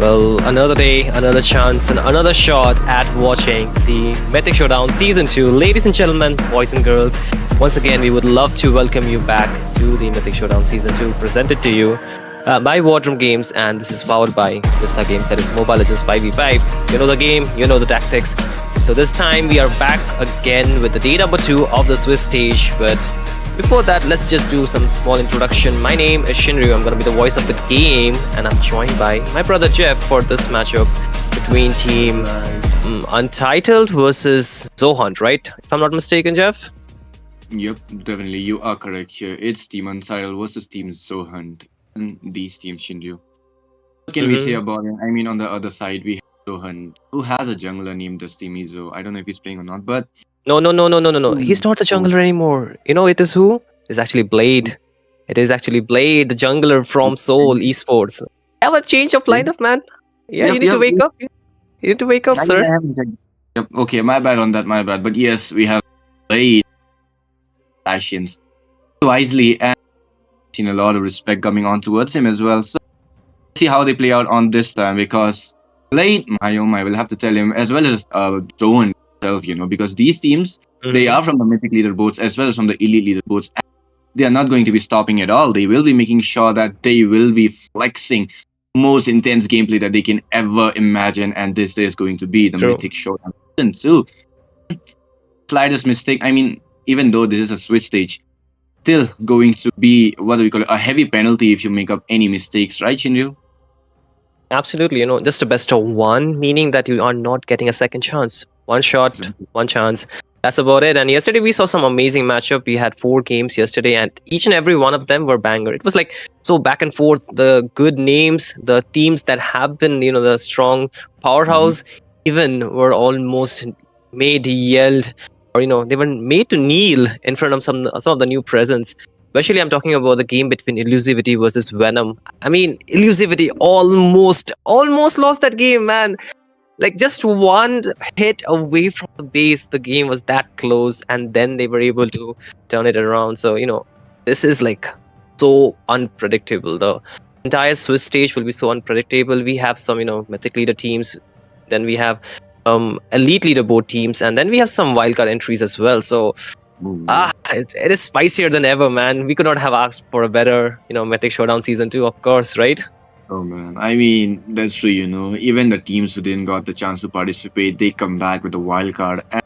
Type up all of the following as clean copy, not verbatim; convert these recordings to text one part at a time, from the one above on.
Well, another day, another chance, and another shot at watching the Mythic Showdown Season 2. Ladies and gentlemen, boys and girls, once again, we would love to welcome you back to the Mythic Showdown Season 2, presented to you by War Drum Games, and this is powered by Vizta Games, that is MOBA Legends 5v5. You know the game, you know the tactics. So this time, we are back again with the day number 2 of the Swiss stage, but before that, let's just do some small introduction. My name is Shinryu. I'm going to be the voice of the game, and I'm joined by my brother Jeff for this matchup between team Untitled versus Zohunt, right? If I'm not mistaken, Jeff? Yep, definitely. You are correct here. It's Team Untitled versus Team Zohunt. And these teams, Shinryu. What can we say about it? I mean, on the other side, we have Zohunt, who has a jungler named Destimizo. I don't know if he's playing or not, but No. He's not the jungler anymore. You know, it is who? It's actually Blade. It is actually Blade, the jungler from Seoul Esports. Have a change of lineup, man. Yeah, you need to wake up. You need to wake up, sir. Yep, okay, my bad on that, my bad. But yes, we have Blade passions wisely and seen a lot of respect coming on towards him as well. So let's see how they play out on this time, because Blade, my oh my, will have to tell him, as well as Zohunt himself, you know, because these teams, they are from the Mythic leaderboards as well as from the Elite leaderboards. And they are not going to be stopping at all. They will be making sure that they will be flexing most intense gameplay that they can ever imagine, and this is going to be the Mythic Showdown Season 2. Slightest mistake, I mean, even though this is a Switch stage, still going to be, what do we call it, a heavy penalty if you make up any mistakes, right, Shinryu? Absolutely, you know, just a best of one, meaning that you are not getting a second chance. One shot, one chance. That's about it. And yesterday we saw some amazing matchup. We had 4 games yesterday, and each and every one of them were banger. It was like so back and forth. The good names, the teams that have been, you know, the strong powerhouse, even were almost made yelled, or you know, they were made to kneel in front of some of the new presents. Especially, I'm talking about the game between Elusivity versus Venom. I mean, Elusivity almost lost that game, man. Like just one hit away from the base, the game was that close, and then they were able to turn it around. So, you know, this is like so unpredictable. The entire Swiss stage will be so unpredictable. We have some, you know, Mythic leader teams, then we have Elite leaderboard teams, and then we have some wildcard entries as well. So, it is spicier than ever, man. We could not have asked for a better, you know, Mythic Showdown Season 2, of course, right? Oh man, I mean, that's true, you know. Even the teams who didn't got the chance to participate, they come back with a wild card and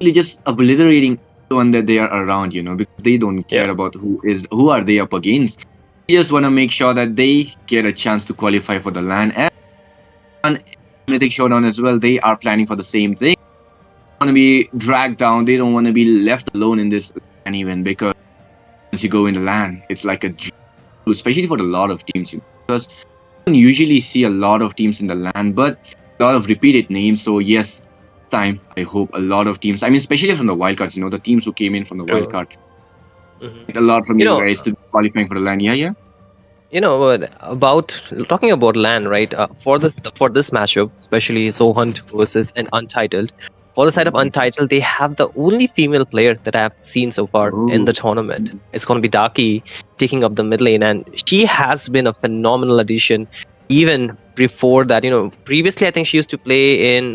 really just obliterating everyone that they are around, you know, because they don't care about who are they up against. They just want to make sure that they get a chance to qualify for the LAN, and on Mythic Showdown as well, they are planning for the same thing. They don't want to be dragged down, they don't want to be left alone in this LAN even, because once you go in the LAN, it's like a dream, especially for a lot of teams, because you don't usually see a lot of teams in the LAN, but a lot of repeated names. So yes, time I hope a lot of teams, I mean, especially from the wildcards, you know, the teams who came in from the wildcard, a lot from you guys to be qualifying for the LAN. You know, about talking about LAN, right? For this matchup, especially Zohunt versus an Untitled. For the side of Untitled, they have the only female player that I've seen so far in the tournament. It's going to be Daki taking up the mid lane, and she has been a phenomenal addition. Even before that, you know, previously I think she used to play in,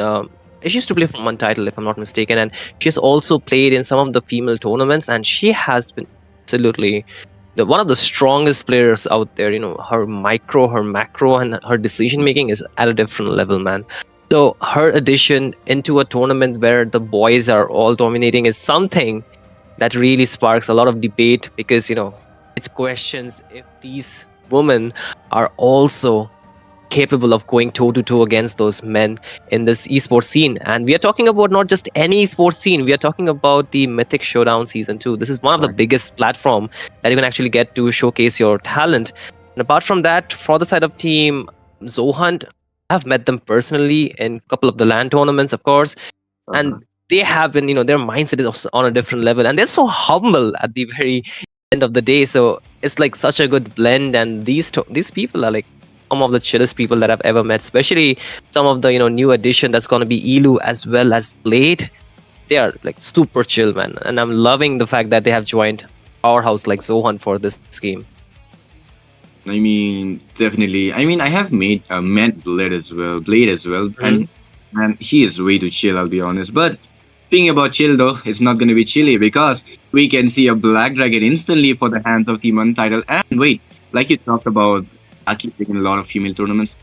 she used to play from Untitled, if I'm not mistaken, and she has also played in some of the female tournaments, and she has been absolutely one of the strongest players out there. You know, her micro, her macro, and her decision making is at a different level, man. So her addition into a tournament where the boys are all dominating is something that really sparks a lot of debate, because, you know, it questions if these women are also capable of going toe-to-toe against those men in this esports scene. And we are talking about not just any esports scene, we are talking about the Mythic Showdown Season 2. This is one of the biggest platform that you can actually get to showcase your talent. And apart from that, for the side of team Zohunt, I've met them personally in a couple of the LAN tournaments, of course, and they have been, you know, their mindset is on a different level, and they're so humble at the very end of the day. So it's like such a good blend, and these people are like some of the chillest people that I've ever met, especially some of the, you know, new addition that's going to be Elu as well as Blade. They are like super chill, man, and I'm loving the fact that they have joined powerhouse like Zohunt for this game. I mean, definitely. I mean, I have met Blade as well, Mhm. and he is way too chill. I'll be honest. But speaking about chill though, it's not going to be chilly because we can see a Black Dragon instantly for the hands of Team Untitled. And wait, like you talked about, Aki playing a lot of female tournaments.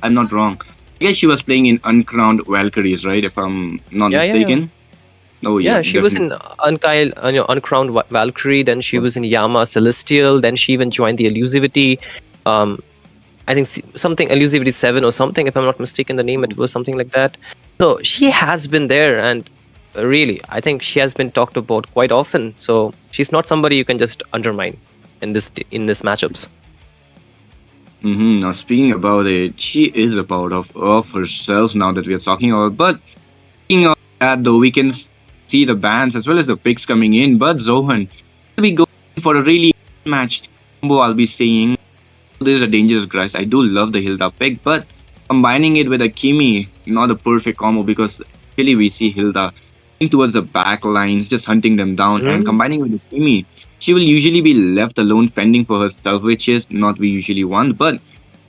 I'm not wrong. I guess she was playing in Uncrowned Valkyries, right? If I'm not Yeah, yeah, yeah. mistaken. Oh yeah, Yeah, she was definitely. in Uncrowned Valkyrie. Then she was in Yama Celestial. Then she even joined the Elusivity. Um, I think something Elusivity 7 or something, if I'm not mistaken, the name it was something like that. So she has been there, and really, I think she has been talked about quite often. So she's not somebody you can just undermine in this matchups. Now speaking about it, she is a part of herself now that we are talking about. But speaking of that, though, we can see the bans as well as the picks coming in. But Zohan will be going for a really matched combo. I'll be saying this is a dangerous grass. I do love the Hilda pick, but combining it with a Kimi, not a perfect combo because really we see Hilda going towards the back lines, just hunting them down, and Mm. combining with the Kimi, she will usually be left alone fending for herself, which is not we usually want. But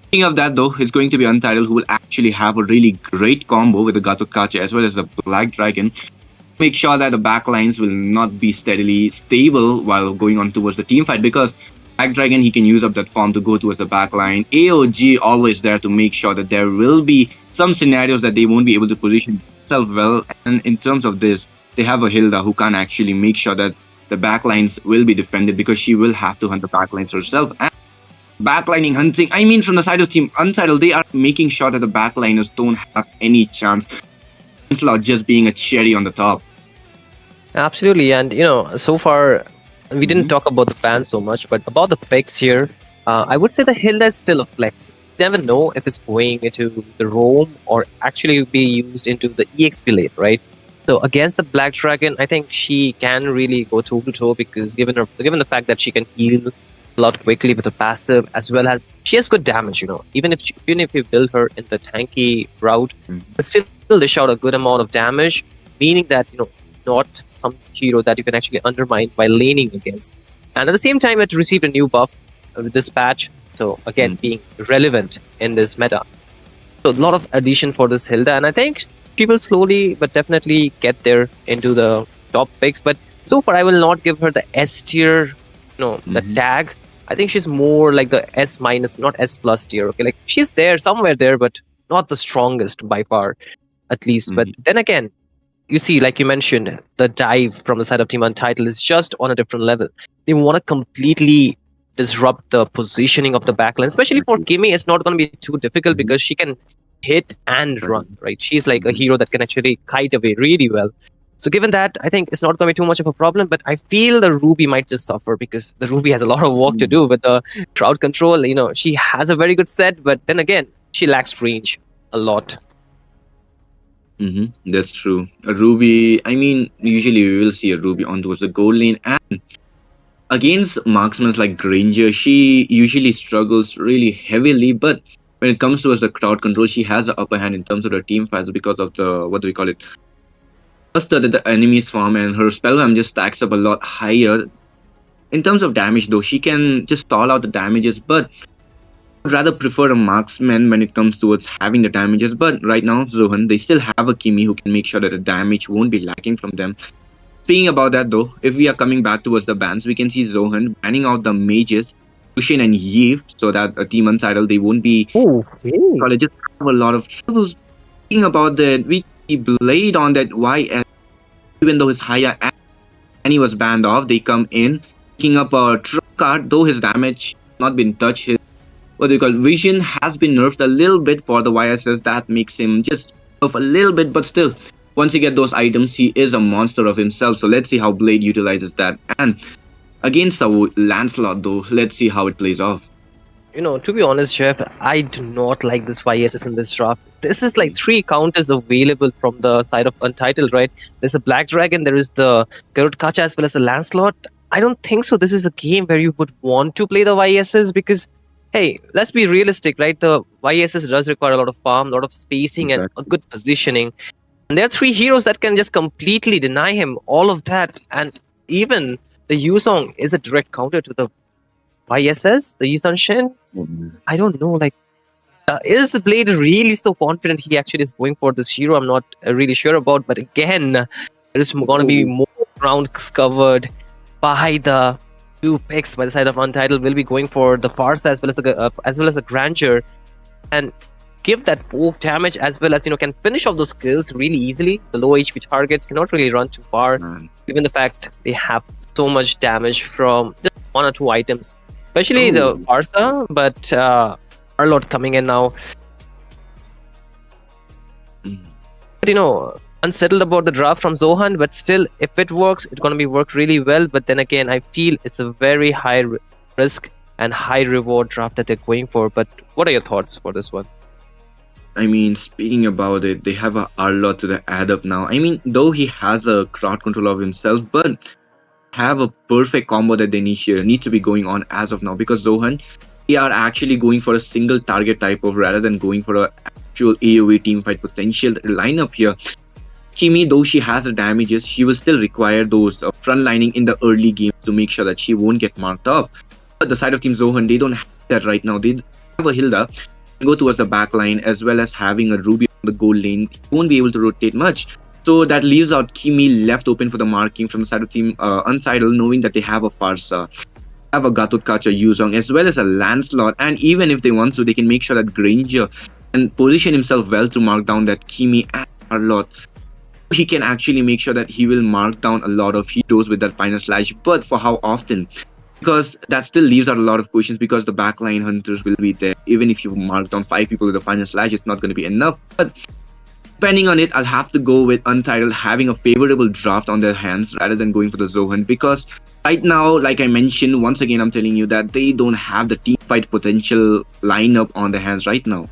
speaking of that, though, it's going to be Untitled who will actually have a really great combo with the Gatokacha as well as the Black Dragon. Make sure that the back lines will not be steadily stable while going on towards the team fight because Black Dragon he can use up that form to go towards the back line. AOG always there to make sure that there will be some scenarios that they won't be able to position themselves well. And in terms of this, they have a Hilda who can actually make sure that the back lines will be defended because she will have to hunt the back lines herself. And backlining hunting, I mean, from the side of Team Untitled, they are making sure that the backliners don't have any chance. Onslaught just being a cherry on the top. Absolutely, and so far we didn't Mm-hmm. talk about the fan so much, but about the picks here, I would say the Hilda is still a flex. You never know if it's going into the roam or actually be used into the EXP lane, right? So against the Black Dragon, I think she can really go toe to toe because given the fact that she can heal a lot quickly with a passive, as well as she has good damage. Even if you build her in the tanky route, but still dish out a good amount of damage, meaning that not some hero that you can actually undermine by laning against. And at the same time, it received a new buff with this patch. So again, being relevant in this meta. So a lot of addition for this Hilda, and I think she will slowly but definitely get there into the top picks. But so far, I will not give her the S tier, the Mm-hmm. tag. I think she's more like the S minus, not S plus tier. Okay, like she's there somewhere there, but not the strongest by far, at least. But Mm-hmm. then again, you see, like you mentioned, the dive from the side of Team Untitled is just on a different level. They want to completely disrupt the positioning of the backline, especially for Kimmy. It's not going to be too difficult Mm-hmm. because she can hit and run, right? She's like a Mm-hmm. hero that can actually kite away really well. So given that, I think it's not going to be too much of a problem, but I feel the Ruby might just suffer because the Ruby has a lot of work to do with the crowd control. She has a very good set, but then again, she lacks range a lot. That's true. A Ruby, I mean, usually we will see a Ruby on towards the gold lane. And against marksmen like Granger, she usually struggles really heavily. But when it comes towards the crowd control, she has the upper hand in terms of the team fights because of the, what do we call it? First, the enemy's farm and her spellbomb just stacks up a lot higher. In terms of damage, though, she can just stall out the damages, but would rather prefer a marksman when it comes towards having the damages. But right now, Zohan, they still have a Kimi who can make sure that the damage won't be lacking from them. Speaking about that, though, if we are coming back towards the bans, we can see Zohan banning out the mages, Lushin and Yves, so that a team Untitled they won't be Okay. just have a lot of troubles. Speaking about that, we see Blade on that YS, even though his higher and he was banned off, they come in, picking up a truck card, though his damage not been touched. His what do you call vision has been nerfed a little bit for the YSS. That makes him just off a little bit, but still, once you get those items, he is a monster of himself. So let's see how Blade utilizes that. And against the Lancelot, though, let's see how it plays off. To be honest, Jeff, I do not like this YSS in this draft. This is like three counters available from the side of Untitled, right? There's a Black Dragon, there is the Garut Kacha as well as a Lancelot. I don't think so. This is a game where you would want to play the YSS because, hey, let's be realistic, right? The YSS does require a lot of farm, a lot of spacing, and a Exactly. good positioning. And there are three heroes that can just completely deny him all of that. And even the Yusong is a direct counter to the YSS, the Yisan Shin. I don't know, like, is Blade really so confident he actually is going for this hero? I'm not really sure about, but again, there is going to be more ground covered by the two picks by the side of Untitled. Will be going for the Farsa as well as the Grandeur, and give that poke damage as well as can finish off those kills really easily. The low HP targets cannot really run too far, given the fact they have so much damage from just one or two items, especially the Farsa, but Arlot coming in now. But unsettled about the draft from Zohunt, but still, if it works, it's going to be work really well. But then again, I feel it's a very high risk and high reward draft that they're going for. But what are your thoughts for this one? I mean, speaking about it, they have a Arlot to the add up now. I mean, though he has a crowd control of himself, but have a perfect combo that they need to be going on as of now, because Zohunt, they are actually going for a single target type of rather than going for a actual AoE teamfight potential lineup here. Kimi, though she has the damages, she will still require those frontlining in the early game to make sure that she won't get marked up. But the side of Team Zohunt, they don't have that right now. They have a Hilda go towards the back line, as well as having a Ruby on the goal lane. He won't be able to rotate much. So that leaves out Kimi left open for the marking from the side of Team Untitled, knowing that they have a Farsa, have a Gatotkacha Yuzong, as well as a Lancelot. And even if they want to, they can make sure that Granger can position himself well to mark down that Kimi and Arlot. He can actually make sure that he will mark down a lot of heroes with that final slash, but for how often? Because that still leaves out a lot of questions, because the backline hunters will be there. Even if you mark down 5 people with the final slash, it's not going to be enough. But depending on it, I'll have to go with Untitled having a favorable draft on their hands rather than going for the Zohunt, because right now, like I mentioned, once again, I'm telling you that they don't have the team fight potential lineup on their hands right now.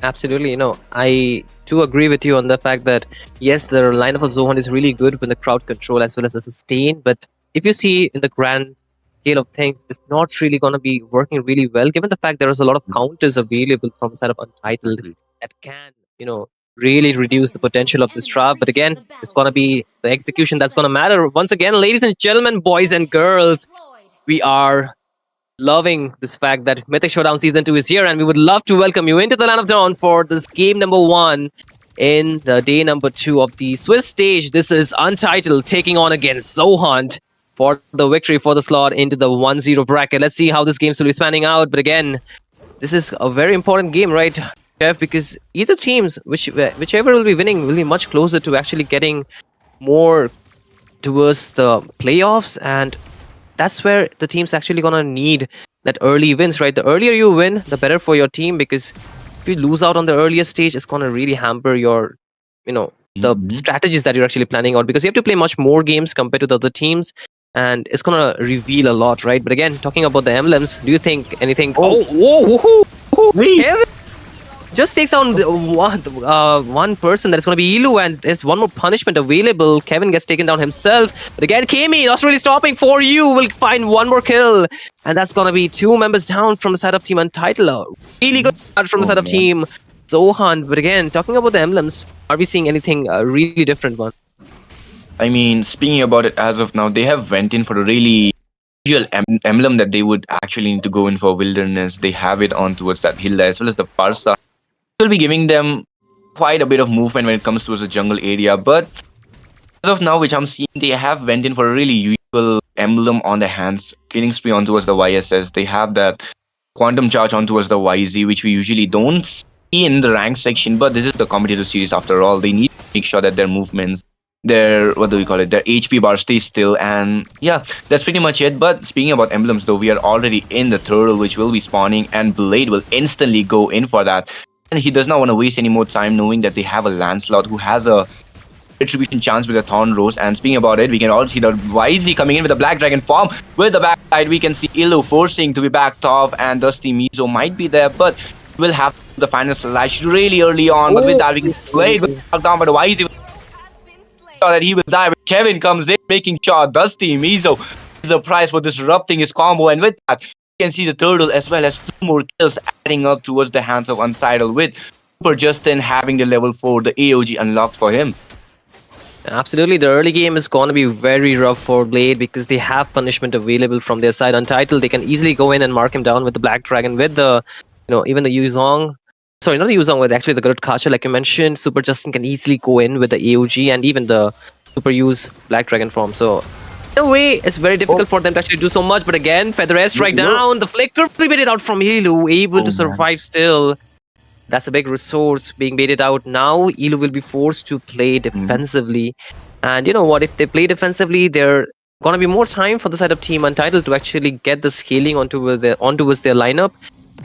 Absolutely, I do agree with you on the fact that yes, the lineup of Zohunt is really good with the crowd control as well as the sustain, but if you see in the grand scale of things, it's not really going to be working really well, given the fact there is a lot of counters available from the side of Untitled that can, really reduce the potential of this draft. But again, it's going to be the execution that's going to matter. Once again, ladies and gentlemen, boys and girls, we are loving this fact that Mythic Showdown Season 2 is here, and we would love to welcome you into the Land of Dawn for this game number 1 in the day number 2 of the Swiss stage. This is Untitled taking on against Zohunt for the victory for the slot into the 1-0 bracket. Let's see how this game will be spanning out. But again, this is a very important game, right, Jeff? Because either teams, whichever will be winning, will be much closer to actually getting more towards the playoffs, and that's where the team's actually gonna need that early wins, right? The earlier you win, the better for your team, because if you lose out on the earliest stage, it's gonna really hamper your, the strategies that you're actually planning out, because you have to play much more games compared to the other teams, and it's gonna reveal a lot, right? But again, talking about the emblems, do you think anything? Whoa! Kevin just takes down one person. That's going to be Ilu, and there's one more punishment available. Kevin gets taken down himself. But again, Kami, not really stopping for you. Will find one more kill. And that's going to be 2 members down from the side of Team Untitled. Really good start from the side of Team Zohunt. But again, talking about the emblems, are we seeing anything really different one? I mean, speaking about it as of now, they have went in for a really usual emblem that they would actually need to go in for Wilderness. They have it on towards that Hilda as well as the Farsa. Will be giving them quite a bit of movement when it comes towards the jungle area, but as of now, which I'm seeing, they have went in for a really usual emblem on their hands, killing spree on towards the YSS. They have that quantum charge on towards the YZ, which we usually don't see in the rank section, but this is the competitive series after all. They need to make sure that their movements, their their HP bar stays still, and yeah, that's pretty much it. But speaking about emblems though, we are already in the turtle, which will be spawning, and Blade will instantly go in for that. And he does not want to waste any more time, knowing that they have a Lancelot who has a retribution chance with a Thorn Rose. And speaking about it, we can also see the YZ coming in with the Black Dragon form. With the backside, we can see Ilu forcing to be backed off, and Dusty Mizo might be there, but will have the final slash really early on. But with that, we can Blade will knocked down by the YZ. Sure that he will die. But Kevin comes in, making sure Dusty Mizo is the prize for disrupting his combo, and with that, can see the turtle as well as 2 more kills adding up towards the hands of Untitled, with Super Justin having the level 4, the AOG unlocked for him. Absolutely, the early game is going to be very rough for Blade because they have punishment available from their side. Untitled, they can easily go in and mark him down with the Black Dragon, with the, even the Yuzong. Sorry, not the Yuzong, with actually the Garut Kacha, like you mentioned. Super Justin can easily go in with the AOG and even the Super Use Black Dragon form. So, in a way, it's very difficult for them to actually do so much. But again, Feather Air strike down. The Flicker baited out from Ilu, able to survive still. That's a big resource being baited out. Now, Ilu will be forced to play defensively. And you know what? If they play defensively, there gonna be more time for the side of Team Untitled to actually get the scaling onto their lineup.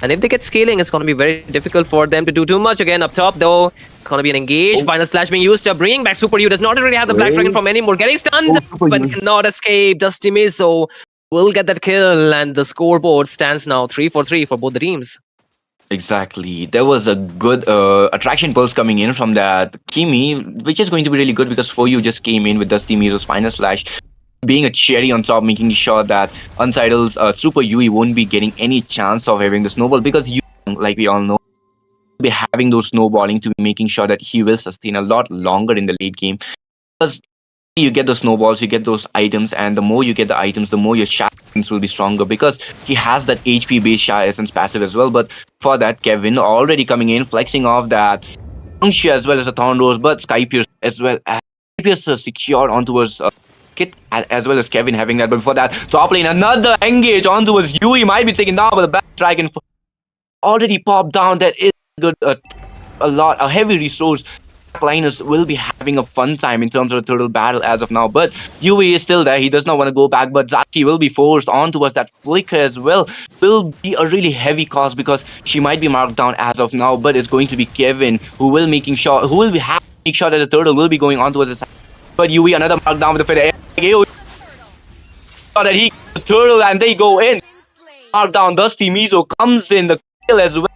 And if they get scaling, it's gonna be very difficult for them to do too much. Again, up top though, it's gonna be an engage. Final slash being used, bringing back Super U. Does not really have the Black Dragon from anymore. Getting stunned, but cannot escape. Dusty Mizo will get that kill, and the scoreboard stands now 3-3 for both the teams. Exactly. There was a good attraction pulse coming in from that Kimi, which is going to be really good because For You just came in with Dusty Mizo's final slash, being a cherry on top, making sure that Untitled's Super Yui won't be getting any chance of having the snowball because you, like we all know, will be having those snowballing to be making sure that he will sustain a lot longer in the late game. Because you get the snowballs, you get those items, and the more you get the items, the more your Shy Essence will be stronger because he has that HP based Shy Essence passive as well. But for that, Kevin already coming in, flexing off that Function as well as a Thorn Rose, but Sky Pierce as well as Sky Pierce secured onto his Kit as well as Kevin having that. But for that, top lane, another engage onto his Yui might be taken down by the Black Dragon. Already popped down. That is good, a heavy resource. Liners will be having a fun time in terms of the turtle battle as of now, but Yui is still there. He does not want to go back, but Zaki will be forced onto us. That flicker as well will be a really heavy cost because she might be marked down as of now, but it's going to be Kevin who will make sure that the turtle will be going onto us. But Yui, another markdown with the feather. That he the turtle and they go in. Markdown. Dusty Mizo comes in the kill as well.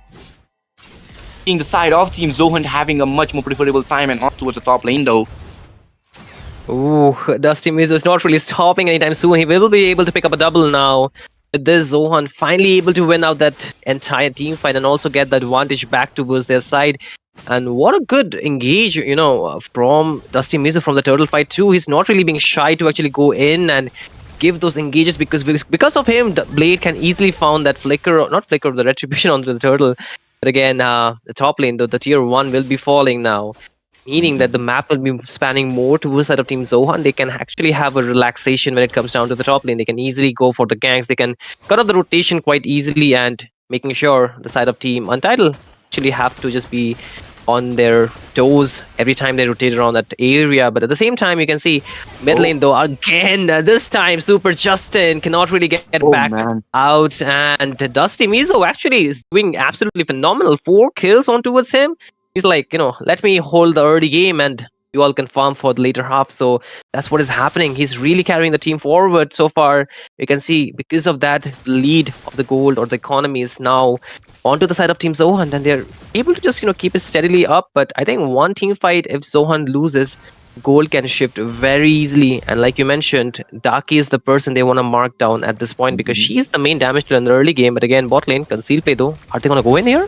The side of Team Zohunt having a much more preferable time and on towards the top lane though. Ooh, Dusty Mizo is not really stopping anytime soon. He will be able to pick up a double now. With this, Zohunt finally able to win out that entire team fight and also get the advantage back towards their side. And what a good engage, from Dusty Mizo from the turtle fight too. He's not really being shy to actually go in and give those engages because of him, the Blade can easily found that the retribution onto the turtle. But again, the top lane, the tier 1 will be falling now, meaning that the map will be spanning more towards the side of Team Zohan. They can actually have a relaxation when it comes down to the top lane. They can easily go for the ganks. They can cut off the rotation quite easily and making sure the side of Team Untitled actually have to just be on their toes every time they rotate around that area. But at the same time, you can see mid lane though, again, this time Super Justin cannot really get back out. And Dusty Mizo actually is doing absolutely phenomenal. 4 kills on towards him. He's like, let me hold the early game and you all can farm for the later half. So that's what is happening. He's really carrying the team forward so far. You can see because of that, the lead of the gold or the economy is now onto the side of Team Zohan, and they're able to just keep it steadily up. But I think one team fight, if Zohan loses, gold can shift very easily. And like you mentioned, Daki is the person they want to mark down at this point because she's the main damage dealer in the early game. But again, bot lane, conceal play though. Are they going to go in here?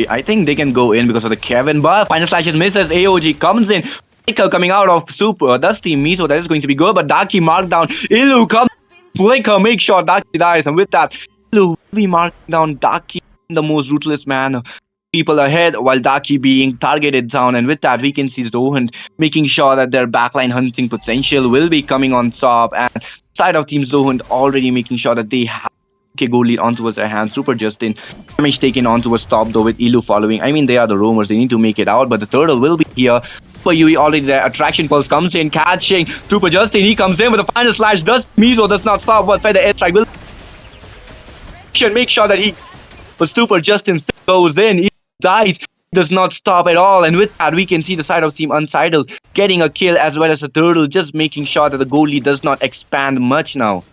I think they can go in because of the Kevin, but final slash is misses. AOG comes in. Flicker coming out of Super Dusty Mizo, that is going to be good, but Daki marked down. Ilu comes. Flicker, make sure Daki dies, and with that, Ilu will be marking down Daki in the most ruthless manner. People ahead while Daki being targeted down, and with that, we can see Zohunt making sure that their backline hunting potential will be coming on top, and side of Team Zohunt already making sure that they have goal lead onto their hands. Super Justin damage taken onto a stop though with Ilu following. I mean, they are the roamers, they need to make it out, but the turtle will be here. For Yui already there. Attraction pulse comes in, catching Super Justin. He comes in with a final slash. Mizo does not stop, but Feather airstrike will make sure that but Super Justin goes in. He dies. Does not stop at all, and with that, we can see the side of Team Untitled getting a kill as well as a turtle, just making sure that the goal lead does not expand much now.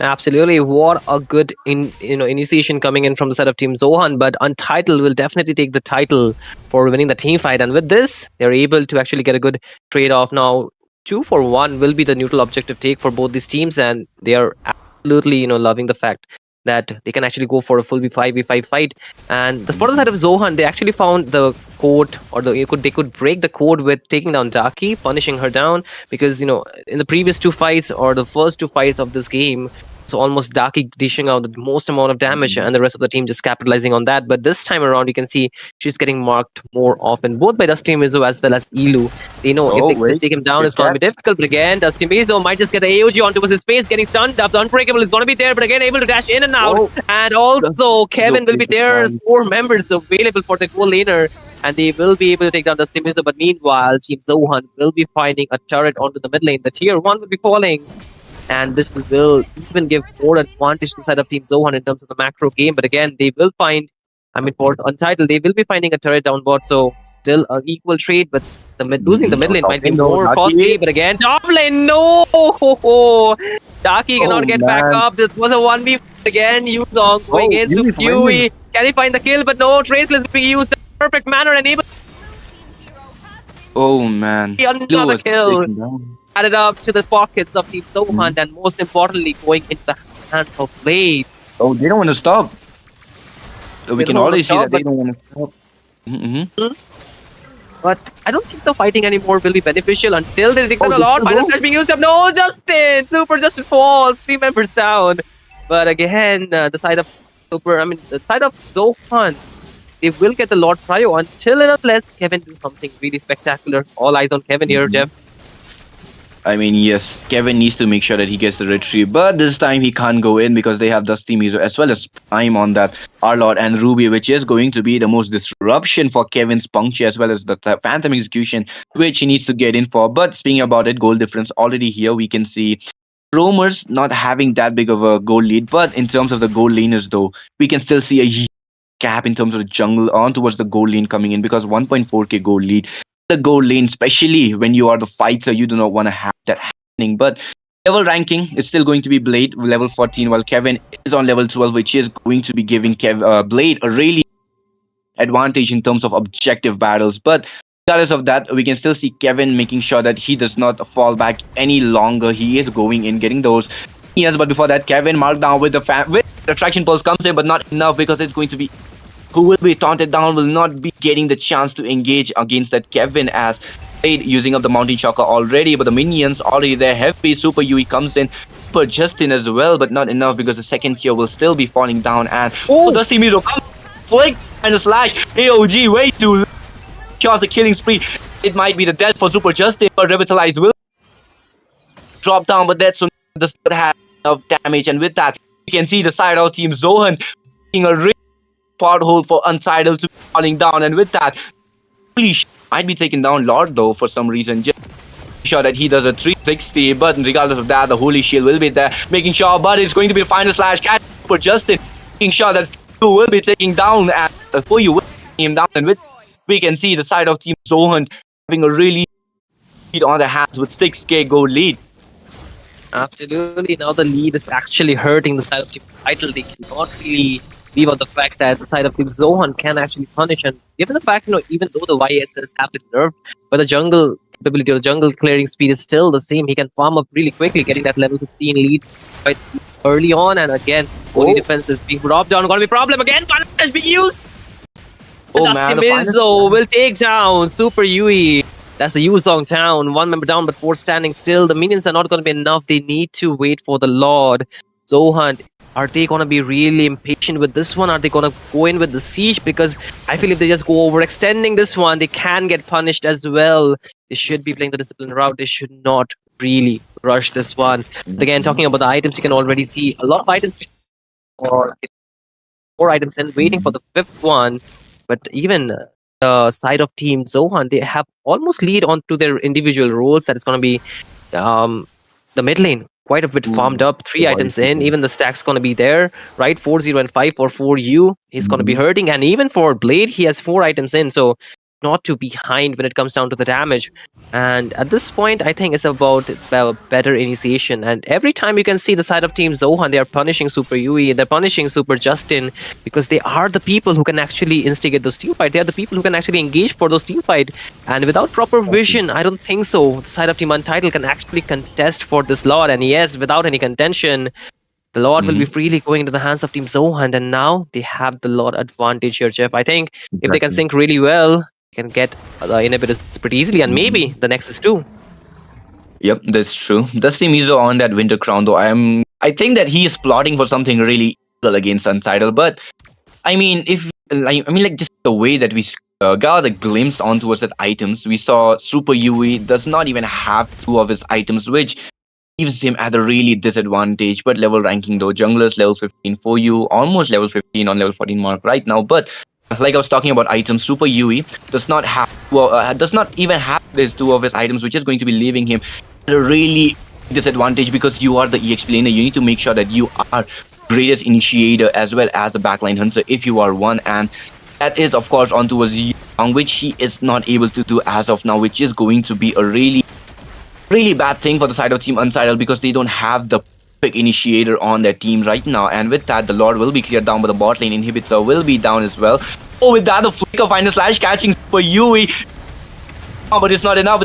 Absolutely, what a good initiation coming in from the side of Team Zohan, but Untitled will definitely take the title for winning the team fight, and with this, they're able to actually get a good trade-off now. 2 for 1 will be the neutral objective take for both these teams, and they are absolutely loving the fact that they can actually go for a full v5 fight. And for the side of Zohunt, they actually found the code, or they could break the code with taking down Daki, punishing her down, because in the previous two fights, or the first two fights of this game, so almost Daki dishing out the most amount of damage, and the rest of the team just capitalizing on that. But this time around, you can see she's getting marked more often, both by Dusty Mizo as well as Elu. They know if they just take him down, it's going to be difficult. But again, Dusty Mizo might just get the AOG onto his face, getting stunned up. The Unbreakable is going to be there, but again, able to dash in and out. And also, Kevin will be there. 4 members available for the goal laner, and they will be able to take down Dusty Mizo. But meanwhile, Team Zohunt will be finding a turret onto the mid lane. The tier 1 will be falling. And this will even give more advantage inside of Team Zohunt in terms of the macro game. But again, they will find, for Untitled, they will be finding a turret downboard. So still an equal trade, but losing the mid lane might be more costly. But again, top lane, no! Daki cannot get back up. This was a 1v again. Yuzong going in to Fury. Can he find the kill? But no, Traceless being used in a perfect manner and able. Oh man, another kill. Added up to the pockets of Team Zohunt, and most importantly, going into the hands of Blade. Oh, they don't want to stop. So we can already see that they don't want to stop. But I don't think so fighting anymore will be beneficial until they take a lot. Minus Slash being used up. No, Justin! Super Justin falls. 3 members down. But again, the side of Zohunt, they will get the Lord Prio until and unless Kevin do something really spectacular. All eyes on Kevin here, Jeff. Yes, Kevin needs to make sure that he gets the retrieve, but this time he can't go in because they have Dusty Mizo as well as Prime on that Arlord and Ruby, which is going to be the most disruption for Kevin's puncture as well as the Phantom Execution, which he needs to get in for. But speaking about it, goal difference already here, we can see Roamers not having that big of a goal lead, but in terms of the goal laners though, we can still see a gap in terms of the jungle on towards the goal lane coming in, because 1.4k goal lead. The goal lane, especially when you are the fighter, you do not want to have that happening. But level ranking is still going to be Blade level 14, while Kevin is on level 12, which is going to be giving Blade a really advantage in terms of objective battles. But regardless of that, we can still see Kevin making sure that he does not fall back any longer. He is going in, getting those. Yes, but before that, Kevin marked down with the attraction pulse comes in, but not enough, because it's going to be who will be taunted down will not be getting the chance to engage against that Kevin, as Blade using up the Mountain Shocker already, but the minions already there. Heavy Super Yui comes in, Super Justin as well, but not enough because the second tier will still be falling down. And Dusty Mizo comes, flick and a slash, AOG way too shots the killing spree. It might be the death for Super Justin, but Revitalize will drop down, but that does not have enough damage. And with that, you can see the side of Team Zohunt being a pothole for Untitled to be falling down, and with that, might be taking down Lord though for some reason. Just sure that he does a 360, but regardless of that, the Holy Shield will be there, making sure. But it's going to be the final slash catch for Justin, making sure that you will be taking down, and before you will take him down. And with we can see the side of Team Zohunt having a really lead on the hands with 6k goal lead. Absolutely, now the lead is actually hurting the side of Team Untitled. They cannot really leave out the fact that the side of Team Zohunt can actually punish, and given the fact, even though the YSS have been nerfed, but the jungle capability or jungle clearing speed is still the same, he can farm up really quickly, getting that level 15 lead quite early on. And again, holy defense is being dropped down, gonna be a problem again. Punish being used. Dusty Mizo will take down Super Yui. That's the Yuzong town. 1 member down, but 4 standing still. The minions are not going to be enough. They need to wait for the Lord. Zohunt, are they going to be really impatient with this one? Are they going to go in with the siege? Because I feel if they just go overextending this one, they can get punished as well. They should be playing the discipline route. They should not really rush this one. Again, talking about the items, you can already see a lot of items, or 4 items, and waiting for the 5th one. But even the side of Team Zohunt, they have almost lead onto their individual roles. That is going to be the mid lane. Quite a bit farmed up, 3 items in. Even the stack's going to be there, right? 4-0 and 5 for 4U. He's going to be hurting. And even for Blade, he has 4 items in. So not too behind when it comes down to the damage. And at this point, I think it's about better initiation. And every time you can see the side of Team Zohunt, they are punishing Super Yui, they're punishing Super Justin, because they are the people who can actually instigate those team fight. They are the people who can actually engage for those team fight. And without proper vision, I don't think so. The side of Team Untitled can actually contest for this Lord. And yes, without any contention, The Lord will be freely going into the hands of Team Zohunt, and now they have the Lord advantage here, Jeff. I think if they can sync really well, they can get the inhibitors pretty easily, and maybe the Nexus too. Yep, that's true. Does see Mizo on that Winter Crown though. I think that he is plotting for something really evil against Untitled. But I mean, if like just the way that we got a glimpse on towards that items, we saw Super Yui does not even have 2 of his items, which leaves him at a really disadvantage. But level ranking though, junglers level 15 for you, almost level 15 on level 14 mark right now. But like I was talking about items, Super Yui does not have does not even have these 2 of his items, which is going to be leaving him at a really disadvantage because you are the EXP laner. You need to make sure that you are greatest initiator as well as the backline hunter if you are one, and that is of course on towards Young, which he is not able to do as of now, which is going to be a really bad thing for the side of Team Untitled because they don't have the perfect initiator on their team right now. And with that, the Lord will be cleared down, but the bot lane inhibitor will be down as well. Oh, with that, the flicker final slash catching for Yui. Oh, but it's not enough.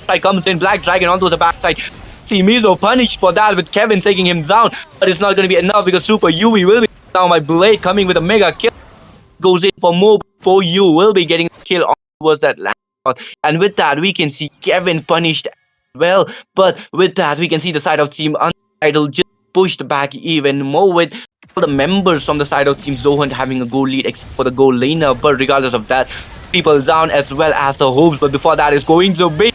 It comes in, Black Dragon onto the backside. See Mizo punished for that with Kevin taking him down, but it's not going to be enough because Super Yui will be down by Blade coming with a mega kill. Goes in for more for you, will be getting the kill on towards that last shot. And with that, we can see Kevin punished as well. But with that, we can see the side of Team Untitled just pushed back even more with all the members from the side of Team Zohunt having a goal lead except for the goal laner. But regardless of that, people down as well as the hopes. But before that is going to be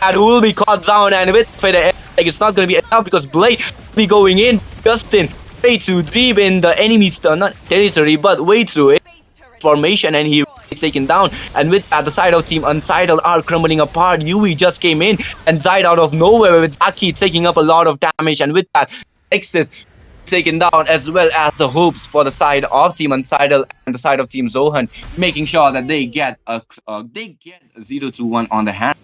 that who will be caught down, and with Fader, it's not going to be enough because Blade will be going in. Justin way too deep in the enemy's not territory, but way too in formation, and he is taken down. And with that, the side of Team Untitled are crumbling apart. Yui just came in and died out of nowhere with Aki taking up a lot of damage, and with that, Nexus taken down as well as the hopes for the side of Team Untitled and the side of Team Zohunt, making sure that they get a 0-1 on the hand.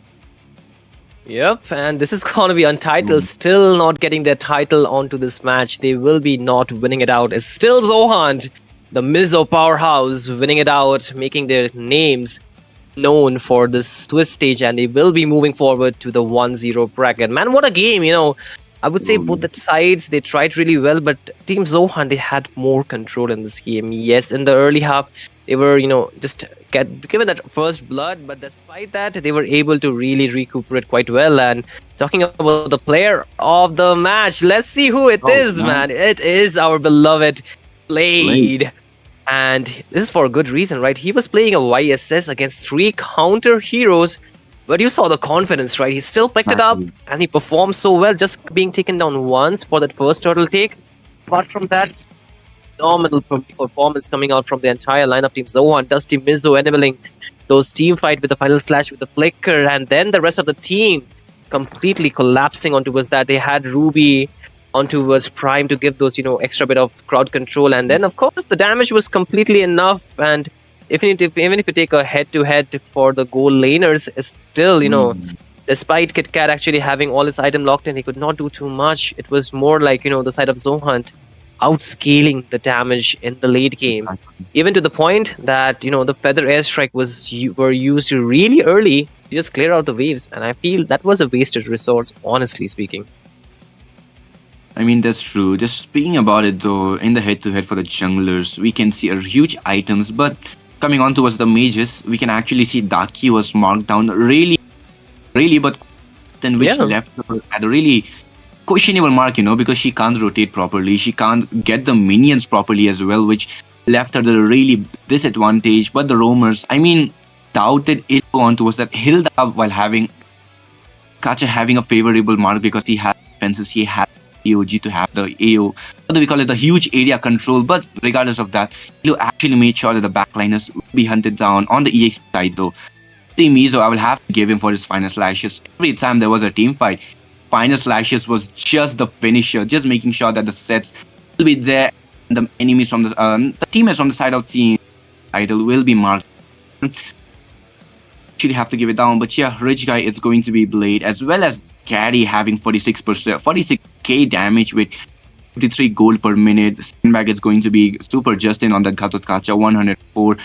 Yep, and this is gonna be Untitled still not getting their title onto this match. They will be not winning it out. It's still Zohunt, the Mizo powerhouse, winning it out, making their names known for this twist stage, and they will be moving forward to the 1-0 bracket. Man, what a game, you know. I would say both the sides, they tried really well, but Team Zohunt, they had more control in this game. Yes, in the early half, they were, you know, just given that first blood, but despite that, they were able to really recuperate quite well. And talking about the player of the match, let's see who it is, man. It is our beloved Blade. And this is for a good reason, right? He was playing a YSS against 3 counter heroes, but you saw the confidence, right? He still picked it up and he performed so well, just being taken down once for that first turtle take. Apart from that, phenomenal performance coming out from the entire lineup. Team Zohunt, Dusty Mizo enabling those team fight with the final slash with the flicker, and then the rest of the team completely collapsing onto was that they had Ruby onto was Prime to give those, you know, extra bit of crowd control, and then of course the damage was completely enough. And even if you take a head-to-head for the goal laners, it's still, you know, despite KitKat actually having all his item locked in, he could not do too much. It was more like, you know, the side of Zohunt outscaling the damage in the late game, even to the point that, you know, the feather airstrike were used really early to just clear out the waves, and I feel that was a wasted resource, honestly speaking. I mean, that's true. Just speaking about it though, in the head-to-head for the junglers, we can see a huge items, but coming on towards the mages, we can actually see Daki was marked down really, but then which left her at a really questionable mark, you know, because she can't rotate properly, she can't get the minions properly as well, which left her at a really disadvantage. But the roamers, I mean, doubted it on towards that Hilda while having Kacha having a favorable mark because he had fences, he had AOG to have the AO, what do we call it, the huge area control. But regardless of that, Hilo actually made sure that the backliners would be hunted down. On the EX side though, Team Mizo, I will have to give him for his final slashes. Every time there was a team fight, final slashes was just the finisher, just making sure that the sets will be there. The enemies from the teammates from the side of Team Idol will be marked. Actually have to give it down, but yeah, rich guy, it's going to be Blade, as well as Carry having 46k damage with 53 gold per minute. Sandbag is going to be Super Justin on the Ghazot Kacha, 104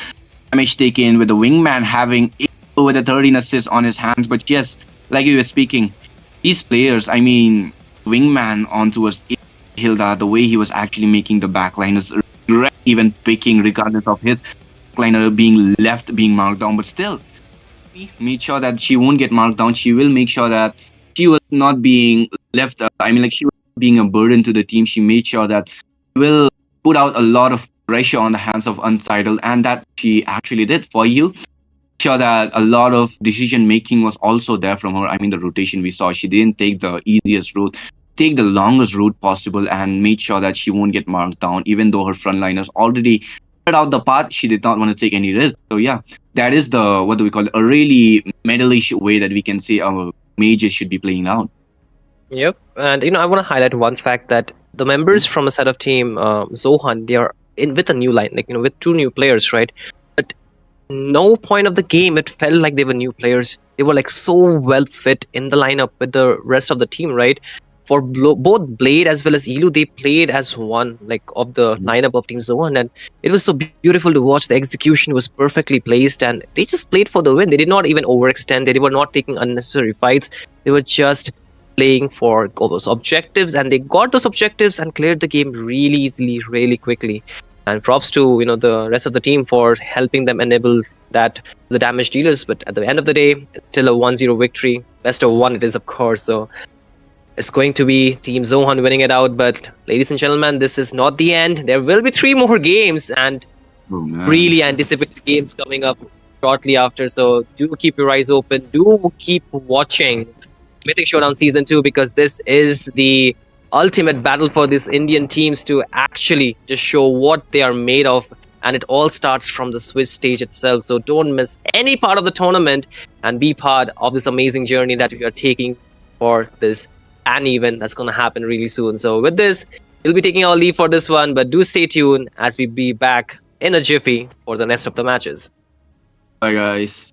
damage taken, with the Wingman having over the 13 assists on his hands. But yes, like you were speaking, these players, I mean, Wingman onto us Hilda, the way he was actually making the backliners even picking regardless of his backliner being left, being marked down, but still he made sure that she won't get marked down. She will make sure that she was not being left. She was being a burden to the team. She made sure that she will put out a lot of pressure on the hands of Untitled, and that she actually did for you. Sure that a lot of decision making was also there from her. I mean, the rotation we saw, she didn't take the easiest route, take the longest route possible, and made sure that she won't get marked down, even though her frontliners already figured out the path. She did not want to take any risk. So yeah, that is the, what do we call it, a really medalish way that we can say our mages should be playing out. Yep. And I want to highlight one fact that the members from a set of team Zohunt, they are in with a new line, like with two new players, right? But no point of the game it felt like they were new players. They were like so well fit in the lineup with the rest of the team, right? For both Blade as well as Elu, they played as one, like of the lineup of Team Zohan, and it was so beautiful to watch. The execution was perfectly placed, and they just played for the win. They did not even overextend. They were not taking unnecessary fights. They were just playing for those objectives, and they got those objectives and cleared the game really easily, really quickly. And props to the rest of the team for helping them enable that the damage dealers. But at the end of the day, it's still a 1-0 victory. Best of one it is, of course. So it's going to be Team Zohan winning it out. But ladies and gentlemen, this is not the end. There will be 3 more games and really anticipated games coming up shortly after. So do keep your eyes open. Do keep watching Mythic Showdown Season 2, because this is the ultimate battle for these Indian teams to actually just show what they are made of. And it all starts from the Swiss stage itself. So don't miss any part of the tournament and be part of this amazing journey that we are taking for this an event that's going to happen really soon. So with this, we'll be taking our leave for this one, but do stay tuned as we be back in a jiffy for the next of the matches. Bye, guys.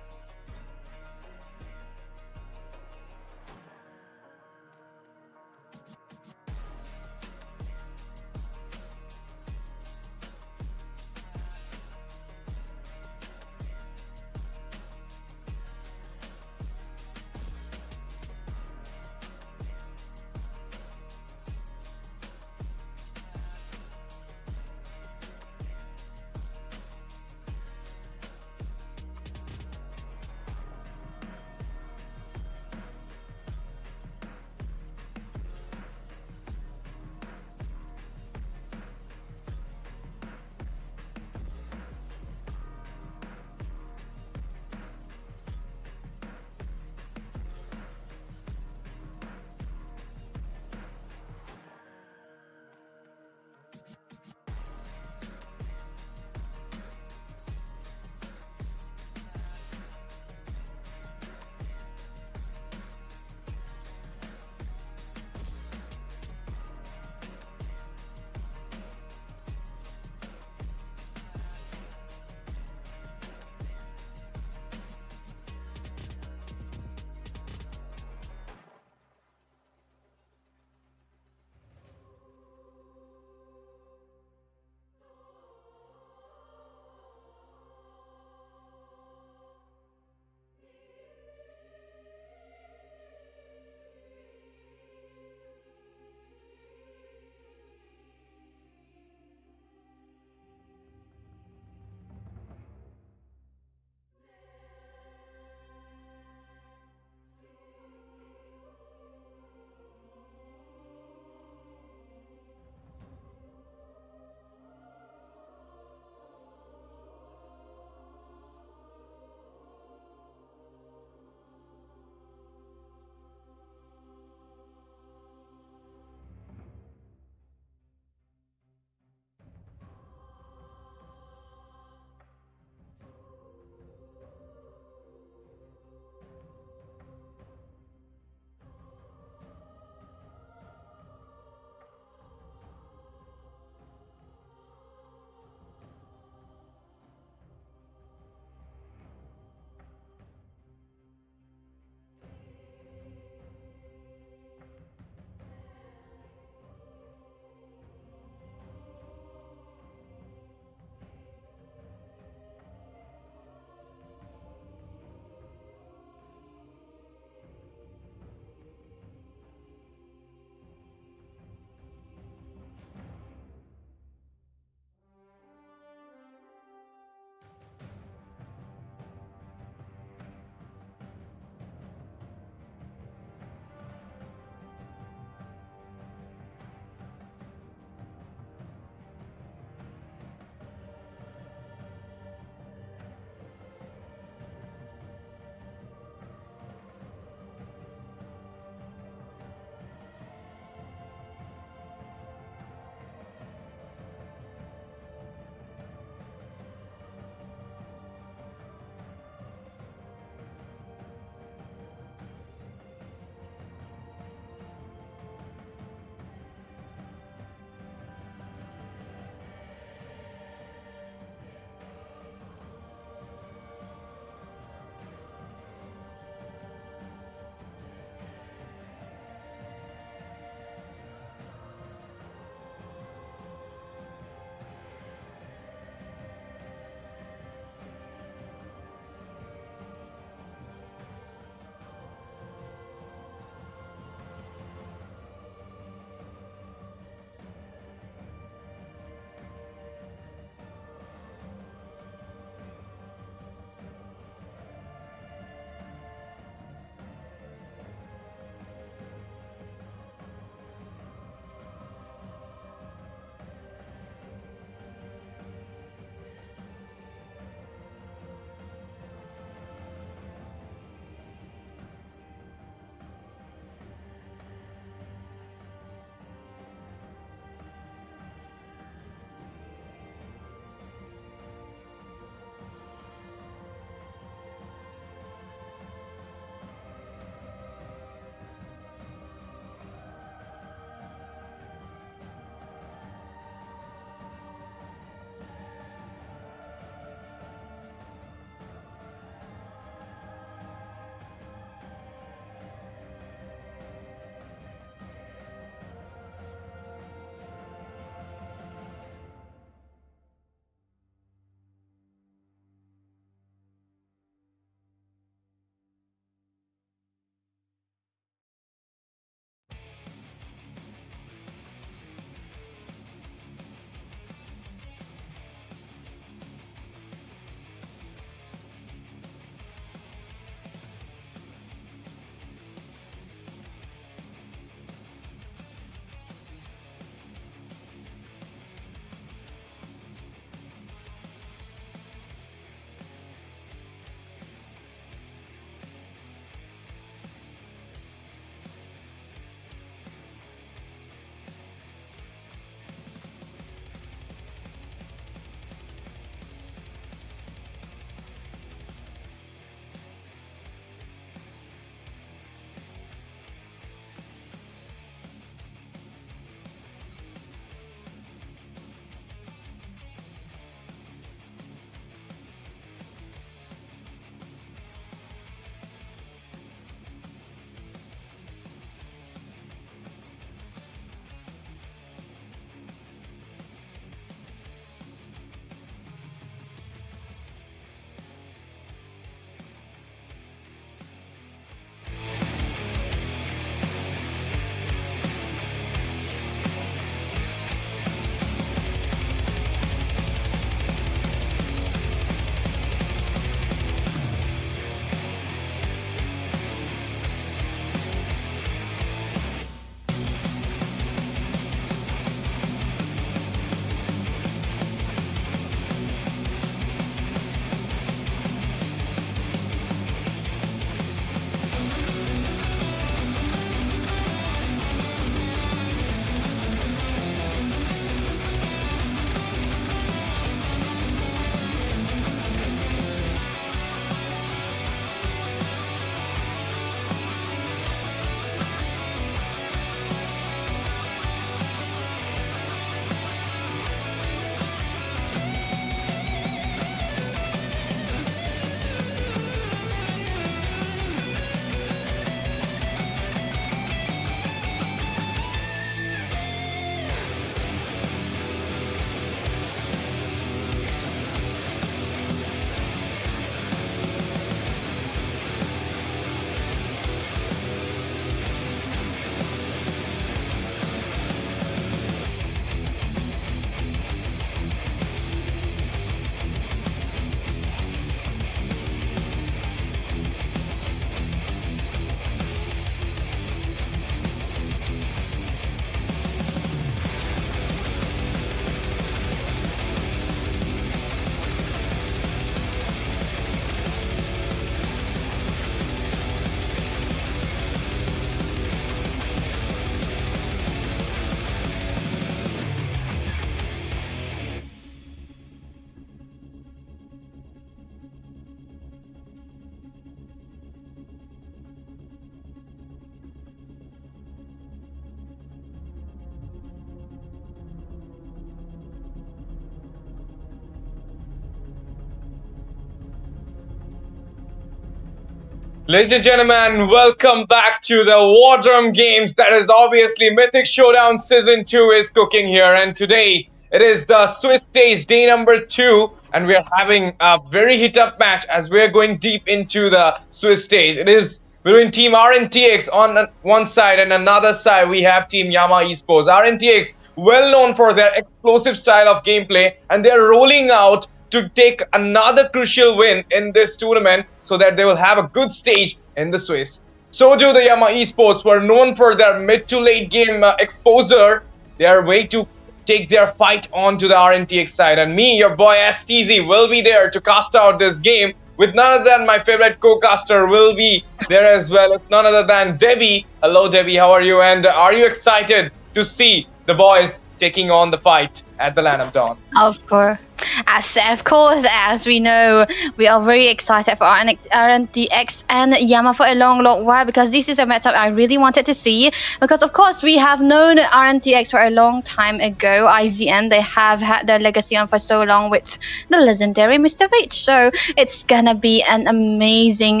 Ladies and gentlemen, welcome back to the War Drum Games. That is obviously Mythic Showdown Season 2 is cooking here. And today, it is the Swiss stage, day number 2. And we are having a very hit-up match as we are going deep into the Swiss stage. It is between Team Rntx on one side and another side we have Team Yama Esports. Rntx, well known for their explosive style of gameplay, and they're rolling out to take another crucial win in this tournament so that they will have a good stage in the Swiss. So do the Yama Esports, who are known for their mid to late game exposure. They are way to take their fight on to the Rntx side. And me, your boy STZ, will be there to cast out this game with none other than my favorite co-caster will be there as well. It's none other than Debbie. Hello, Debbie. How are you? And are you excited to see the boys taking on the fight at the Land of Dawn? Of course. As we know, we are very excited for Rntx and Yama for a long while, because this is a matchup I really wanted to see. Because of course we have known Rntx for a long time ago. IZN, they have had their legacy on for so long with the legendary Mr. H. So it's gonna be an amazing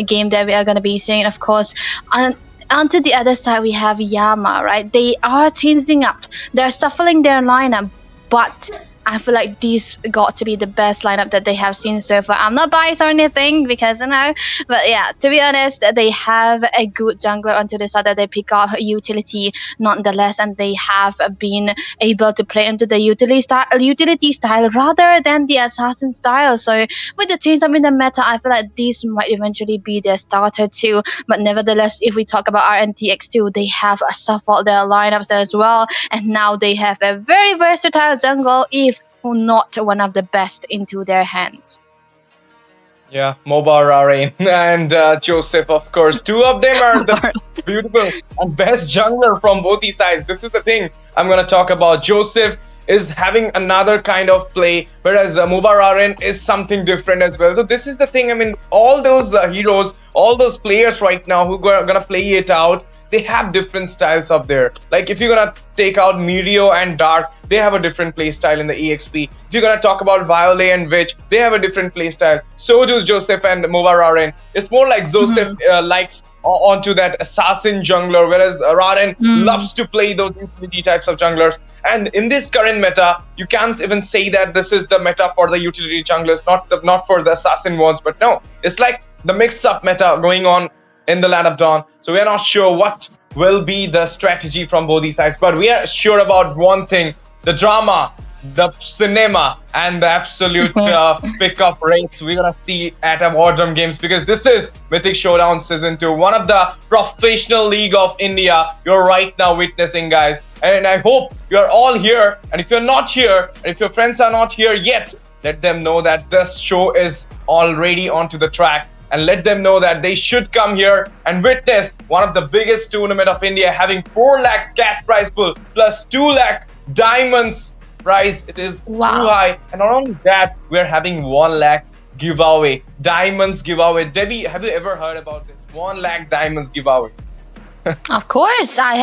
game that we are gonna be seeing. Of course, onto the other side we have Yama, right? They are changing up. They're shuffling their lineup, but I feel like this got to be the best lineup that they have seen so far. I'm not biased or anything, because but yeah, to be honest, they have a good jungler onto the side that they pick up utility nonetheless, and they have been able to play into the utility style rather than the assassin style. So with the change up in the meta, I feel like this might eventually be their starter too. But nevertheless, if we talk about Rntx too, they have shuffled their lineups as well, and now they have a very versatile jungle, if not one of the best into their hands. Yeah, MOBA Legends and Joseph, of course. Two of them are the beautiful and best jungler from both these sides. This is the thing I'm going to talk about. Joseph is having another kind of play, whereas MOBA Legends is something different as well. So this is the thing. I mean, all those heroes, all those players right now who are going to play it out, they have different styles up there. Like if you're gonna take out Meteor and Dark, they have a different play style in the EXP. If you're gonna talk about Violet and Witch, they have a different play style. So does Joseph and MOBA Legends. It's more like Joseph likes onto that assassin jungler, whereas Raren loves to play those utility types of junglers. And in this current meta, you can't even say that this is the meta for the utility junglers, not for the assassin ones. But no, it's like the mix-up meta going on in the Land of Dawn. So we are not sure what will be the strategy from both these sides, but we are sure about one thing: the drama, the cinema, and the absolute pick-up rates we're gonna see at a War Drum Games, because this is Mythic Showdown Season 2, one of the professional league of India you're right now witnessing, guys. And I hope you're all here, and if you're not here, and if your friends are not here yet, let them know that this show is already onto the track, and let them know that they should come here and witness one of the biggest tournament of India, having 4 lakhs cash prize pool plus 2 lakh diamonds prize. It is too high. And not only that, we're having 1 lakh giveaway, diamonds giveaway. Debbie, have you ever heard about this 1 lakh diamonds giveaway? Of course, I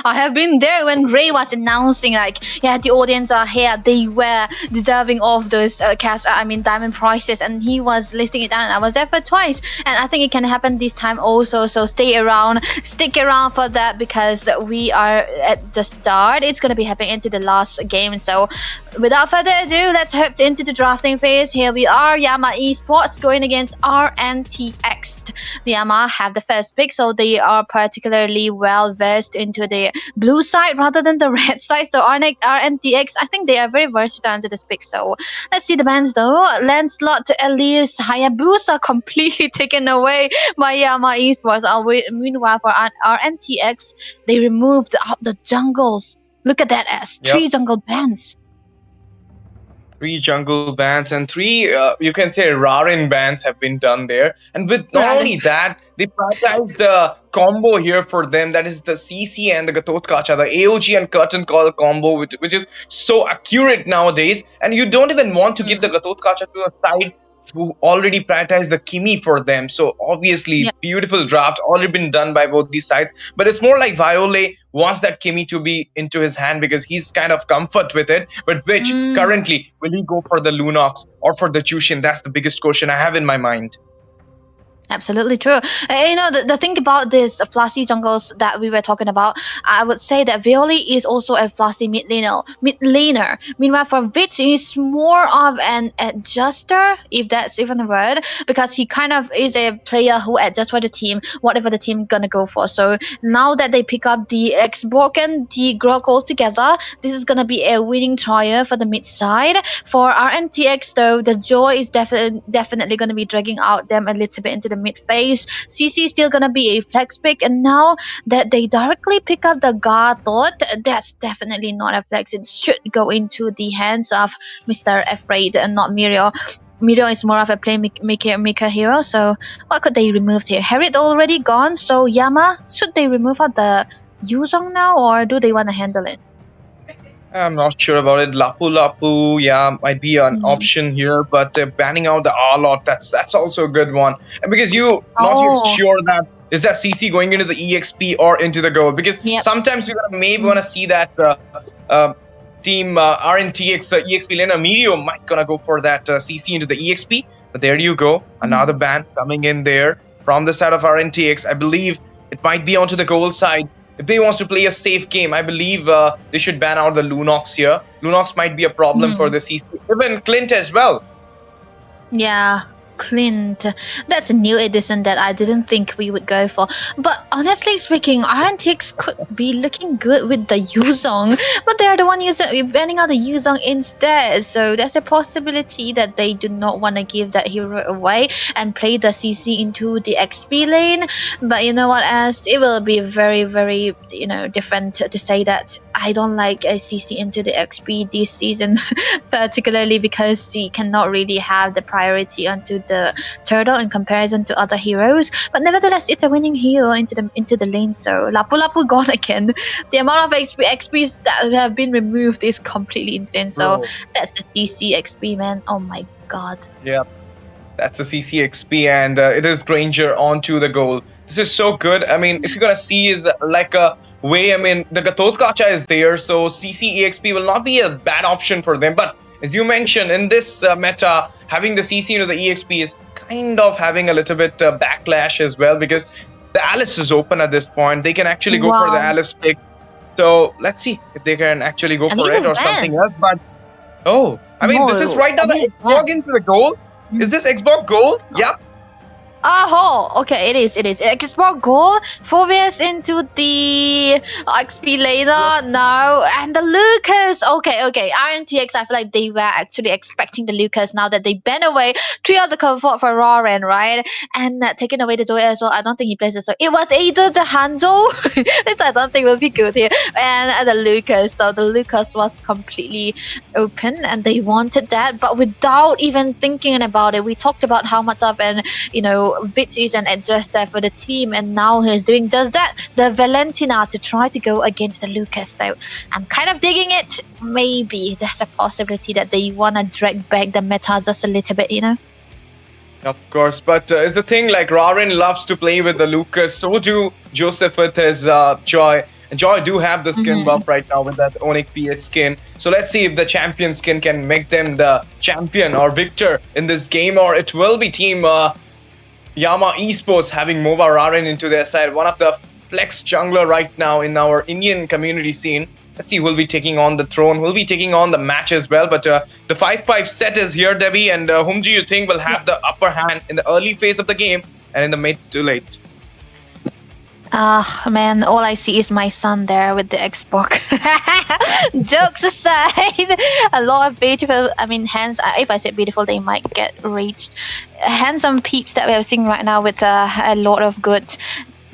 have been there when Ray was announcing, like, yeah, the audience are here, they were deserving of those diamond prizes, and he was listing it down. I was there for twice, and I think it can happen this time also. So stick around for that, because we are at the start. It's gonna be happening into the last game. So without further ado, let's hop into the drafting phase. Here we are, Yama Esports going against Rntx. Yama have the first pick, so they are particularly well versed into the blue side rather than the red side. So Rntx, I think they are very versatile into this pick. So let's see the bans though. Lancelot, Elias, Hayabusa completely taken away by Yama Esports. Meanwhile, for Rntx, they removed out the jungles. Look at that, as 3 jungle bans. 3 jungle bans and 3 you can say Raren bans have been done there. And with not only that, they prioritize the combo here for them, that is the CC and the Gatot Kacha, the AOG and curtain call combo, which is so accurate nowadays. And you don't even want to give the Gatot Kacha to a side who already prioritized the Kimi for them. So obviously, beautiful draft already been done by both these sides. But it's more like Violet wants that Kimi to be into his hand because he's kind of comfort with it. But which currently, will he go for the Lunox or for the Chushin? That's the biggest question I have in my mind. Absolutely true. The thing about this Flashy jungles that we were talking about, I would say that Violi is also a Flashy mid laner. Meanwhile, for Vitz, he's more of an adjuster, if that's even a word, because he kind of is a player who adjusts for the team, whatever the team gonna go for. So now that they pick up the Xborg and the Grok all together, this is gonna be a winning trial for the mid side. For Rntx though, the Joy is definitely gonna be dragging out them a little bit into the mid phase. CC is still gonna be a flex pick, and now that they directly pick up the Garthot, that's definitely not a flex. It should go into the hands of Mr. Afraid and not Muriel. Muriel is more of a playmaker hero, so what could they remove here? Harriet already gone, so Yama, should they remove out the Yuzong now, or do they want to handle it? I'm not sure about it. Lapu Lapu, yeah, might be an option here, but banning out the Arlot, that's also a good one. And because you not yet sure that is that CC going into the EXP or into the goal, because sometimes you're gonna maybe want to see that team Rntx EXP laner Medio might gonna go for that CC into the EXP. But there you go, another ban coming in there from the side of Rntx. I believe it might be onto the goal side. If they want to play a safe game, I believe they should ban out the Lunox here. Lunox might be a problem for the CC. Even Clint as well. Yeah, Clint. That's a new addition that I didn't think we would go for. But honestly speaking, Rntx could be looking good with the Yuzong, but they're the one banning out the Yuzong instead. So there's a possibility that they do not want to give that hero away and play the CC into the XP lane. But you know what, as it will be very, very, different to say that I don't like a CC into the XP this season, particularly because he cannot really have the priority onto the turtle in comparison to other heroes. But nevertheless, it's a winning hero into the lane. So Lapu Lapu gone again. The amount of XPs that have been removed is completely insane. So that's the CC XP, man. Oh my god. Yeah, that's a CC XP, and it is Granger onto the goal. This is so good. I mean, if you're gonna see is like a way, I mean, the Gatot Kacha is there, so CC EXP will not be a bad option for them. But as you mentioned, in this meta, having the CC into the EXP is kind of having a little bit backlash as well, because the Alice is open at this point. They can actually go for the Alice pick. So let's see if they can actually go for it or something else. But I mean, this is right now the Xborg into the goal. Is this Xborg goal? Yeah. Oh, okay, it is. Xborg goal. Phobius into the XP later. No, and the Lucas. Okay. Rntx, I feel like they were actually expecting the Lucas now that they ban away 3 of the comfort for Roran, right? And taking away the Joy as well. I don't think he plays it. So it was either the Hanzo, which I don't think will be good here, and the Lucas. So the Lucas was completely open and they wanted that, but without even thinking about it. We talked about how much of an, Vitz is an adjuster for the team, and now he's doing just that. The Valentina to try to go against the Lucas. So I'm kind of digging it. Maybe there's a possibility that they want to drag back the meta just a little bit, Of course, but it's the thing, like Rarin loves to play with the Lucas, so do Joseph with his Joy. And Joy do have the skin buff right now with that Onyx PH skin. So let's see if the champion skin can make them the champion or victor in this game, or it will be team Yama Esports having MOBA Rarin into their side. One of the flex jungler right now in our Indian community scene. Let's see who will be taking on the throne, who will be taking on the match as well. But the 5-5 set is here, Debbie, and whom do you think will have the upper hand in the early phase of the game and in the mid to late? Man, all I see is my son there with the Xbox. Jokes aside, a lot of beautiful, if I said beautiful, they might get reached. Handsome peeps that we are seeing right now with a lot of good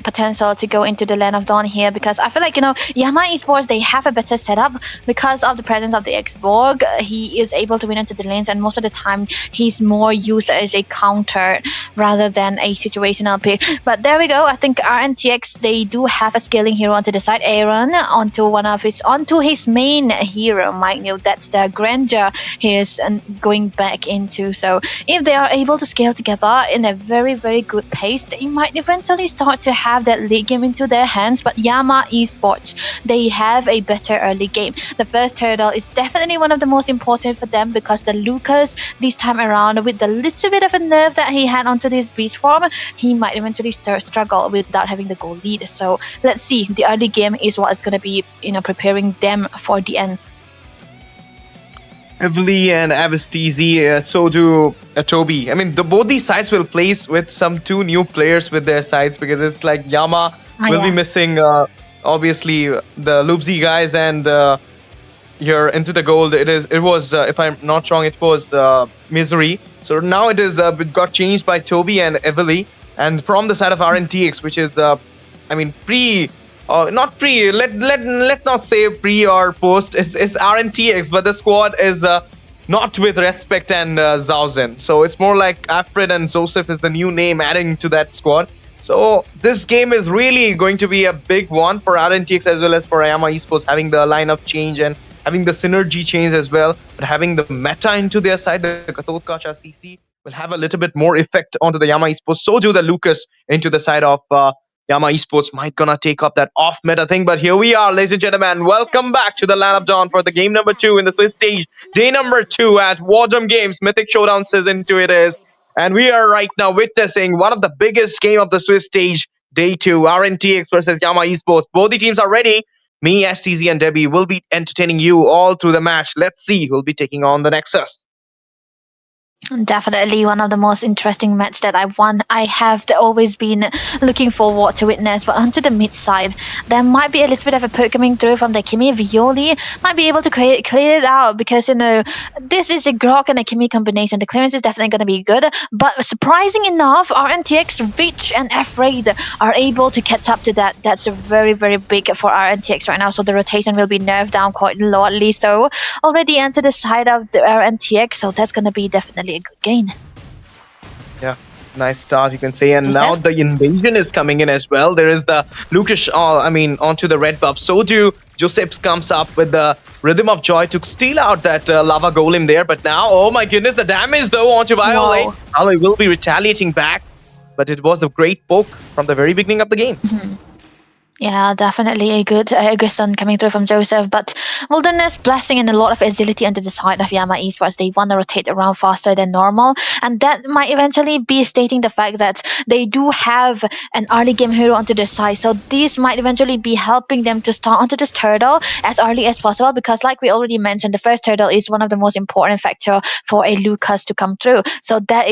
potential to go into the Land of Dawn here, because I feel like, Yama Esports, they have a better setup because of the presence of the Xborg. He is able to win into the lanes, and most of the time he's more used as a counter rather than a situational pick. But there we go. I think Rntx, they do have a scaling hero onto the side. Aaron onto his main hero, Mike New. That's the Granger he is going back into. So if they are able to scale together in a very, very good pace, they might eventually start to have have that late game into their hands, but Yama Esports, they have a better early game. The first hurdle is definitely one of the most important for them because the Lucas this time around, with the little bit of a nerf that he had onto this beast form, he might eventually struggle without having the goal lead. So let's see. The early game is what is going to be, preparing them for the end. Evely and Avestizi, so do Toby. I mean, both these sides will place with some two new players with their sides because it's like Yama will be missing, obviously, the Loopsy guys, and here into the gold. It was if I'm not wrong, it was Misery. So now it got changed by Toby and Evely, and from the side of Rntx, which is let's not say pre or post. It's Rntx, but the squad is not with Respect and Zohunt. So it's more like Alfred and Joseph is the new name adding to that squad. So this game is really going to be a big one for Rntx as well as for Yama Esports, having the lineup change and having the synergy change as well, but having the meta into their side, the Katotkacha CC will have a little bit more effect onto the Yama Esports. So do the Lucas into the side of Yama Esports might gonna take up that off meta thing. But here we are, ladies and gentlemen. Welcome back to the Land of Dawn for the game number 2 in the Swiss stage. Day number 2 at War Drum Games. Mythic Showdown season 2 it is. And we are right now witnessing one of the biggest game of the Swiss stage. Day 2, Rntx versus Yama Esports. Both the teams are ready. Me, STZ, and Debbie will be entertaining you all through the match. Let's see who'll be taking on the Nexus. Definitely one of the most interesting matches that I have always been looking forward to witness. But onto the mid side, there might be a little bit of a poke coming through from the Kimi. Violi might be able to clear it out because this is a Grok and a Kimi combination. The clearance is definitely going to be good. But surprising enough, Rntx, Rich, and Afraid are able to catch up to that. That's very, very big for Rntx right now. So the rotation will be nerfed down quite a lot. At least so already entered the side of the Rntx. So that's going to be definitely a good gain. Yeah, nice start, you can say. And now the invasion is coming in as well. There is the Lucas, onto the red buff. So do Josephs comes up with the Rhythm of Joy to steal out that lava golem there. But now, oh my goodness, the damage though onto Violet. Wow. Violet will be retaliating back. But it was a great poke from the very beginning of the game. Yeah, definitely a good stun coming through from Joseph, but Wilderness blessing in a lot of agility onto the side of Yama Esports. They want to rotate around faster than normal, and that might eventually be stating the fact that they do have an early game hero onto their side. So this might eventually be helping them to start onto this turtle as early as possible, because like we already mentioned, the first turtle is one of the most important factor for a Lucas to come through. So that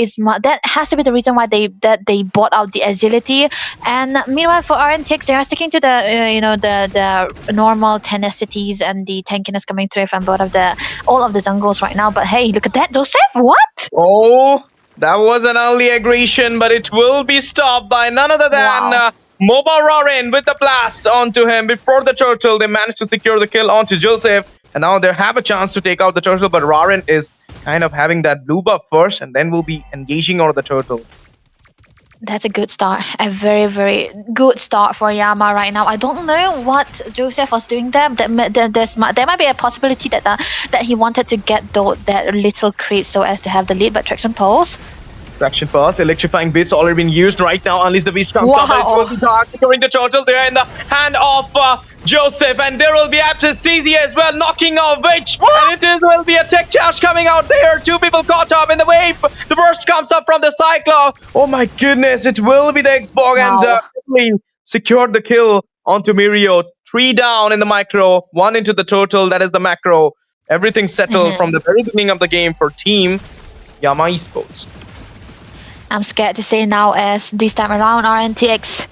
has to be the reason why they bought out the agility. And meanwhile, for Rntx, they are sticking to the normal tenacities and the tankiness coming through from all of the jungles right now. But hey, look at that, Joseph! What? Oh, that was an early aggression, but it will be stopped by none other than MOBA Legends with the blast onto him before the turtle. They managed to secure the kill onto Joseph, and now they have a chance to take out the turtle. But Raren is kind of having that blue buff first, and then will be engaging on the turtle. That's a good start. A very, very good start for Yama right now. I don't know what Joseph was doing there. There might be a possibility that he wanted to get that little creep so as to have the lead, but Traction Pulse. Traction Pulse, electrifying bits already been used right now. Unleash the beast comes up, and it will be dark, securing the turtle there in the hand of Joseph, and there will be Absestesia as well, knocking off Witch, and it will be a tech charge coming out there. Two people caught up in the wave. The burst comes up from the Cyclone. Oh my goodness, it will be the Xbox, and really secured the kill onto Mirio. 3 down in the micro, 1 into the turtle, that is the macro. Everything settled from the very beginning of the game for Team Yama Esports. I'm scared to say now, as this time around Rntx,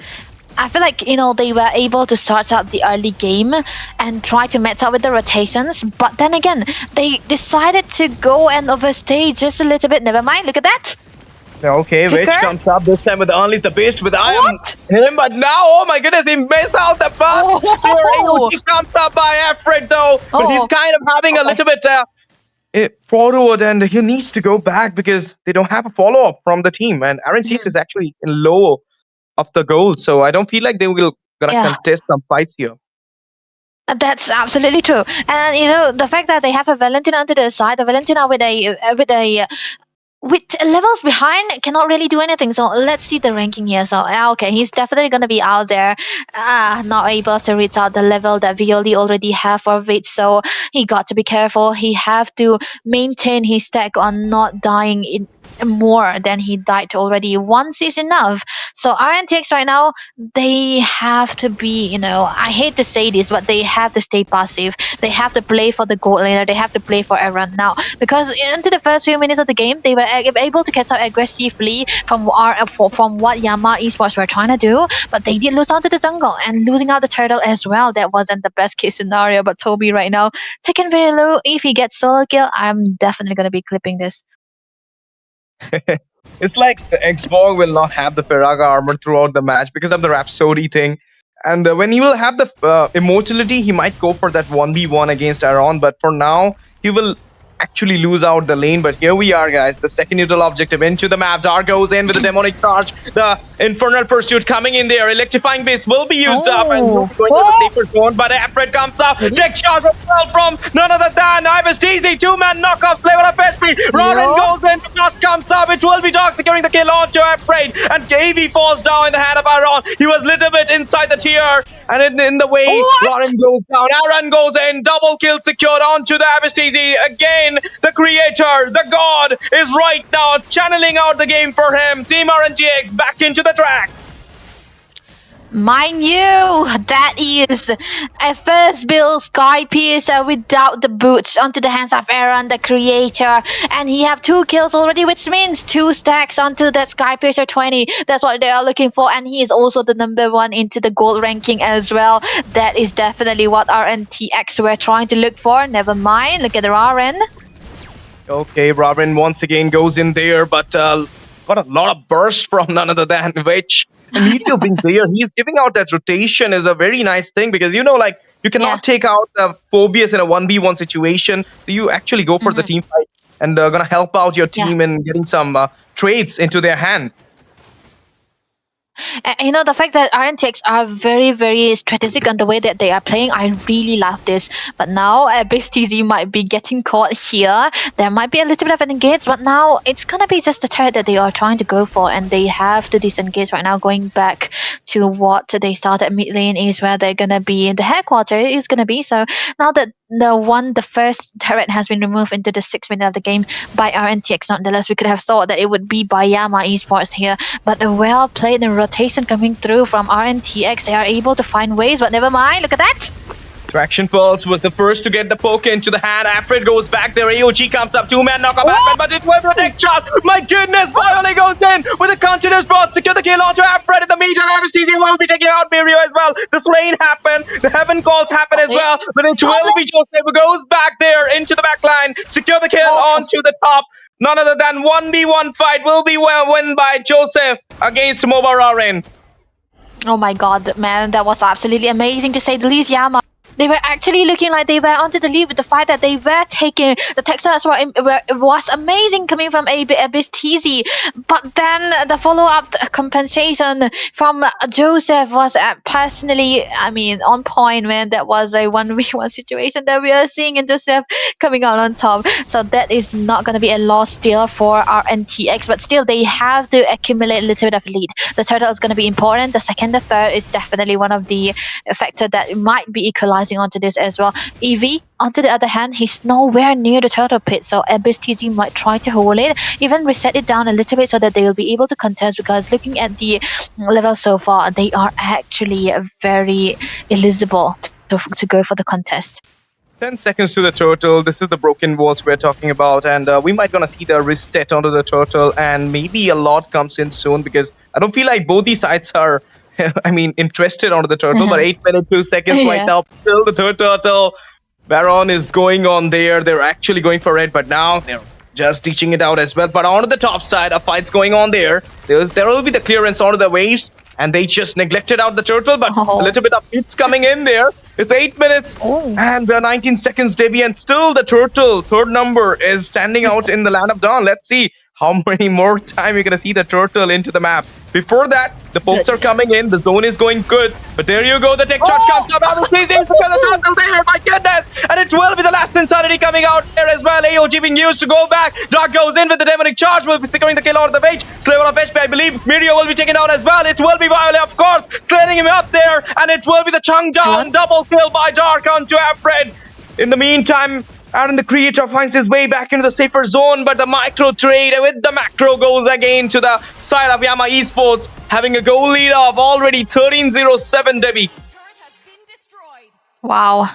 I feel like they were able to start out the early game and try to match up with the rotations, but then again they decided to go and overstay just a little bit. Never mind, look at that. Okay, Witch comes up this time with Unleash the Beast with Iron him, but now, oh my goodness, he missed out the pass. He comes up by Alfred though, but he's kind of having a little bit forward, and he needs to go back because they don't have a follow-up from the team, and Rntx is actually in low of the goal, so I don't feel like they will gonna contest some fights here. That's absolutely true. And the fact that they have a Valentina onto the side, the Valentina with a with levels behind, cannot really do anything. So let's see the ranking here. So okay, he's definitely gonna be out there. Not able to reach out the level that Violi already have for Vit. So he got to be careful. He have to maintain his stack on not dying in more than he died already. Once is enough. So Rntx right now, they have to be, I hate to say this, but they have to stay passive. They have to play for the gold laner. They have to play for Aaron now, because into the first few minutes of the game, they were able to catch up aggressively from what Yama Esports were trying to do, but they did lose out to the jungle and losing out the turtle as well. That wasn't the best case scenario, but Toby right now taken very low. If he gets solo kill, I'm definitely gonna be clipping this. It's like the Xbox will not have the Firaga armor throughout the match because of the Rhapsody thing. And when he will have the immortality, he might go for that 1v1 against Aaron. But for now, he will actually lose out the lane. But here we are, guys. The second neutral objective into the map. Dark goes in with the demonic charge. The infernal pursuit coming in there. Electrifying base will be used up and will be going to the safer zone. But Alfred comes up. Tech charge as well from none other than Ibis TZ. Two-man knockoff level of SP. Ronan goes in. The blast comes up. It will be Dark securing the kill onto Alfred. And AV falls down in the hand of Aaron. He was a little bit inside the tier. And in the way, Ronan goes down. Aaron goes in. Double kill secured onto the Ibis TZ. Again, the creator, the god, is right now channeling out the game for him. Team Rntx back into the track. Mind you, that is a first build Sky Piercer without the boots onto the hands of Aaron, the creator, and he have 2 kills already, which means 2 stacks onto that Sky Piercer 20. That's what they are looking for, and he is also the number 1 into the gold ranking as well. That is definitely what Rntx were trying to look for. Never mind, look at the Raren. Okay, Robin once again goes in there, but got a lot of burst from none other than Witch. Emilio being there, he's giving out that rotation is a very nice thing because, you cannot take out Phobius in a 1v1 situation. You actually go for the team fight and gonna help out your team in getting some trades into their hand. The fact that Rntx are very, very strategic on the way that they are playing, I really love this. But now Abyss TZ might be getting caught here. There might be a little bit of an engage, but now it's gonna be just the turret that they are trying to go for, and they have to disengage right now, going back to what they started mid lane is where they're gonna be. The headquarters is gonna be. So now that the first turret has been removed into the 6th minute of the game by Rntx, nonetheless, we could have thought that it would be by Yama Esports here, but a well played and rotation coming through from Rntx. They are able to find ways, but never mind. Look at that. Traction Pulse was the first to get the poke into the hand. Alfred goes back there. AOG comes up. 2-man knock off Alfred, but it was a tech shot. My goodness, Violi goes in with a continuous bot. Secure the kill onto Alfred at the meter. MSTV will be taking out Mirio as well. The slain happen. The heaven calls happen as well. But it will be Joseph who goes back there into the back line. Secure the kill onto the top. None other than 1v1 fight will be won by Joseph against MOBA Legends. Oh my god, man, that was absolutely amazing to say the least. Yama, they were actually looking like they were onto the lead with the fight that they were taking. The Texas was amazing coming from Abyss TZ, but then the follow-up compensation from Joseph was personally, on point, man. That was a 1v1 situation that we are seeing, and Joseph coming out on top. So that is not going to be a loss still for Rntx, but still they have to accumulate a little bit of lead. The turtle is going to be important. The second, the third is definitely one of the factors that might be equalizing onto this as well. EV, on the other hand, he's nowhere near the turtle pit, so Abyss TZ might try to hold it, even reset it down a little bit so that they will be able to contest, because looking at the level so far, they are actually very eligible to go for the contest. 10 seconds to the turtle. This is the broken walls we're talking about, and we might gonna see the reset onto the turtle, and maybe a lot comes in soon, because I don't feel like both these sides are interested onto the turtle, but 8 minutes, 2 seconds right now. Still the third turtle. Baron is going on there. They're actually going for it, but now they're just teaching it out as well. But onto the top side, a fight's going on there. There will be the clearance onto the waves, and they just neglected out the turtle, but a little bit of hits coming in there. It's 8 minutes, and we're 19 seconds, Deviant. Still the turtle, third number, is standing out in the Land of Dawn. Let's see how many more time you're going to see the turtle into the map. Before that, the pokes are coming in. The zone is going good. But there you go. The tech charge comes up. The turtle there. My goodness. And it will be the last Insanity coming out there as well. AOG being used to go back. Dark goes in with the Demonic Charge, will be securing the kill out of the Mage. Slayer of HP, I believe. Mirio will be taken out as well. It will be Violet, of course, slaying him up there, and it will be the Chung down. Double kill by Dark onto Alfred. In the meantime, Aaron the Creator finds his way back into the safer zone, but the micro trade with the macro goes again to the side of Yama Esports, having a goal lead of already 13-07, Debbie. Wow.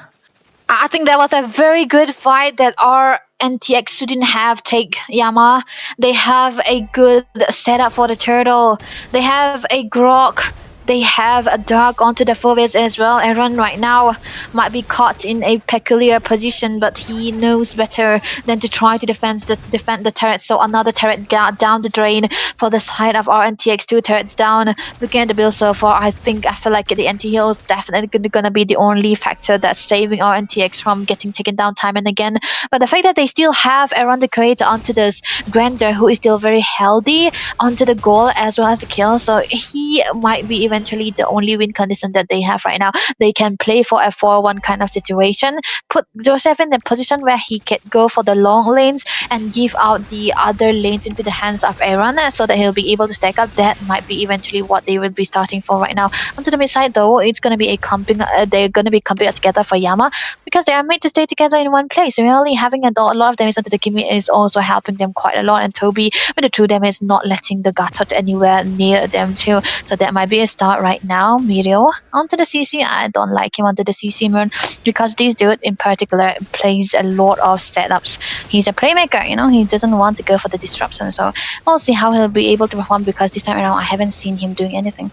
I think that was a very good fight that our Rntx didn't have take Yama. They have a good setup for the turtle. They have a grok. They have a dark onto the forwards as well. Aaron right now might be caught in a peculiar position, but he knows better than to try to defend the turret. So another turret down the drain for the side of our Rntx. 2 turrets down. Looking at the build so far, I feel like the anti-heal is definitely gonna be the only factor that's saving our Rntx from getting taken down time and again. But the fact that they still have Aaron the Creator onto this Grander, who is still very healthy, onto the goal as well as the kill, so he might be eventually the only win condition that they have right now. They can play for a 4-1 kind of situation, put Joseph in the position where he can go for the long lanes and give out the other lanes into the hands of Aaron so that he'll be able to stack up. That might be eventually what they will be starting for right now. Onto the mid side though, it's going to be a clumping, they're going to be clumping together for Yama because they are made to stay together in one place. Really having a lot of damage onto the Kimi is also helping them quite a lot, and Toby with the 2 damage not letting the Gatot anywhere near them too. So that might be a start right now. Mirio onto the CC. I don't like him onto the CC Moon because this dude in particular plays a lot of setups. He's a playmaker, you know, he doesn't want to go for the disruption. So we'll see how he'll be able to perform because this time around I haven't seen him doing anything.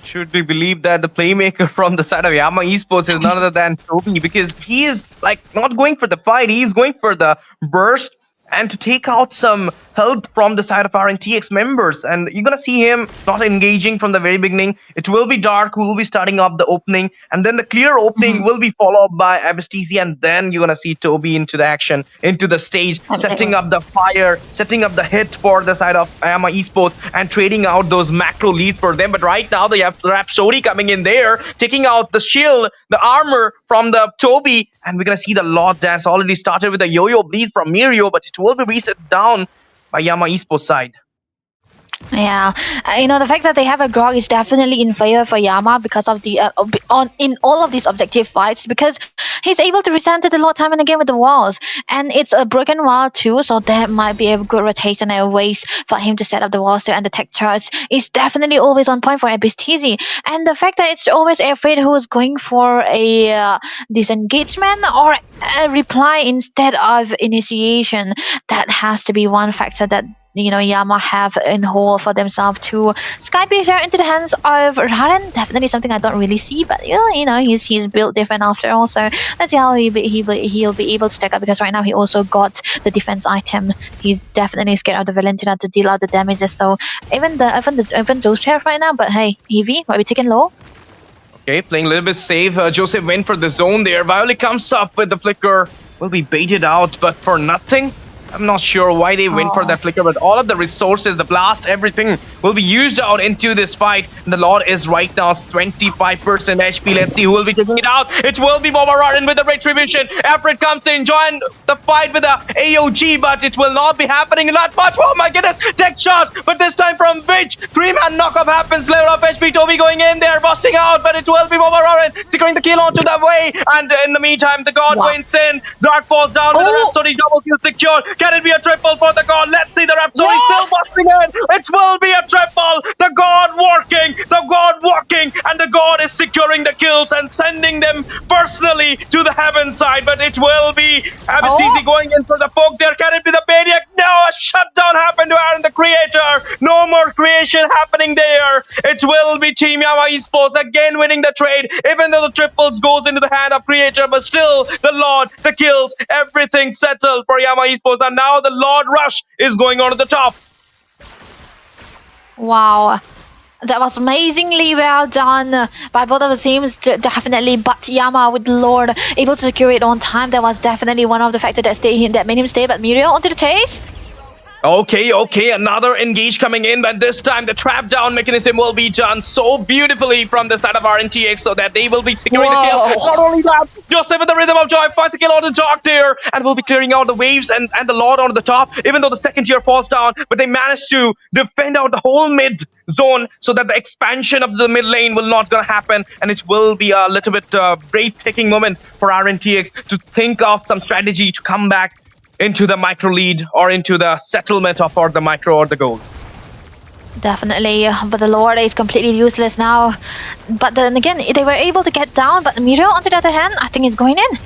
Should we believe that the playmaker from the side of Yama Esports is none other than Toby, because he is like not going for the fight, he's going for the burst and to take out some help from the side of our Rntx members. And you're gonna see him not engaging from the very beginning. It will be Dark who will be starting up the opening, and then the clear opening will be followed by Abystizi, and then you're gonna see Toby into the action, into the stage, setting up the fire, setting up the hit for the side of Yama Esports and trading out those macro leads for them. But right now they have Rhapsody coming in there, taking out the shield, the armor from the Toby, and we're gonna see the Lord Dance already started with the yo-yo bleeds from Mirio, but it will be reset down by Yama Esports side. Yeah, you know, the fact that they have a grog is definitely in favor for Yama because of the in all of these objective fights, because he's able to resent it a lot time and again with the walls, and it's a broken wall too, so that might be a good rotation and ways for him to set up the walls there, and the tech charge is definitely always on point for Abystizi. And the fact that it's always Afraid who is going for a disengagement or a reply instead of initiation, that has to be one factor that, you know, Yama have in whole for themselves too. Skypiercer into the hands of Raren, definitely something I don't really see, but you know, he's built different after all. So let's see how he'll be able to stack up, because right now he also got the defense item. He's definitely scared of the Valentina to deal out the damages. So even Joseph right now, but hey, Evie might be taken low. Okay, playing a little bit safe. Joseph went for the zone there. Violet comes up with the flicker. Will be baited out, but for nothing. I'm not sure why they went for that flicker, but all of the resources, the blast, everything will be used out into this fight. The Lord is right now 25% HP. Let's see who will be taking it out. It will be MOBA with the Retribution. Alfred comes in, join the fight with the AOG, but it will not be happening that much. Oh my goodness, tech shot, but this time from Vich. 3-man knockup happens, level of HP. Toby going in there, busting out, but it will be MOBA securing the kill onto the way. And in the meantime, the God went in. Dark falls down with the Rhapsody, double kill secured. Can it be a triple for the God? Let's see the Rhapsody still busting in. It will be a triple. The God working, and the God is securing the kills and sending them personally to the heaven side. But it will be Abystizi going in for the poke there. Can it be the Maniac? No, a shutdown happened to Aaron the Creator. No more creation happening there. It will be Team Yama Esports again winning the trade, even though the triples goes into the hand of Creator, but still the Lord, the kills, everything settled for Yama Esports. And now the Lord Rush is going on to the top. Wow. That was amazingly well done by both of the teams, definitely. But Yama with Lord able to secure it on time. That was definitely one of the factors that made him stay. But Mirio onto the chase. Okay, another engage coming in, but this time the trap down mechanism will be done so beautifully from the side of Rntx so that they will be securing the kill. Whoa. Not only that, Joseph with the rhythm of joy finds a kill on the dark there and will be clearing out the waves and the Lord on the top, even though the second tier falls down, but they managed to defend out the whole mid zone so that the expansion of the mid lane will not gonna happen, and it will be a little bit breathtaking moment for Rntx to think of some strategy to come back into the micro lead or into the settlement of or the micro or the gold. Definitely, but the Lord is completely useless now. But then again, they were able to get down, but Miro, on the other hand, I think is going in.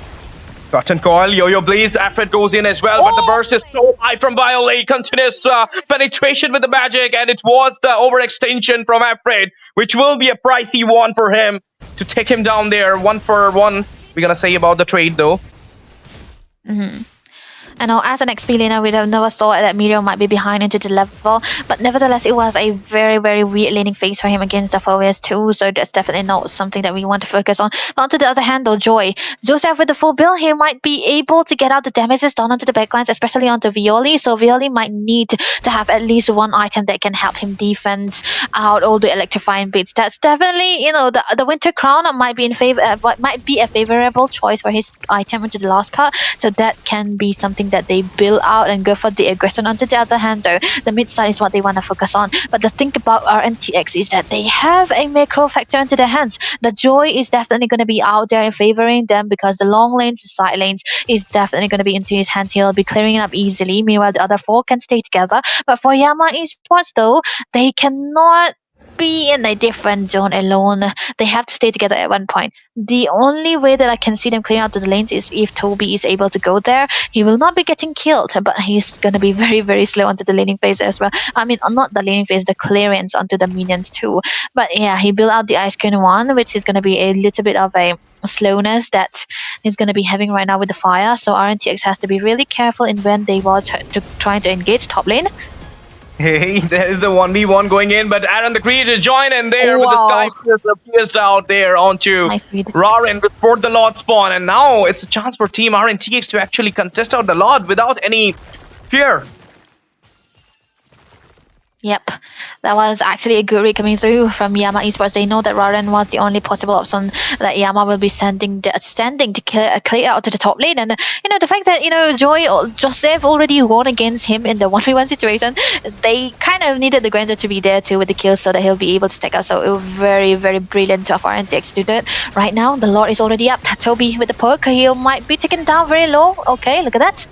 Cotton Coil, Yo-Yo Blaze, Afrit goes in as well, but the burst is so high from Violet, continuous penetration with the magic, and it was the overextension from Afrit, which will be a pricey one for him to take him down there, 1-for-1. We're gonna say about the trade though. I know as an XP laner, we have never thought that Miro might be behind into the level, but nevertheless, it was a very, very weird laning phase for him against the Foes too, so that's definitely not something that we want to focus on. But on the other hand, though, Joseph with the full build, he might be able to get out the damages done onto the backlines, especially onto Violi, so Violi might need to have at least one item that can help him defense out all the electrifying bits. That's definitely, the Winter Crown might be in favor, might be a favorable choice for his item into the last part, so that can be something that they build out and go for the aggression. On the other hand, though, the mid side is what they want to focus on. But the thing about Rntx is that they have a macro factor into their hands. The Joy is definitely going to be out there and favoring them because the long lanes, the side lanes is definitely going to be into his hands. He'll be clearing it up easily. Meanwhile, the other four can stay together. But for Yama Esports, though, they cannot be in a different zone alone. They have to stay together at one point. The only way that I can see them clearing out the lanes is if Toby is able to go there. He will not be getting killed, but he's gonna be very, very slow onto the laning phase as well. I mean, not the laning phase, the clearance onto the minions too. But yeah, he built out the Ice Queen 1, which is gonna be a little bit of a slowness that he's going to be having right now with the fire. So Rntx has to be really careful in when they were trying to engage top lane. Hey, there's the 1v1 going in, but Aaron the Creator join in there with the Wow. Sky pierced out there onto Nice read. Rarin before the Lord spawn, and now it's a chance for Team Rntx to actually contest out the Lord without any fear. Yep, that was actually a good read coming through from Yama Esports. They know that Rarin was the only possible option that Yama will be sending to clear out to the top lane. And the fact that Joseph already won against him in the 1v1 situation, they kind of needed the Granger to be there too with the kills so that he'll be able to stack up. So it was very, very brilliant of Rntx to do that. Right now, the Lord is already up. Toby with the poke, he might be taken down very low. Okay, look at that.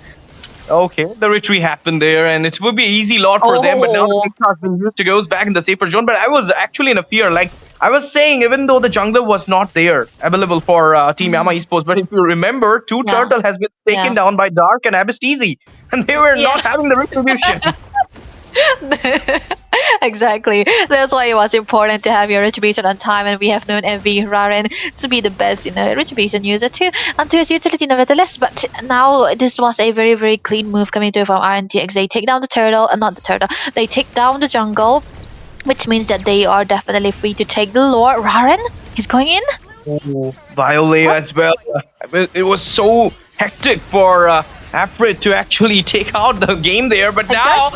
Okay, the retreat happened there, and it would be easy lot for them, but now the has been used to goes back in the safer zone. But I was actually in a fear, like I was saying, even though the jungler was not there available for Team Yama Esports, but if you remember, Turtle has been taken down by Dark and Abyss, and they were not having the retribution. Exactly. That's why it was important to have your retribution on time, and we have known MV Rarin to be the best retribution user too onto his utility nevertheless. But now this was a very, very clean move coming through from Rntx. They take down the turtle, not the turtle, they take down the jungle, which means that they are definitely free to take the Lord. Rarin, he's going in. Violet as well. It was so hectic for Afrit to actually take out the game there, but now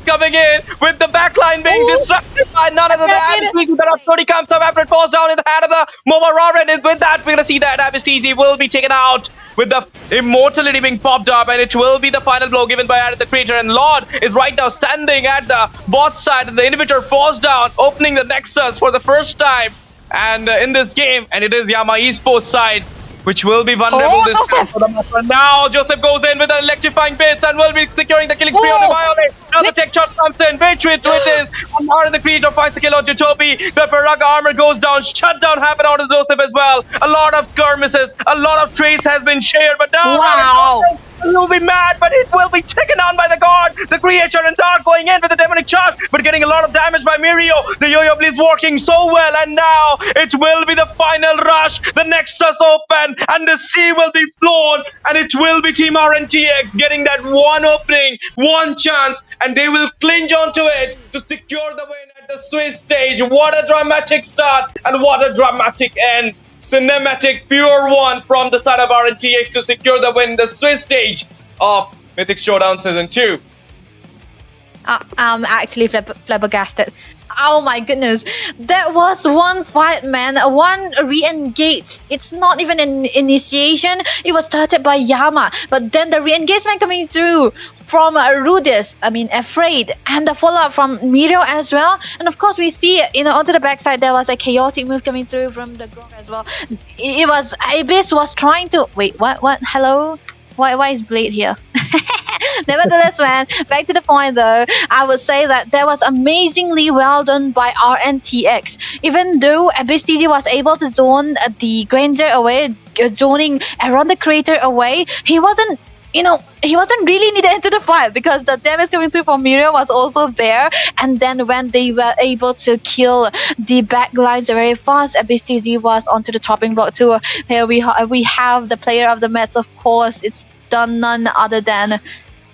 coming in with the backline being disrupted by none other than Abyss. The 30 comes up, Afrit falls down in the hand of the MOBA Legends. And with that, we're gonna see that Abyss will be taken out with the immortality being popped up, and it will be the final blow given by Aaron the Creator. And Lord is right now standing at the bot side, and the inhibitor falls down, opening the Nexus for the first time and in this game, and it is Yama Esports side which will be vulnerable this time for the map. Now Joseph goes in with the electrifying bits and will be securing the killing spree on the Violet. Now the tech shot comes in, which it is. And Aaron the Creator finds the kill onto Toby. The Paraga armor goes down, shutdown happened out of Joseph as well. A lot of skirmishes, a lot of trace has been shared, but now will be mad, but it will be taken down by the god. The Creator and Dark going in with the demonic charge, but getting a lot of damage by Mirio. The Yo-Yo Blaze working so well, and now it will be the final rush. The Nexus open, and the sea will be flown, and it will be Team Rntx getting that one opening, one chance, and they will clinch onto it to secure the win at the Swiss stage. What a dramatic start, and what a dramatic end. Cinematic pure one from the side of Rntx to secure the win, the Swiss stage of Mythic Showdown Season 2. I'm actually flabbergasted. Oh my goodness. That was one fight, man. One re-engage. It's not even an initiation. It was started by Yama. But then the re-engagement coming through from Rudis, Afraid. And the follow-up from Miro as well. And of course, we see, onto the backside, there was a chaotic move coming through from the Grok as well. It was, Abyss was trying to... Wait, what? Hello? Why is Blade here? Nevertheless, man, back to the point though, I would say that that was amazingly well done by Rntx. Even though Abyss TG was able to zone the Granger away, zoning around the creator away, he wasn't really needed into the fight because the damage coming through from Miriam was also there. And then when they were able to kill the backlines very fast, Abyss TG was onto the topping block too. Here we have the player of the match, of course. It's done none other than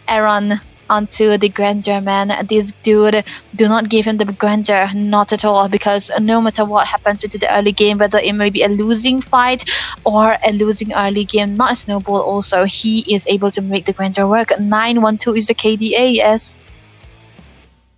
Aaron onto the Granger, man. This dude, do not give him the Granger, not at all, because no matter what happens into the early game, whether it may be a losing fight or a losing early game, not a snowball also, he is able to make the Granger work. 912 is the KDA, yes.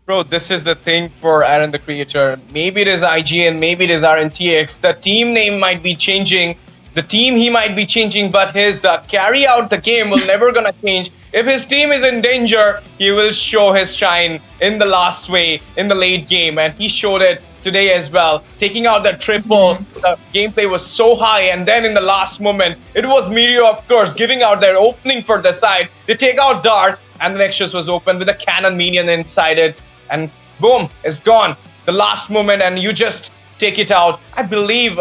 Bro, this is the thing for Aaron the Creator. Maybe it is IGN, maybe it is Rntx. The team name might be changing, the team he might be changing, but his carry out the game will never gonna change. If his team is in danger, he will show his shine in the last way, in the late game, and he showed it today as well. Taking out the triple, the gameplay was so high, and then in the last moment, it was Mirio, of course, giving out their opening for the side. They take out Dart, and the Nexus was open with a cannon minion inside it, and boom, it's gone. The last moment, and you just take it out. I believe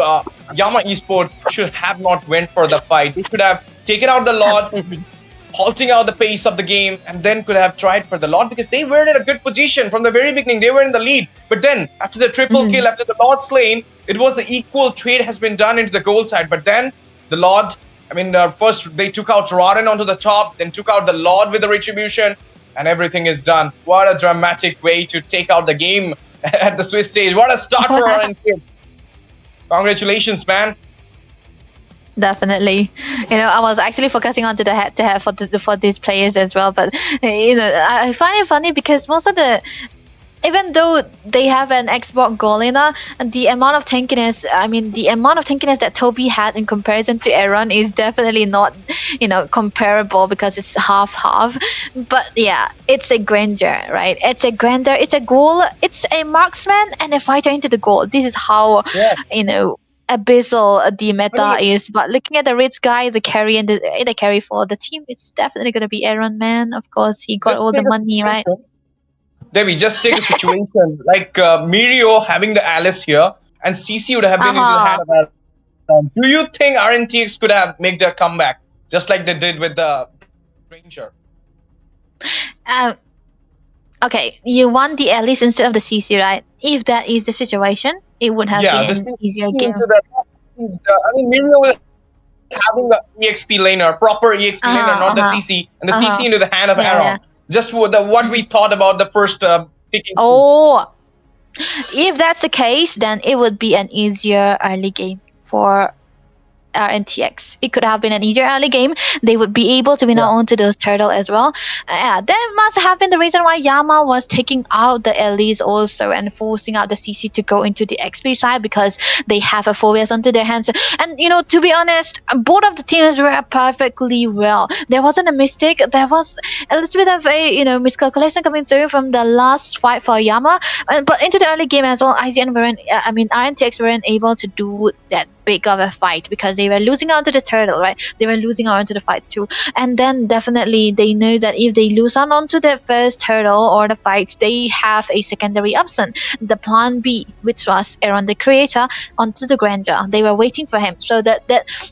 Yama Esports should have not went for the fight. They should have taken out the Lord, halting out the pace of the game, and then could have tried for the Lord, because they were in a good position from the very beginning. They were in the lead, but then after the triple kill, after the Lord slain, it was the equal trade has been done into the gold side. But then the Lord, first they took out Rarin onto the top, then took out the Lord with the retribution, and everything is done. What a dramatic way to take out the game at the Swiss stage. What a start for RNG. Congratulations, man. Definitely. I was actually focusing on to the head-to-head for these players as well. But, I find it funny because most of even though they have an Xbox Golina, the amount of tankiness that Toby had in comparison to Aaron is definitely not, comparable, because it's half. But yeah, it's a Granger, right? It's a Granger, it's a goal, it's a marksman and a fighter into the goal. This is how, abyssal the meta is. But looking at the rich guy, the carry and the carry for the team, it's definitely going to be Aaron, man. Of course, he got all the money, right? Debbie, just take a situation like Mirio having the Alice here, and CC would have been into the hand of Aaron. Do you think RNTX could have made their comeback just like they did with the Ranger? Okay, you want the Alice instead of the CC, right? If that is the situation, it would have been an easier game. Mirio was having the EXP laner, proper EXP laner, not the CC, and the CC into the hand of Aaron. Yeah. Just what we thought about the first picking. Oh, if that's the case, then it would be an easier early game for Rntx. It could have been an easier early game. They would be able to win out onto those turtle as well. That must have been the reason why Yama was taking out the Elise also and forcing out the CC to go into the XP side, because they have a 4vs onto their hands. And to be honest, both of the teams were perfectly well. There wasn't a mistake. There was a little bit of a miscalculation coming through from the last fight for Yama, but into the early game as well, Rntx weren't able to do that big of a fight because they were losing out to the turtle, right? They were losing out into the fights too. And then definitely they know that if they lose out onto the first turtle or the fights, they have a secondary option, the plan B, which was Aaron the Creator onto the Granger. They were waiting for him. So that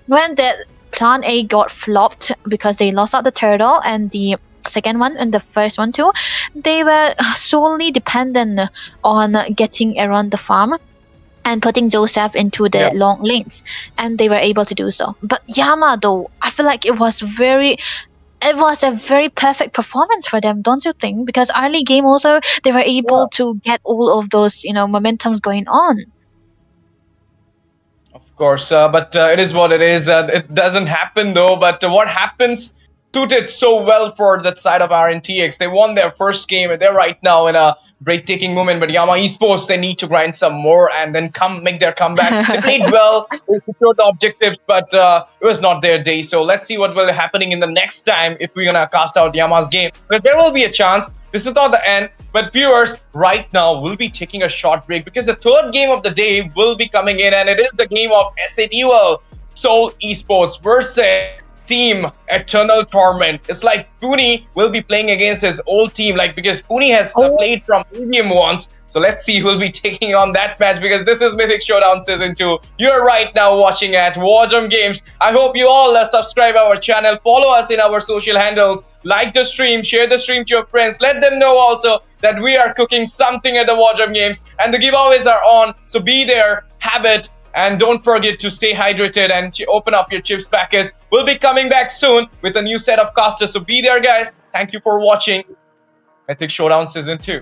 when that plan A got flopped because they lost out the turtle and the second one and the first one too, they were solely dependent on getting Aaron the farm and putting Joseph into the long lanes, and they were able to do so. But Yama, though, I feel like it was a very perfect performance for them, don't you think? Because early game also, they were able to get all of those, momentums going on. Of course, but it is what it is. It doesn't happen though. But what happens suited so well for that side of Rntx. They won their first game and they're right now in a breathtaking moment. But Yama Esports, they need to grind some more and then make their comeback. They played well, they secured the objectives, but it was not their day. So let's see what will be happening in the next time if we're gonna cast out Yama's game. But there will be a chance. This is not the end. But viewers, right now we'll be taking a short break because the third game of the day will be coming in, and it is the game of SAT World Seoul Esports versus Team Eternal Torment. It's like Puni will be playing against his old team, like because Puni has played from Medium once. So let's see who will be taking on that match because this is Mythic Showdown Season 2. You're right now watching at War Drum Games. I hope you all subscribe our channel, follow us in our social handles, like the stream, share the stream to your friends. Let them know also that we are cooking something at the War Drum Games and the giveaways are on. So be there, have it. And don't forget to stay hydrated and open up your chips packets. We'll be coming back soon with a new set of casters. So be there, guys. Thank you for watching Mythic Showdown Season 2.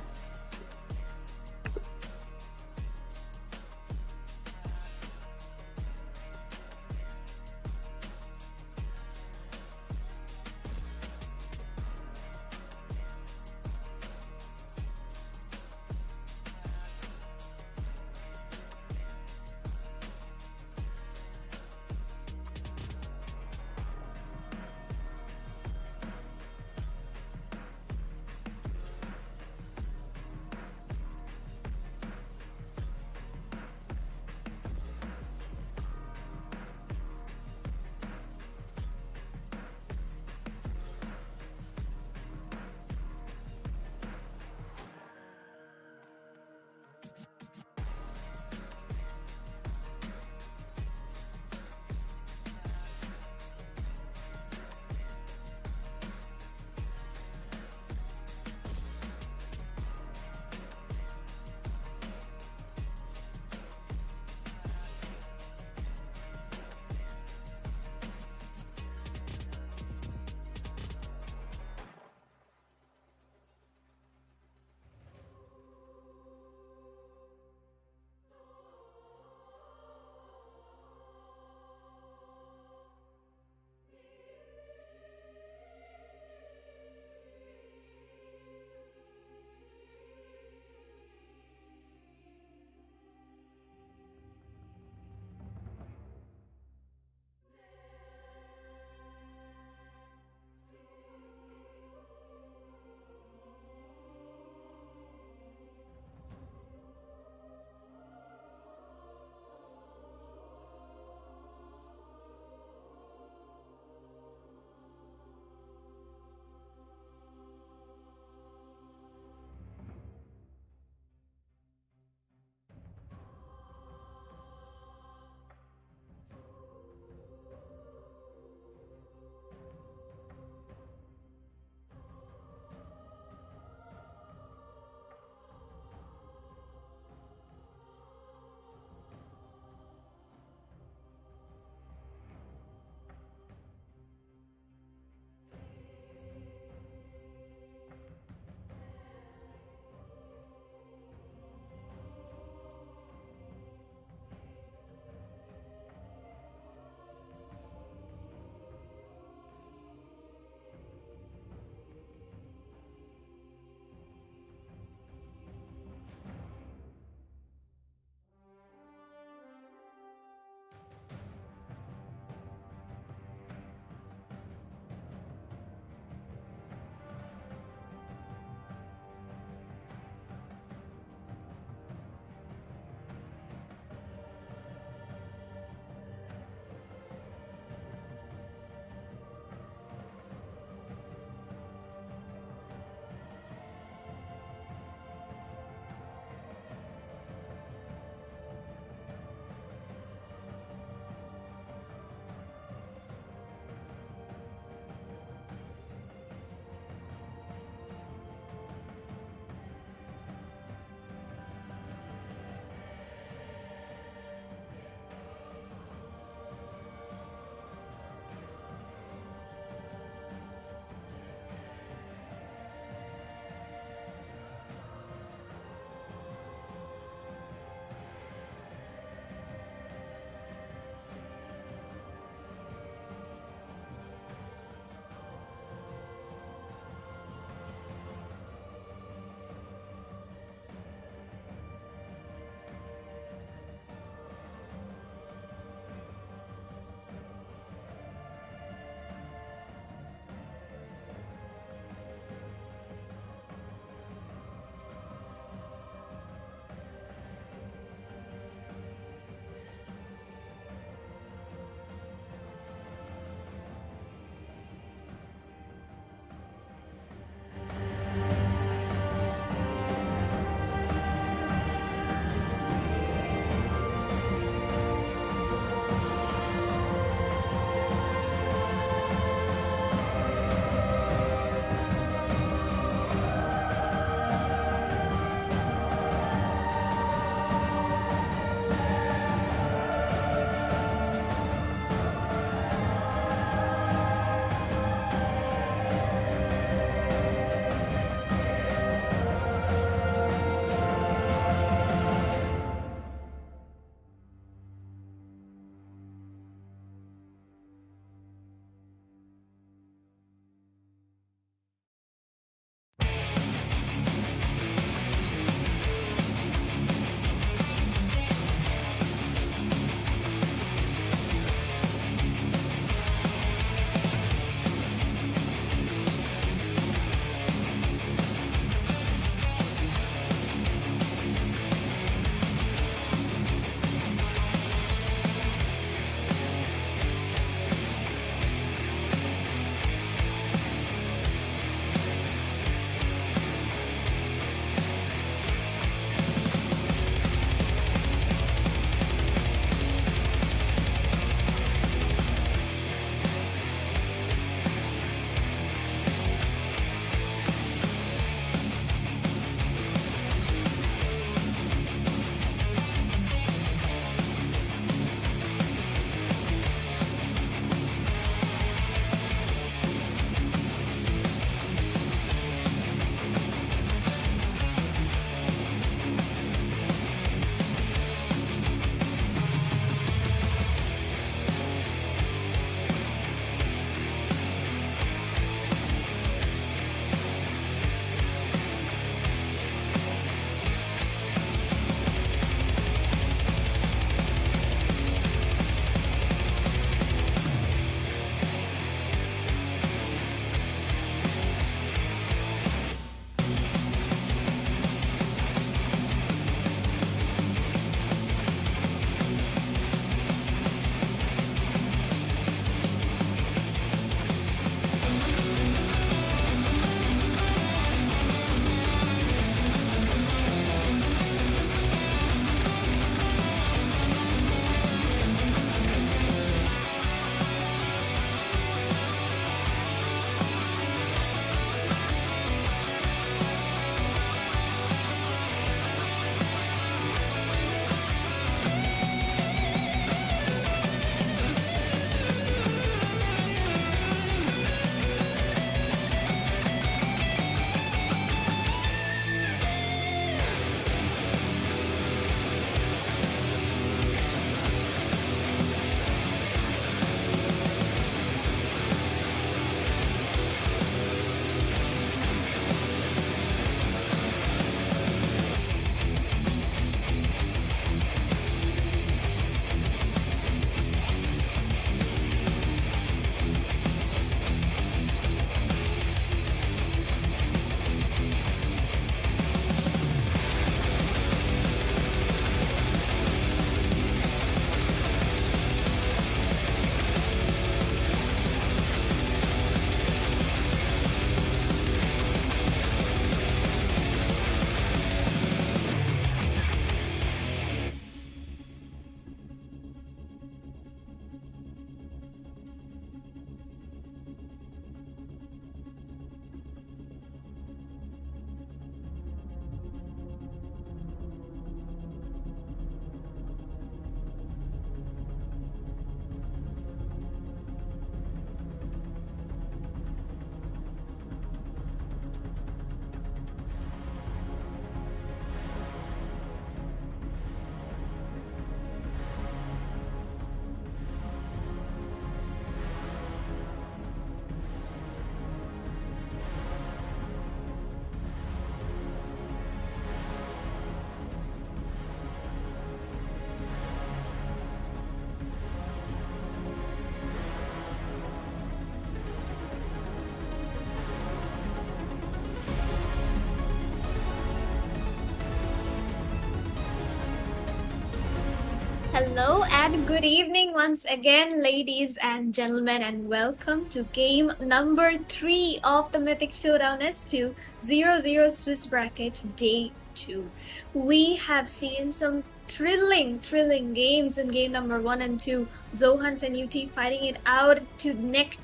Hello and good evening once again, ladies and gentlemen, and welcome to game number 3 of the Mythic Showdown S2 00 Swiss Bracket Day 2. We have seen some thrilling games in game number 1 and 2. Zohunt and UT fighting it out to neck,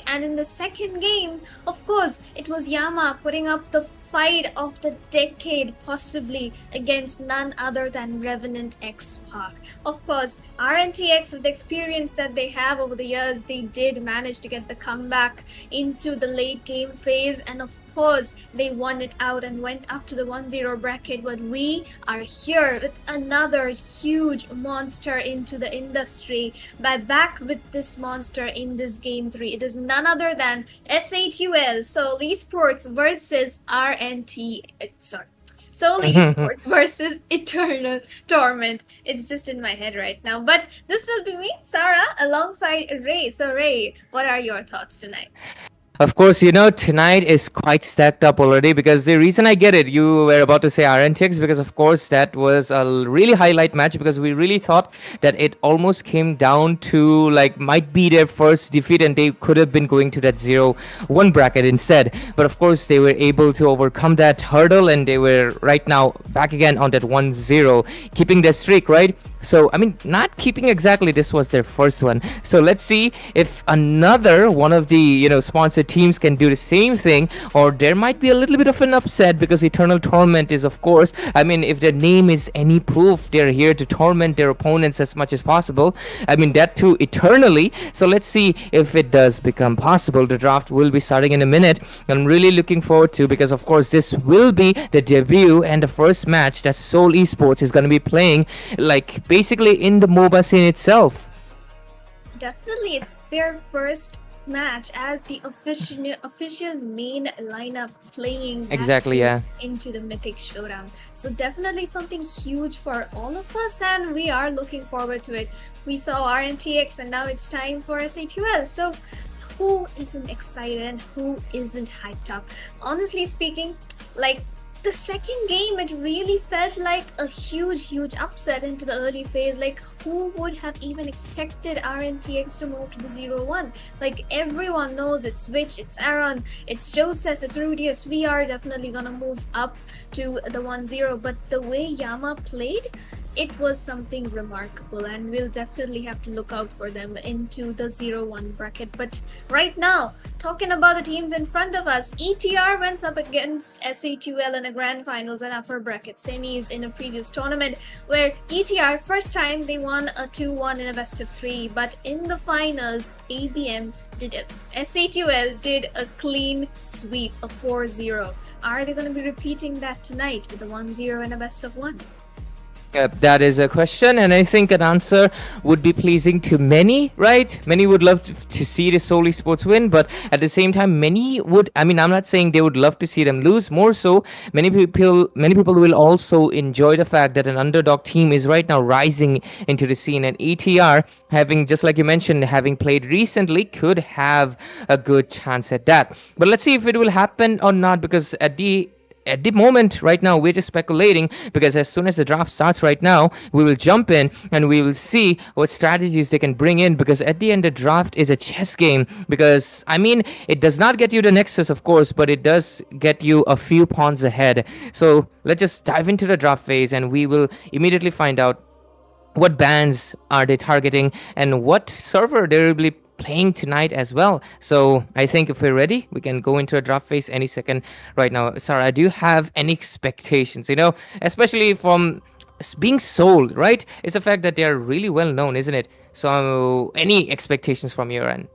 and in the second game, of course, it was Yama putting up the fight of the decade, possibly against none other than Revenant X Park. Of course, Rntx, with the experience that they have over the years, they did manage to get the comeback into the late game phase, and of course, they won it out and went up to the 1-0 bracket. But we are here with another huge monster into the industry. Back with this monster in this game 3. It is none other than SATUL, Soul Esports versus Soul Esports versus Eternal Torment. It's just in my head right now. But this will be me, Sarah, alongside Ray. So Ray, what are your thoughts tonight? Of course, tonight is quite stacked up already because the reason I get it, you were about to say Rntx because, of course, that was a really highlight match because we really thought that it almost came down to might be their first defeat and they could have been going to that 0-1 bracket instead. But, of course, they were able to overcome that hurdle and they were right now back again on that 1-0, keeping their streak, right? So, not keeping exactly, this was their first one. So, let's see if another one of the, sponsored teams can do the same thing, or there might be a little bit of an upset because Eternal Torment is, of course, if their name is any proof, they're here to torment their opponents as much as possible. That too eternally. So, let's see if it does become possible. The draft will be starting in a minute. I'm really looking forward to because, of course, this will be the debut and the first match that Soul Esports is going to be playing, basically in the MOBA scene itself. Definitely, it's their first match as the official main lineup playing Exactly, yeah. into the Mythic Showdown. So definitely something huge for all of us, and we are looking forward to it. We saw Rntx, and now it's time for SATUL. So who isn't excited and who isn't hyped up? Honestly speaking, the second game, it really felt like a huge upset into the early phase. Who would have even expected Rntx to move to the 0-1? Everyone knows it's Witch, it's Aaron, it's Joseph, it's Rudius. We are definitely gonna move up to the 1-0, but the way Yama played, it was something remarkable, and we'll definitely have to look out for them into the 0-1 bracket. But right now, talking about the teams in front of us, ETR went up against SATUL in a grand finals and upper bracket semis in a previous tournament, where ETR, first time they won a 2-1 in a best of 3, but in the finals, ABM did it. SATUL did a clean sweep, a 4-0. Are they going to be repeating that tonight with a 1-0 and a best of 1? That is a question, and I think an answer would be pleasing to many, right? Many would love to see the Soul Esports win, but at the same time, many would. I'm not saying they would love to see them lose. More so, many people will also enjoy the fact that an underdog team is right now rising into the scene, and ETR, having, just like you mentioned, having played recently, could have a good chance at that. But let's see if it will happen or not, because at the moment right now we're just speculating, because as soon as the draft starts right now, we will jump in and we will see what strategies they can bring in, because at the end the draft is a chess game. Because it does not get you the nexus, of course, but it does get you a few pawns ahead. So let's just dive into the draft phase and we will immediately find out what bans are they targeting and what server they will be playing tonight as well. So I think if we're ready, we can go into a draft phase any second right now. Sarah, do you have any expectations, especially from being sold, right? It's the fact that they're really well known, isn't it? So any expectations from your end?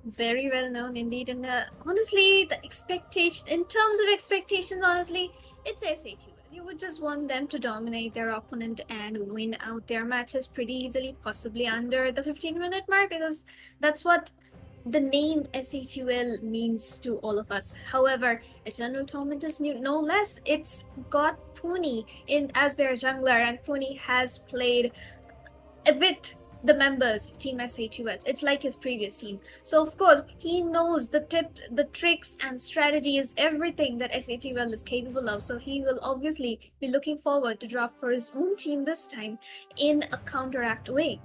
Very well known indeed, and honestly, the expectation, in terms of expectations, honestly, it's SATUL. You would just want them to dominate their opponent and win out their matches pretty easily, possibly under the 15-minute mark, because that's what the name SATUL means to all of us. However, Eternal Torment is no less. It's got Puni in as their jungler, and Puni has played with the members of Team SA2L. It's like his previous team. So of course, he knows the tricks and strategies, everything that SA2L is capable of. So he will obviously be looking forward to draft for his own team this time in a counteract way.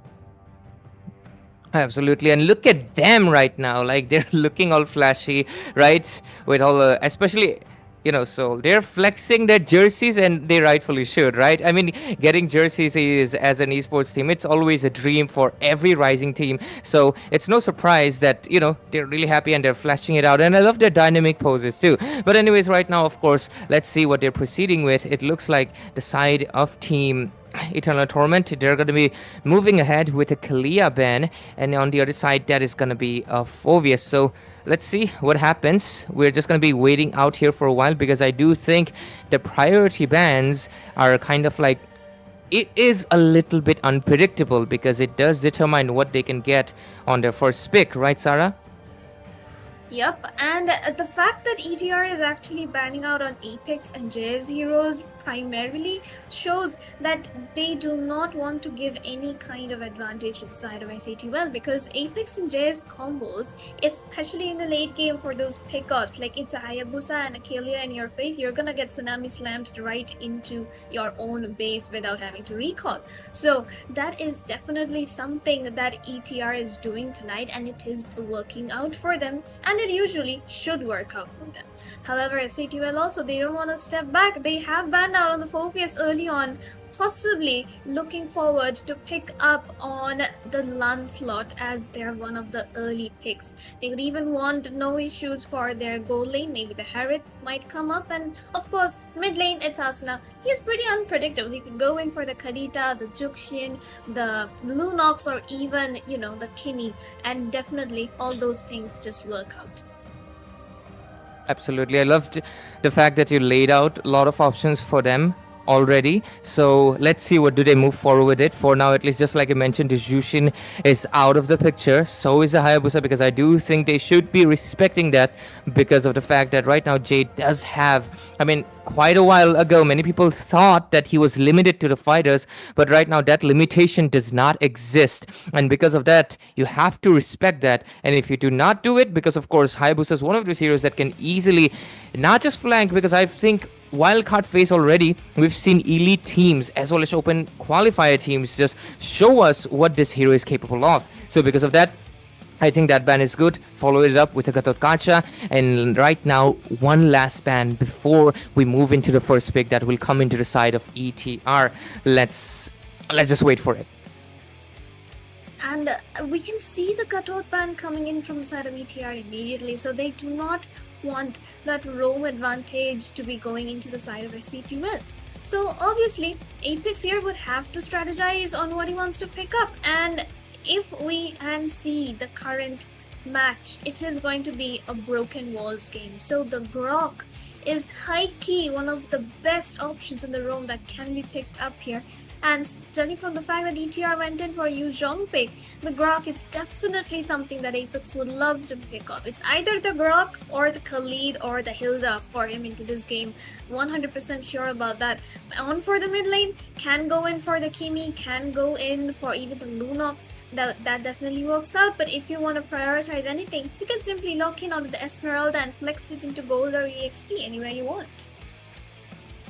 Absolutely, and look at them right now. Like they're looking all flashy, right? With all the, especially, so they're flexing their jerseys, and they rightfully should, right? I mean, getting jerseys is, as an esports team, it's always a dream for every rising team. So it's no surprise that they're really happy and they're flashing it out. And I love their dynamic poses too. But anyways, right now, of course, let's see what they're proceeding with. It looks like the side of Team Eternal Torment, they're going to be moving ahead with a Kalia ban, and on the other side that is going to be Phoveus. So let's see what happens. We're just going to be waiting out here for a while, because I do think the priority bans are kind of like, it is a little bit unpredictable, because it does determine what they can get on their first pick, right, Sarah? Yep, and the fact that ETR is actually banning out on Apex and JS heroes primarily shows that they do not want to give any kind of advantage to the side of SA2L, because Apex and JS combos, especially in the late game for those pickups, like it's a Hayabusa and a Kalia in your face, you're gonna get tsunami slammed right into your own base without having to recall. So that is definitely something that ETR is doing tonight, and it is working out for them, and it usually should work out for them. However, SA2L also, they don't want to step back. They have banned out on the Phoveus early on, possibly looking forward to pick up on the Lancelot as they're one of the early picks. They would even want no issues for their gold lane. Maybe the Harith might come up, and of course mid lane it's Asuna. He is pretty unpredictable. He could go in for the Kadita, the Juxin, the Lunox, or even the Kimi, and definitely all those things just work out. Absolutely. I loved the fact that you laid out a lot of options for them already. So let's see what do they move forward with it. For now, at least, just like I mentioned, the Jushin is out of the picture. So is the Hayabusa, because I do think they should be respecting that, because of the fact that right now Jade does have, quite a while ago, many people thought that he was limited to the fighters, but right now that limitation does not exist. And because of that, you have to respect that. And if you do not do it, because of course, Hayabusa is one of those heroes that can easily not just flank, because I think wildcard phase already, we've seen elite teams as well as open qualifier teams just show us what this hero is capable of. So because of that, I think that ban is good. Follow it up with a Gatot Kacha. And right now, one last ban before we move into the first pick that will come into the side of ETR. Let's just wait for it. And we can see the Gatot ban coming in from the side of ETR immediately. So they do not want that roam advantage to be going into the side of SA2L. So obviously, Apex here would have to strategize on what he wants to pick up. And if we can see the current match, it is going to be a broken walls game. So the Grok is high key one of the best options in the roam that can be picked up here. And judging from the fact that ETR went in for a Yu Zhong pick, the Grok is definitely something that Apex would love to pick up. It's either the Grok or the Khalid or the Hilda for him into this game. 100% sure about that. On for the mid lane, can go in for the Kimi, can go in for even the Lunox. That definitely works out. But if you want to prioritize anything, you can simply lock in on the Esmeralda and flex it into gold or EXP anywhere you want.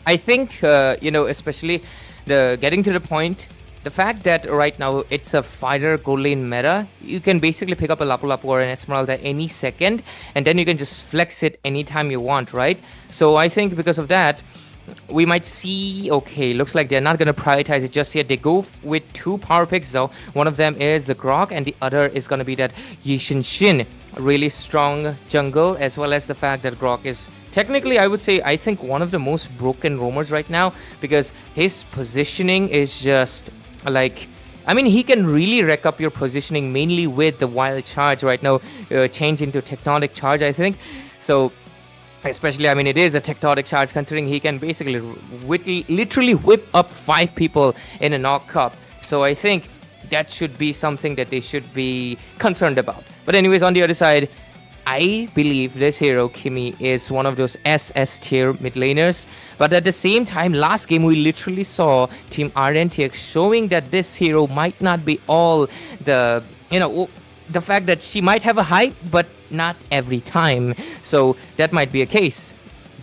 I think, especially getting to the point, the fact that right now it's a fighter gold lane meta, you can basically pick up a Lapu Lapu or an Esmeralda any second, and then you can just flex it anytime you want, right? So I think because of that, we might see, okay, looks like they're not going to prioritize it just yet. They go with two power picks though. One of them is the Grok, and the other is going to be that Yishin Shin, really strong jungle, as well as the fact that Grok is technically, I would say, I think one of the most broken roamers right now, because his positioning is just like, he can really wreck up your positioning mainly with the wild charge right now, change into tectonic charge, I think. So especially, it is a tectonic charge, considering he can basically literally whip up 5 people in a knock cup. So I think that should be something that they should be concerned about. But anyways, on the other side, I believe this hero, Kimi, is one of those SS tier mid laners. But at the same time, last game we literally saw Team Rntx showing that this hero might not be all the, the fact that she might have a hype, but not every time. So that might be a case.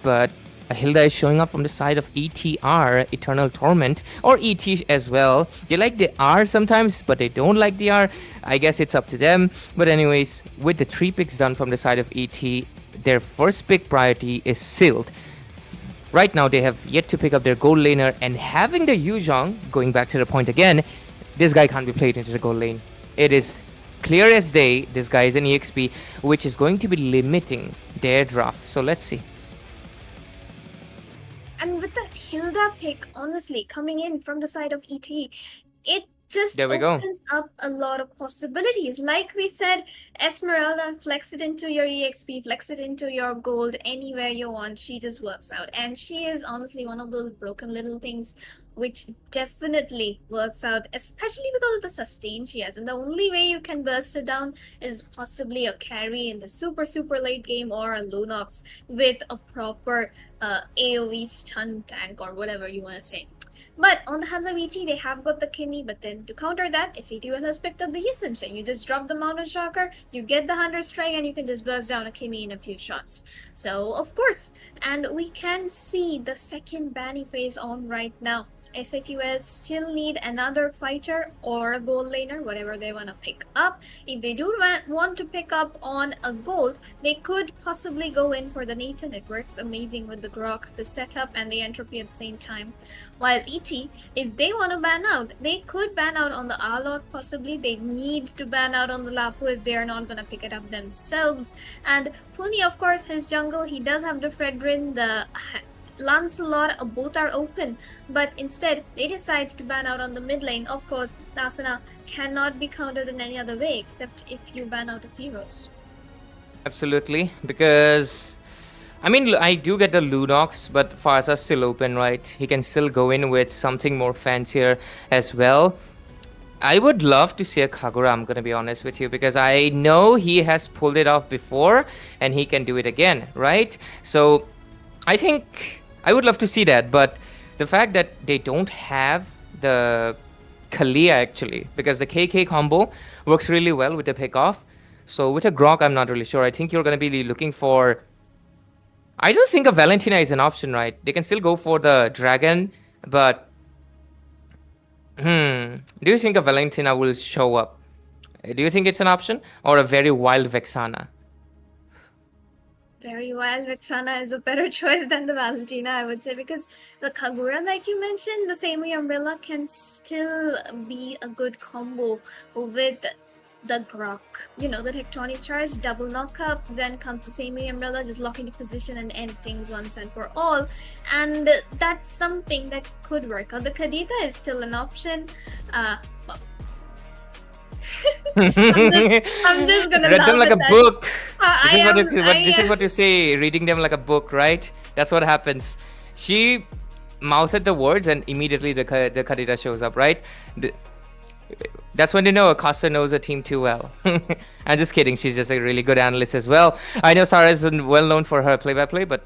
But Hilda is showing up from the side of ETR, Eternal Torment, or ET as well. They like the R sometimes, but they don't like the R. I guess it's up to them. But anyways, with the 3 picks done from the side of ET, their first pick priority is sealed. Right now, they have yet to pick up their gold laner, and having the Yuzhong, going back to the point again, this guy can't be played into the gold lane. It is clear as day, this guy is an EXP, which is going to be limiting their draft. So let's see. And with the Hilda pick, honestly, coming in from the side of ET, it just There we go. opens up a lot of possibilities. Like we said, Esmeralda, flex it into your EXP, flex it into your gold, anywhere you want. She just works out. And she is honestly one of those broken little things which definitely works out, especially because of the sustain she has. And the only way you can burst it down is possibly a carry in the super late game, or a Lunox with a proper AoE stun tank, or whatever you want to say. But on the hands of ET, they have got the Kimi, but then to counter that, SATL has picked up the Ascension. You just drop the Mountain Shocker, you get the 100 strike, and you can just burst down a Kimi in a few shots. So, of course, and we can see the second banning phase on right now. SATL still need another fighter or a gold laner, whatever they want to pick up. If they do want to pick up on a gold, they could possibly go in for the Nathan. It works amazing with the Grok, the setup, and the entropy at the same time. While ET, if they want to ban out, they could ban out on the Arlot possibly. They need to ban out on the Lapu if they are not going to pick it up themselves. And Puni, of course, his jungle, he does have the Fredrin, the Lancelot, both are open, but instead they decide to ban out on the mid lane. Of course, Asuna cannot be countered in any other way except if you ban out his heroes. Absolutely, because I mean, I do get the Lunox, but Farsa's still open, right? He can still go in with something more fancier as well. I would love to see a Kagura, I'm gonna be honest with you, because I know he has pulled it off before and he can do it again, right? So I think I would love to see that, but the fact that they don't have the Kalia actually, because the KK combo works really well with the pickoff. So with a Grok, I'm not really sure. I think you're going to be looking for... I don't think a Valentina is an option, right? They can still go for the Dragon, but... Do you think a Valentina will show up? Do you think it's an option? Or a very wild Vexana? Very wild Vexana is a better choice than the Valentina, I would say, because the Kagura, like you mentioned, the same way Umbrella can still be a good combo with the Grok. You know, the Tectonic Charge, double knockup, then comes the same way Umbrella, just lock into position and end things once and for all. And that's something that could work out. The Kadita is still an option. Well, I'm just gonna read them like a that. book. This is what you say, reading them like a book, right? That's what happens. She mouthed the words and immediately the Kadita shows up, right? That's when you know a caster knows a team too well. I'm just kidding. She's just a really good analyst as well. I know Sarah is well known for her play-by-play, but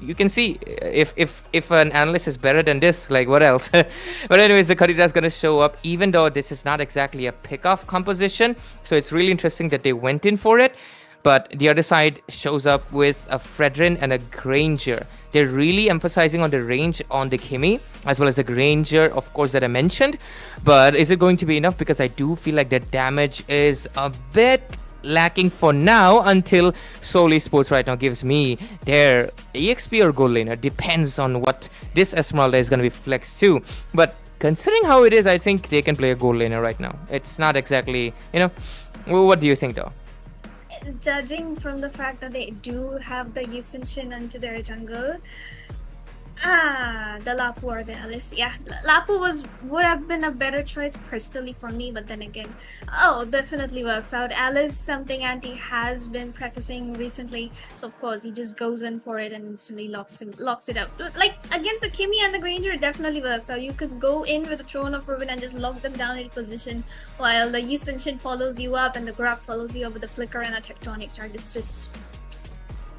you can see if an analyst is better than this, like what else? But anyways, the Kadita is going to show up, even though this is not exactly a pick-off composition. So it's really interesting that they went in for it. But the other side shows up with a Fredrin and a Granger. They're really emphasizing on the range on the Kimi, as well as the Granger, of course, that I mentioned. But is it going to be enough? Because I do feel like the damage is a bit lacking for now, until Soul Esports right now gives me their EXP or gold laner. Depends on what this Esmeralda is going to be flexed to. But considering how it is, I think they can play a gold laner right now. It's not exactly, what do you think though? Judging from the fact that they do have the Ascension into their jungle, The Lapu or the Alice. Yeah, Lapu would have been a better choice personally for me, but then again, definitely works out. Alice, something Anti has been practicing recently, so of course he just goes in for it and instantly locks it up. Like against the Kimi and the Granger, it definitely works out. You could go in with the Throne of Ruin and just lock them down in position, while the Yi Shin follows you up and the Grok follows you up with a Flicker and a Tectonic Charge. It's just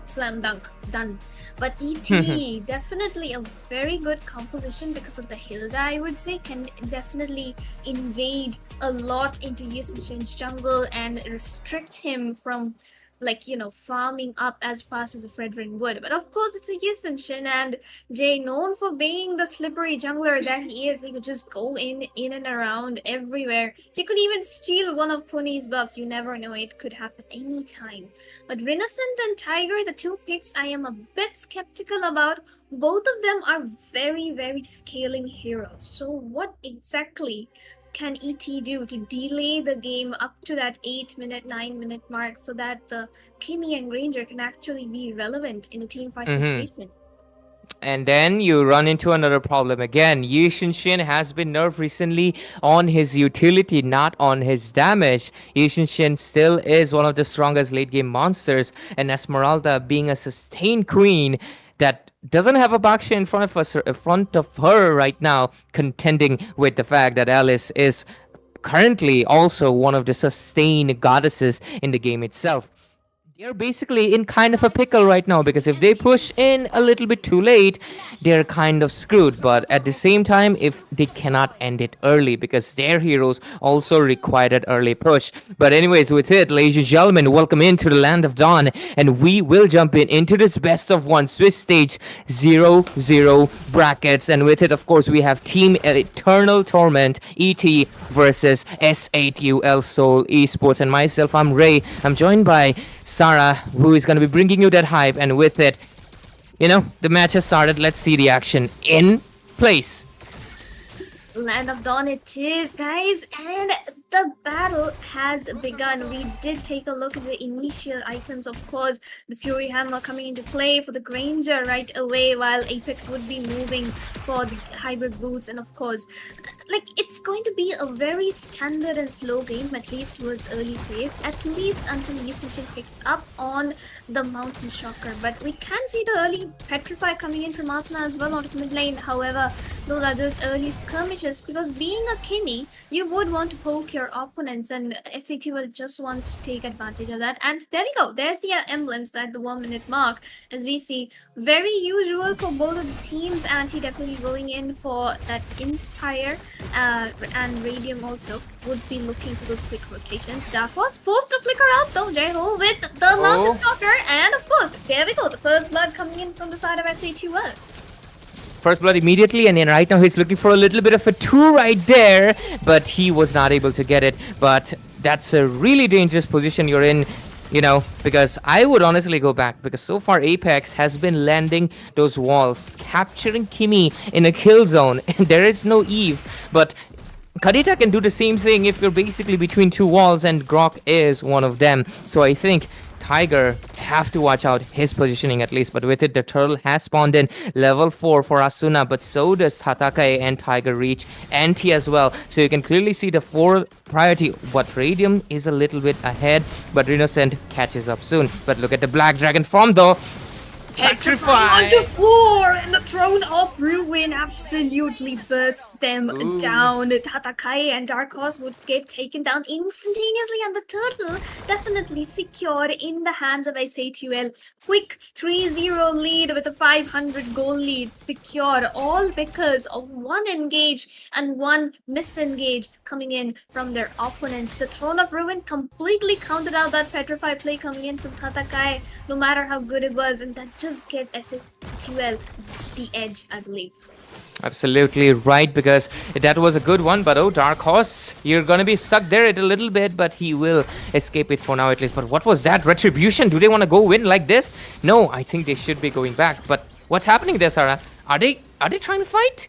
slam dunk, done. But ET, definitely a very good composition because of the Hilda, I would say, can definitely invade a lot into Yusenshin's jungle and restrict him from, like, farming up as fast as a Fredrin would. But of course, it's a Yusenshin, and Jay, known for being the slippery jungler that he is, he could just go in and around everywhere. He could even steal one of Pony's buffs. You never know, it could happen anytime. But Renascent and Tiger, the two picks I am a bit skeptical about. Both of them are very, very scaling heroes. So what exactly can ET do to delay the game up to that 8-minute, 9-minute mark so that the Kimi and Granger can actually be relevant in a team fight situation? And then you run into another problem again. Yi Shin has been nerfed recently on his utility, not on his damage. Yi Shin still is one of the strongest late game monsters, and Esmeralda being a sustained queen that doesn't have a Baksha in front of her right now, contending with the fact that Alice is currently also one of the sustained goddesses in the game itself. They're basically in kind of a pickle right now, because if they push in a little bit too late, they're kind of screwed. But at the same time, if they cannot end it early, because their heroes also require that early push. But anyways, with it, ladies and gentlemen, welcome into the Land of Dawn, and we will jump into this best of one Swiss stage 0-0 brackets. And with it, of course, we have Team Eternal Torment ET versus S8UL Seoul Esports, and myself, I'm Ray. I'm joined by Sarah, who is going to be bringing you that hype. And with it, the match has started. Let's see the action in place. Land of Dawn it is, guys, and the battle has begun. We did take a look at the initial items, of course, the Fury Hammer coming into play for the Granger right away, while Apex would be moving for the hybrid boots, and of course, it's going to be a very standard and slow game, at least towards the early phase, at least until Yusenshin picks up on the Mountain Shocker. But we can see the early Petrify coming in from Asuna as well on mid lane. However, those are just early skirmishes, because being a Kimi, you would want to poke your opponents, and SATL just wants to take advantage of that. And there we go, there's the emblems at the 1 minute mark, as we see, very usual for both of the teams. Anti definitely going in for that Inspire, and Radium also would be looking for those quick rotations. Dark was forced to flicker out though, Jaiho, with the Mountain Shocker, and of course, there we go, the first blood coming in from the side of SATL. First blood immediately, and then right now he's looking for a little bit of a 2 right there, but he was not able to get it. But that's a really dangerous position you're in, because I would honestly go back, because so far Apex has been landing those walls, capturing Kimi in a kill zone, and there is no Eve. But Kadita can do the same thing if you're basically between two walls, and Grok is one of them. So I think Tiger have to watch out his positioning at least. But with it, the turtle has spawned in level 4 for Asuna, but so does Tatakai and Tiger reach Anti as well. So you can clearly see the 4 priority, but Radium is a little bit ahead, but Renascent catches up soon. But look at the Black Dragon form though. Petrify onto 4, and the Throne of Ruin absolutely bursts them down. Tatakai and Dark Horse would get taken down instantaneously, and the turtle definitely secured in the hands of SATL. Quick 3-0 lead with a 500 goal lead secured, all because of one engage and one misengage coming in from their opponents. The Throne of Ruin completely counted out that Petrify play coming in from Tatakai, no matter how good it was, and that just gave SATL the edge, I believe. Absolutely right, because that was a good one. But Dark Horse, you're gonna be stuck there a little bit, but he will escape it for now at least. But what was that? Retribution? Do they want to go win like this? No, I think they should be going back. But what's happening there, Sarah? Are they trying to fight?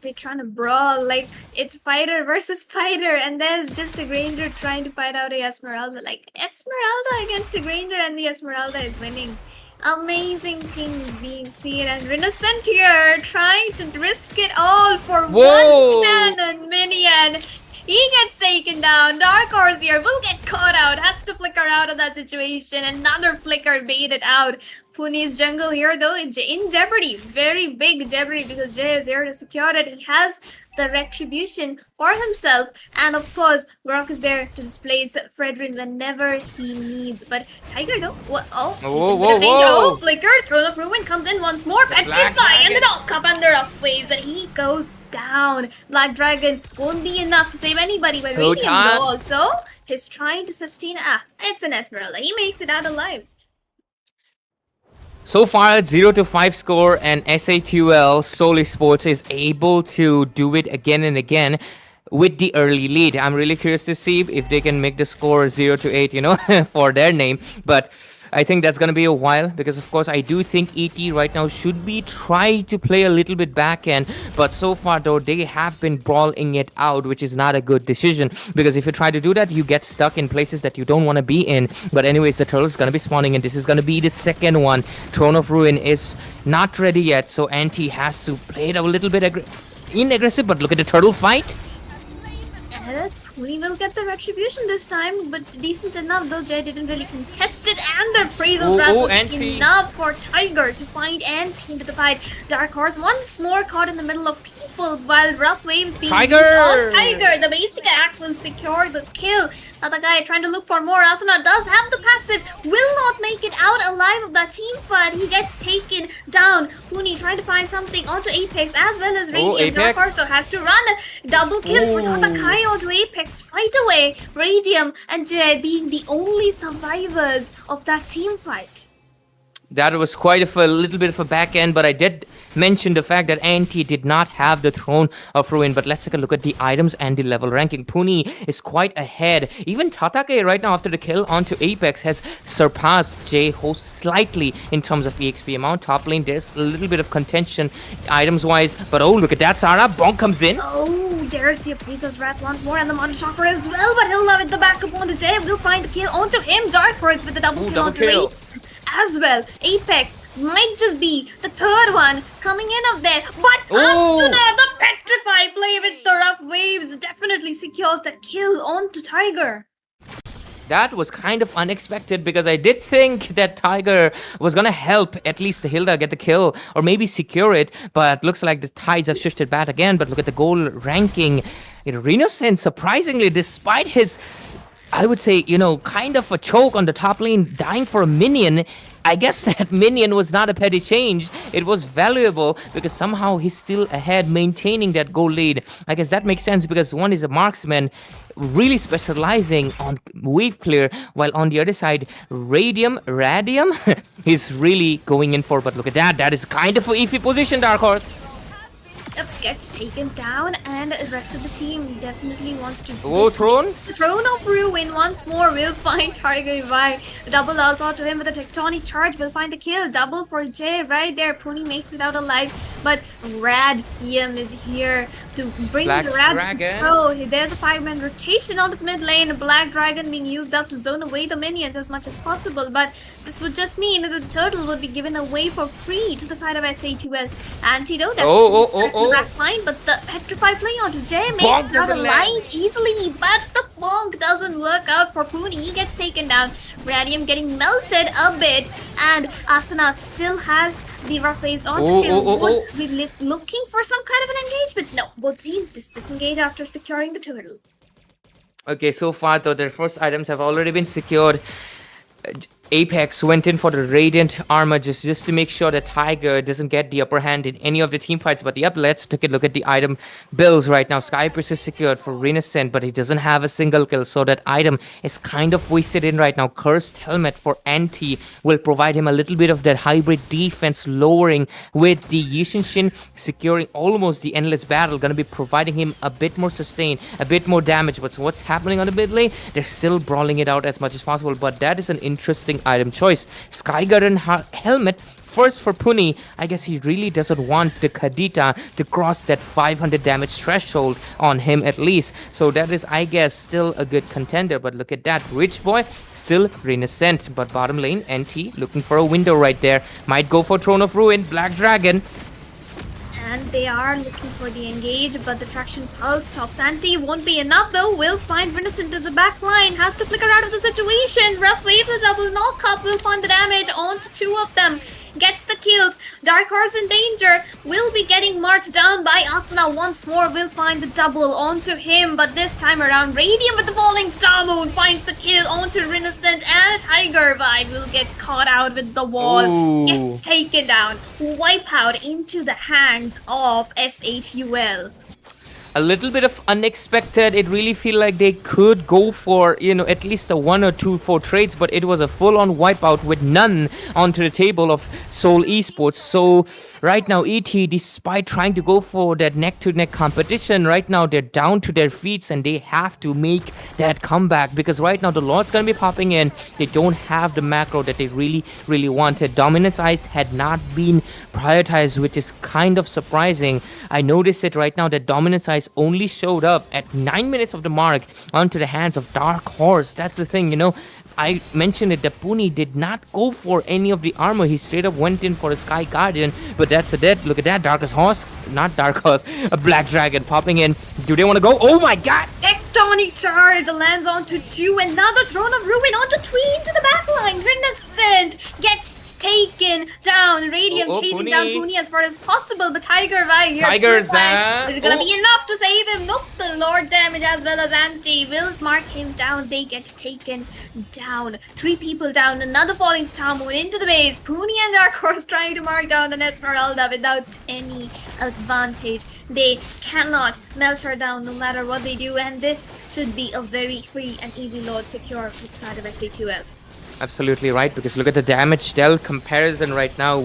They're trying to brawl, like it's fighter versus fighter, and there's just a Granger trying to fight out a Esmeralda. Like Esmeralda against a Granger, and the Esmeralda is winning. Amazing things being seen, and Renaissance here trying to risk it all for Whoa. one cannon minion. He gets taken down. Dark Horse here will get caught out. Has to flicker out of that situation. Another flicker baited out. Puni's jungle here though in jeopardy. Very big jeopardy because Jay is here to secure it. He has the retribution for himself. And of course, Grok is there to displace Fredrin whenever he needs. But Tiger though, what? Oh, Whoa, he's in a bit of danger. whoa. Oh, flicker. Throne of Ruin comes in once more. Petrify and then up under of waves and he goes down. Black Dragon won't be enough to save anybody, but Radiant Zohunt. though also is trying to sustain. It's an Esmeralda. He makes it out alive. So far, it's 0-5 score, and SATUL Soul Esports is able to do it again and again with the early lead. I'm really curious to see if they can make the score 0-8, you know, for their name. But I think that's going to be a while because, of course, I do think ET right now should be trying to play a little bit back end. But so far, though, they have been brawling it out, which is not a good decision. Because if you try to do that, you get stuck in places that you don't want to be in. But anyways, the turtle is going to be spawning, and this is going to be the second one. Throne of Ruin is not ready yet, so Anti has to play it a little bit aggressive. But look at the turtle fight. Puni will get the retribution this time, but decent enough though. Jay didn't really contest it, and the praise of Wrath was enough for Tiger to find Anti into the fight. Dark Horse once more caught in the middle of people while rough waves being used on Tiger. The basic act will secure the kill. Another guy trying to look for more. Asuna does have the passive, will not make it out alive of that team fight. He gets taken down. Puni trying to find something onto Apex as well as Radium. Dark Horse has to run. Double kill for Tatakai onto Apex right away. Radium and Jay being the only survivors of that team fight. That was quite a little bit of a back end, but I did mention the fact that Anti did not have the Throne of Ruin. But let's take a look at the items and the level ranking. Puni is quite ahead. Even Tatake right now after the kill onto Apex has surpassed J-Ho slightly in terms of EXP amount. Top lane, there's a little bit of contention items wise, but oh, look at that, Sarah. Bonk comes in. Oh, there's the Appraiser's Wrath once more and the Mother Chakra as well, but he'll have it the backup onto Jay. We'll find the kill onto him. Dark Horse with the double kill onto Ray as well. Apex might just be the third one coming in up there, but Astuna, the Petrify play with the rough waves definitely secures that kill onto Tiger. That was kind of unexpected because I did think that Tiger was gonna help at least Hilda get the kill or maybe secure it, but looks like the tides have shifted back again. But look at the goal ranking. Renosen, surprisingly, despite his, I would say, you know, kind of a choke on the top lane, dying for a minion. I guess that minion was not a petty change. It was valuable because somehow he's still ahead, maintaining that goal lead. I guess that makes sense because one is a marksman, really specializing on wave clear, while on the other side, Radium is really going in for. But look at that. That is kind of an iffy position, Dark Horse. Gets taken down, and the rest of the team definitely wants to. Oh, Throne? The Throne of Ruin once more will find Tiger by double ult onto him with a tectonic charge. Will find the kill. Double for Jay right there. Puni makes it out alive, but Radium is here to bring Black the Rad Dragon. to there's a 5-man rotation on the mid lane. Black Dragon being used up to zone away the minions as much as possible, but this would just mean that the turtle would be given away for free to the side of SATUL. Antidote. Line, but the Petrify play onto Jay made it out alive easily, but the bonk doesn't work out for Puni. He gets taken down. Radium getting melted a bit, and Asuna still has the rough phase onto him. Would be looking for some kind of an engagement. No, both teams just disengage after securing the turtle. Okay, so far though, their first items have already been secured. Apex went in for the Radiant Armor just to make sure that Tiger doesn't get the upper hand in any of the team fights. But yep, let's take a look at the item builds right now. Skypress is secured for Renaissance, but he doesn't have a single kill, so that item is kind of wasted in right now. Cursed Helmet for Anti will provide him a little bit of that hybrid defense, lowering with the Yishinshin securing almost the Endless Battle, gonna be providing him a bit more sustain, a bit more damage. But so what's happening on the mid lane? They're still brawling it out as much as possible, but that is an interesting item choice. Sky Garden Helmet first for Puni, I guess he really doesn't want the Kadita to cross that 500 damage threshold on him at least. So that is, I guess, still a good contender. But look at that, Rich Boy still Renaissance. But bottom lane, NT looking for a window right there. Might go for Throne of Ruin, Black Dragon. And they are looking for the engage, but the traction pulse stops anti. Won't be enough though. Will find Renaissance into the back line. Has to flicker out of the situation. Rough waves a double knock up. Will find the damage onto two of them. Gets the kills. Dark Horse in danger. Will be getting marched down by Asuna once more. Will find the double onto him, but this time around Radium with the falling star moon finds the kill onto Renaissance, and Tiger Vibe will get caught out with the wall. Ooh. Gets taken down. Wipe out into the hands of SHUL. A little bit of unexpected. It really feel like they could go for, at least a 1 or 2 4 trades, but it was a full-on wipeout with none onto the table of Seoul Esports. So right now, ET, despite trying to go for that neck-to-neck competition, right now they're down to their feet and they have to make that comeback, because right now the Lord's gonna be popping in. They don't have the macro that they really, really wanted. Dominance Ice had not been prioritized, which is kind of surprising. I noticed it right now that Dominance Ice only showed up at 9 minutes of the mark onto the hands of Dark Horse. That's the thing, I mentioned it that Puni did not go for any of the armor. He straight up went in for a Sky Guardian, but that's a dead. Look at that, Darkest Horse, not Dark Horse, a Black Dragon popping in. Do they want to go? Oh my god! Tectonic charge lands onto 2. Another Throne of Ruin onto 3 into the backline. Renaissance gets taken down. Radium chasing Puni. down Puni as far as possible, but Tiger Vibe here. Tigers, is it gonna be enough to save him? Nope. The Lord damage as well as anti will mark him down. They get taken down. 3 people down. Another falling star moon into the base. Puni and Dark Horse trying to mark down an Esmeralda without any advantage. They cannot melt her down no matter what they do, and this should be a very free and easy load secure for the side of SA2L. Absolutely right, because look at the damage dealt comparison right now.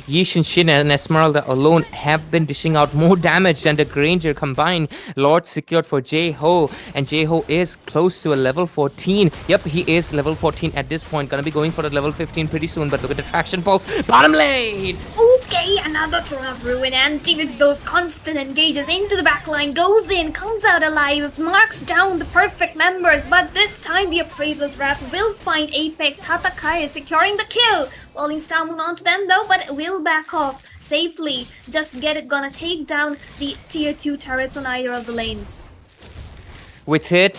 Yishin, Shin and Esmeralda alone have been dishing out more damage than the Granger combined. Lord secured for J-Ho, and J-Ho is close to a level 14. Yep, he is level 14 at this point. Gonna be going for the level 15 pretty soon, but look at the traction pulse. Bottom lane! Okay, another Throne of Ruin. Anti with those constant engages into the backline. Goes in, comes out alive, marks down the perfect members, but this time the Appraisal's Wrath will find Apex. Tatakai is securing the kill. Falling star moon onto them though, but will back off safely. Just get it, gonna take down the tier 2 turrets on either of the lanes. With it,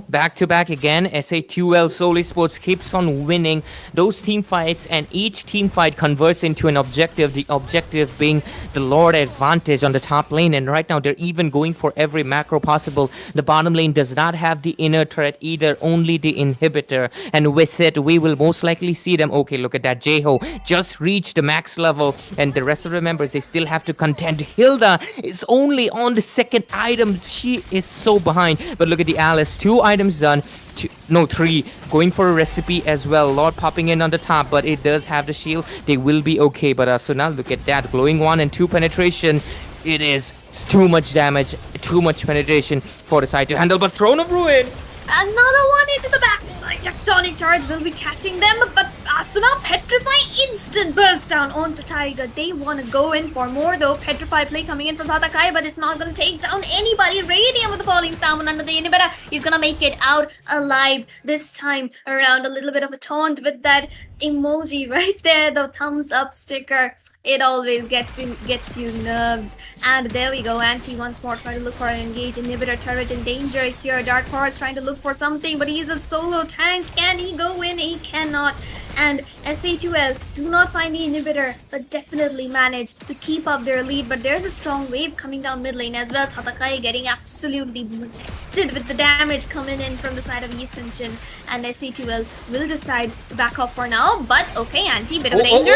back to back again, SA2L Seoul Esports keeps on winning those team fights, and each team fight converts into an objective, the objective being the Lord advantage on the top lane, and right now they're even going for every macro possible. The bottom lane does not have the inner turret either, only the inhibitor, and with it, we will most likely see them. Okay, look at that, J-Ho just reached the max level, and the rest of the members, they still have to contend. Hilda is only on the 2nd item. She is so behind. But look at the Alice, 2 items done. 3, going for a recipe as well. Lord popping in on the top, but it does have the shield. They will be okay. But so now look at that, glowing 1 and 2 penetration. It is too much damage, too much penetration for the side to handle. But Throne of Ruin, another one into the back. Tectonic charge will be catching them, but Asuna Petrify instant burst down onto Tiger. They want to go in for more though. Petrify play coming in from Tatakai, but it's not going to take down anybody. Radium with the falling star under the inhibitor. He's going to make it out alive this time around. A little bit of a taunt with that emoji right there, the thumbs up sticker. It always gets you nerves. And there we go. Anti once more trying to look for an engage. Inhibitor turret in danger here. Dark Horse trying to look for something, but he's a solo tank. Can he go in? He cannot. And SA2L do not find the inhibitor, but definitely manage to keep up their lead. But there's a strong wave coming down mid lane as well. Tatakai getting absolutely molested with the damage coming in from the side of Yisenshin. And SA2L will decide to back off for now. But okay, Anti, bit of danger.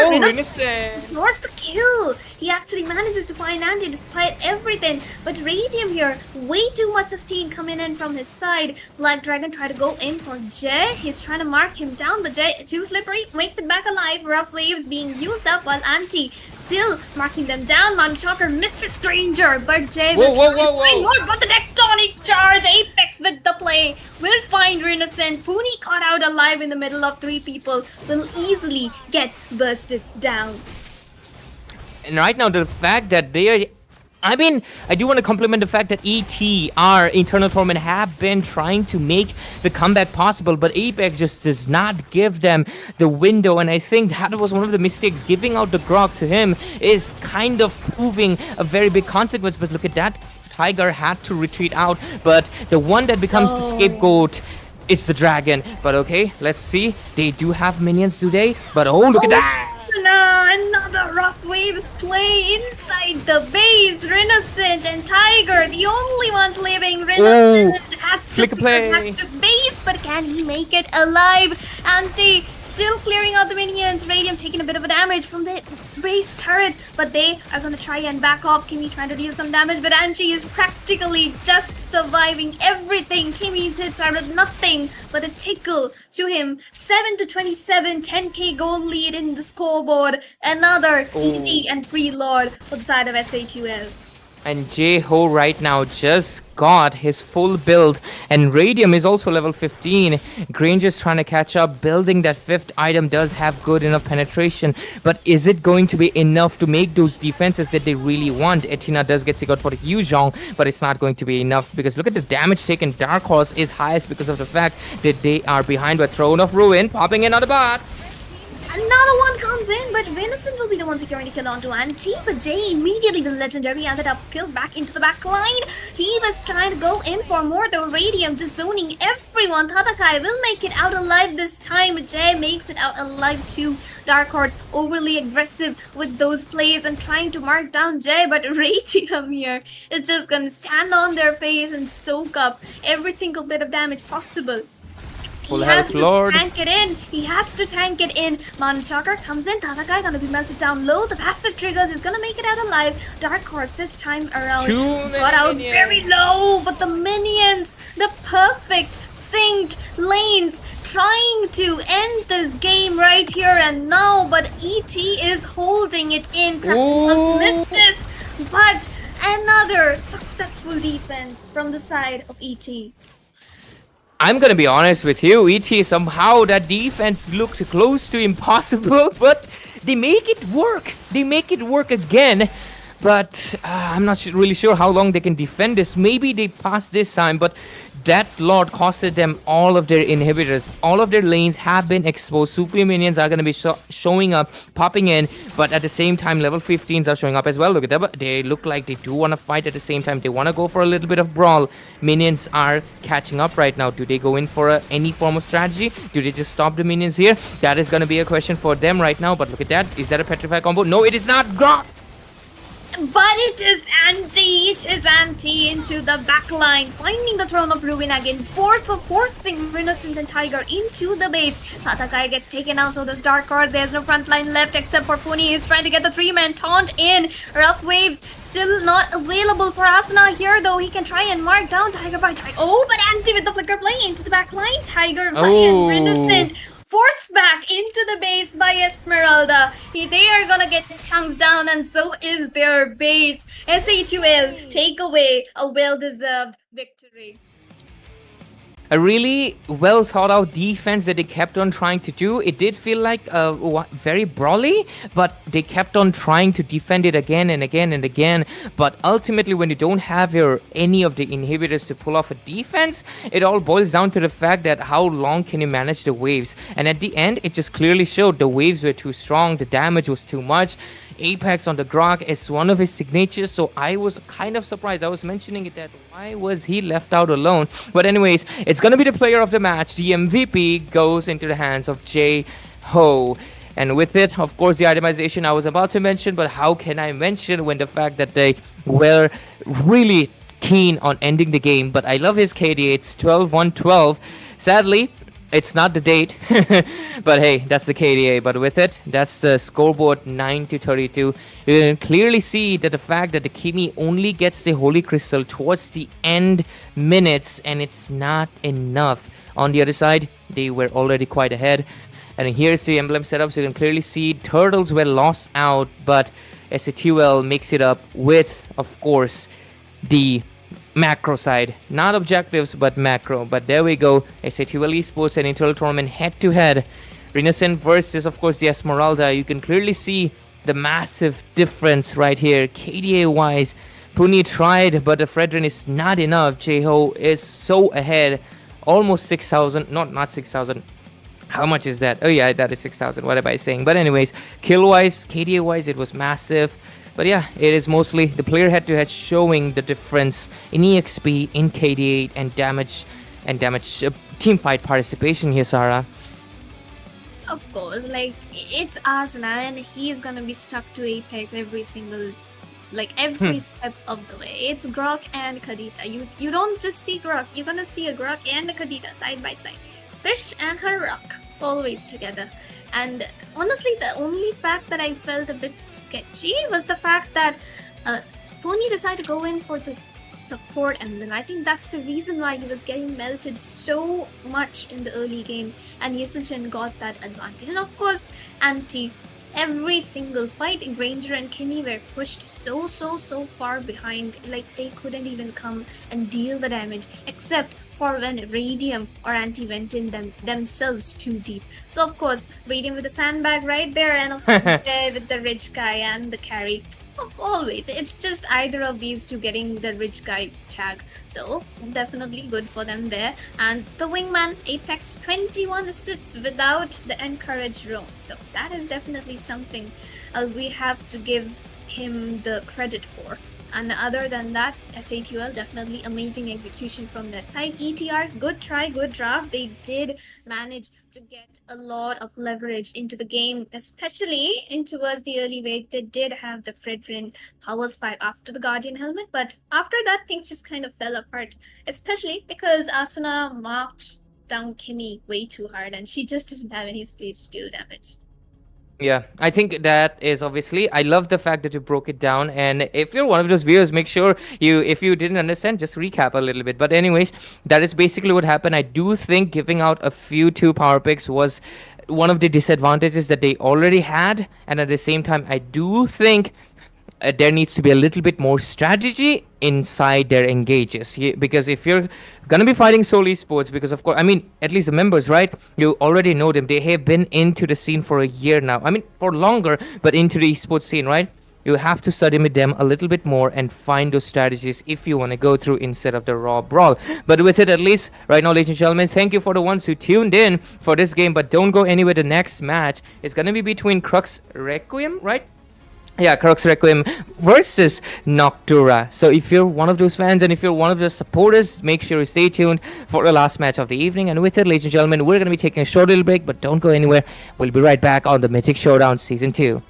Ignores the kill. He actually manages to find Anti despite everything. But Radium here, way too much sustain coming in from his side. Black Dragon try to go in for Jay. He's trying to mark him down, but Jay too slippery. Makes it back alive. Rough waves being used up while Anti still marking them down. Mount Shocker misses Stranger, but Jay will try to find more. But the tectonic charge, Apex with the play, will find Renaissance. Puni caught out alive in the middle of 3 people, will easily get bursted down. And right now, the fact that they are... I mean, I do want to compliment the fact that ET, our internal tournament, have been trying to make the comeback possible, but Apex just does not give them the window, and I think that was one of the mistakes. Giving out the Grok to him is kind of proving a very big consequence, but look at that. Tiger had to retreat out, but the one that becomes the scapegoat, it's the dragon. But okay, let's see. They do have minions, do they? But oh, look at that! No, another rough waves play inside the base. Renaissance and Tiger, the only ones living. Renaissance has to flicker play. back to base, but can he make it alive? Anti still clearing out the minions. Radium taking a bit of a damage from the base turret, but they are gonna try and back off. Kimi trying to deal some damage, but Anti is practically just surviving everything. Kimi's hits are nothing but a tickle to him. 7-27, 10k goal lead in the scoreboard. Another easy and free lord for the side of SA2L. And J-Ho right now just got his full build, and Radium is also level 15. Granger's trying to catch up. Building that 5th item does have good enough penetration, but is it going to be enough to make those defenses that they really want? Etina does get Sigurd for the Yuzhong, but it's not going to be enough, because look at the damage taken. Dark Horse is highest because of the fact that they are behind by Throne of Ruin, popping in on the bot. Another one comes in, but Venison will be the one securing the kill onto Anti. But Jay immediately, the legendary, ended up killed back into the back line. He was trying to go in for more, though. Radium just zoning everyone. Tatakai will make it out alive this time. Jay makes it out alive too. Dark Horse overly aggressive with those plays and trying to mark down Jay, but Radium here is just gonna stand on their face and soak up every single bit of damage possible. He has to tank it in. He has to tank it in. Manchakar comes in. Tatakai gonna be melted down low. The passive triggers is gonna make it out alive. Dark Horse this time around got out very low, but the minions, the perfect synced lanes, trying to end this game right here and now. But ET is holding it in. Crux missed this, but another successful defense from the side of ET. I'm gonna be honest with you, ET, somehow that defense looked close to impossible, but they make it work. They make it work again, but I'm not really sure how long they can defend this. Maybe they pass this time, but that Lord costed them all of their inhibitors. All of their lanes have been exposed. Super minions are going to be showing up, popping in, but at the same time, level 15s are showing up as well. Look at them. They look like they do want to fight at the same time. They want to go for a little bit of brawl. Minions are catching up right now. Do they go in for any form of strategy? Do they just stop the minions here? That is going to be a question for them right now, but look at that. Is that a Petrify combo? No, it is not. Grok! But it is Anti into the back line, finding the Throne of Ruin again, forcing Renaissance and Tiger into the base. Tatakai gets taken out, so there's Dark Card, there's no front line left except for Puni. He's trying to get the 3-man taunt in. Rough Waves still not available for Asuna here, though. He can try and mark down Tiger by Tiger. Oh, but Anti with the flicker play into the back line. Tiger and Renaissance forced back into the base by Esmeralda. They are gonna get chunked down, and so is their base. SA2L take away a well-deserved victory. A really well thought out defense that they kept on trying to do. It did feel like very brawly, but they kept on trying to defend it again and again and again. But ultimately, when you don't have any of the inhibitors to pull off a defense, it all boils down to the fact that how long can you manage the waves. And at the end, it just clearly showed the waves were too strong, the damage was too much. Apex on the Grok is one of his signatures, so I was kind of surprised. I was mentioning it that why was he left out alone? But anyways, it's gonna be the player of the match. The MVP goes into the hands of J-Ho. And with it, of course, the itemization I was about to mention, but how can I mention when the fact that they were really keen on ending the game? But I love his KDA. It's 12-1-12. Sadly, it's not the date, but hey, that's the KDA. But with it, that's the scoreboard 9-32. You can clearly see that the fact that the Kimi only gets the Holy Crystal towards the end minutes, and it's not enough. On the other side, they were already quite ahead. And here's the emblem setup, so you can clearly see Turtles were lost out, but SA2L makes it up with, of course, the macro side. Not objectives, but macro. But there we go. SA2L Esports and Untitled Tournament head-to-head. Renaissance versus, of course, the Esmeralda. You can clearly see the massive difference right here. KDA wise, Puni tried, but the Fredrin is not enough. Jeho is so ahead, almost 6,000. Not 6,000. How much is that? Oh yeah, that is 6,000. What am I saying? But anyways, kill wise, KDA wise, it was massive. But yeah, it is mostly the player head-to-head showing the difference in EXP, in KD8, and damage team fight participation here, Sarah. Of course, like it's Asuna, and he's gonna be stuck to Apex every step of the way. It's Grok and Kadita. You don't just see Grok, you're gonna see a Grok and a Kadita side by side. Fish and her rock, always together. And honestly, the only fact that I felt a bit sketchy was the fact that Pony decided to go in for the support emblem. I think that's the reason why he was getting melted so much in the early game, and Yasuchen got that advantage. And of course, every single fight, Granger and Kimmy were pushed so far behind, like they couldn't even come and deal the damage, except for when Radium or Anti went in themselves too deep. So of course, Radium with the sandbag right there, and of course there with the rich guy and the carry. Always, it's just either of these two getting the rich guy tag. So definitely good for them there. And the wingman, Apex 21 assists without the encourage roam. So that is definitely something we have to give him the credit for. And other than that, SATUL, definitely amazing execution from their side. ETR, good try, good draft. They did manage to get a lot of leverage into the game, especially in towards the early wave. They did have the Fredrin power spike after the Guardian helmet, but after that, things just kind of fell apart, especially because Asuna marked down Kimmy way too hard, and she just didn't have any space to deal damage. Yeah, I think that is obviously. I love the fact that you broke it down. And if you're one of those viewers, make sure if you didn't understand, just recap a little bit. But anyways, that is basically what happened. I do think giving out a few 2 power picks was one of the disadvantages that they already had. And at the same time, I do think there needs to be a little bit more strategy inside their engages, because if you're gonna be fighting Seoul Esports, because of course, I mean, at least the members, right, you already know them. They have been into the scene for a year now, I mean for longer, but into the esports scene, right? You have to study with them a little bit more and find those strategies if you want to go through instead of the raw brawl. But with it, at least right now, ladies and gentlemen, thank you for the ones who tuned in for this game. But don't go anywhere. The next match is going to be between Crux Requiem, right? Yeah, Crux Requiem versus Noctura. So if you're one of those fans and if you're one of the supporters, make sure you stay tuned for the last match of the evening. And with it, ladies and gentlemen, we're going to be taking a short little break, but don't go anywhere. We'll be right back on the Mythic Showdown Season 2.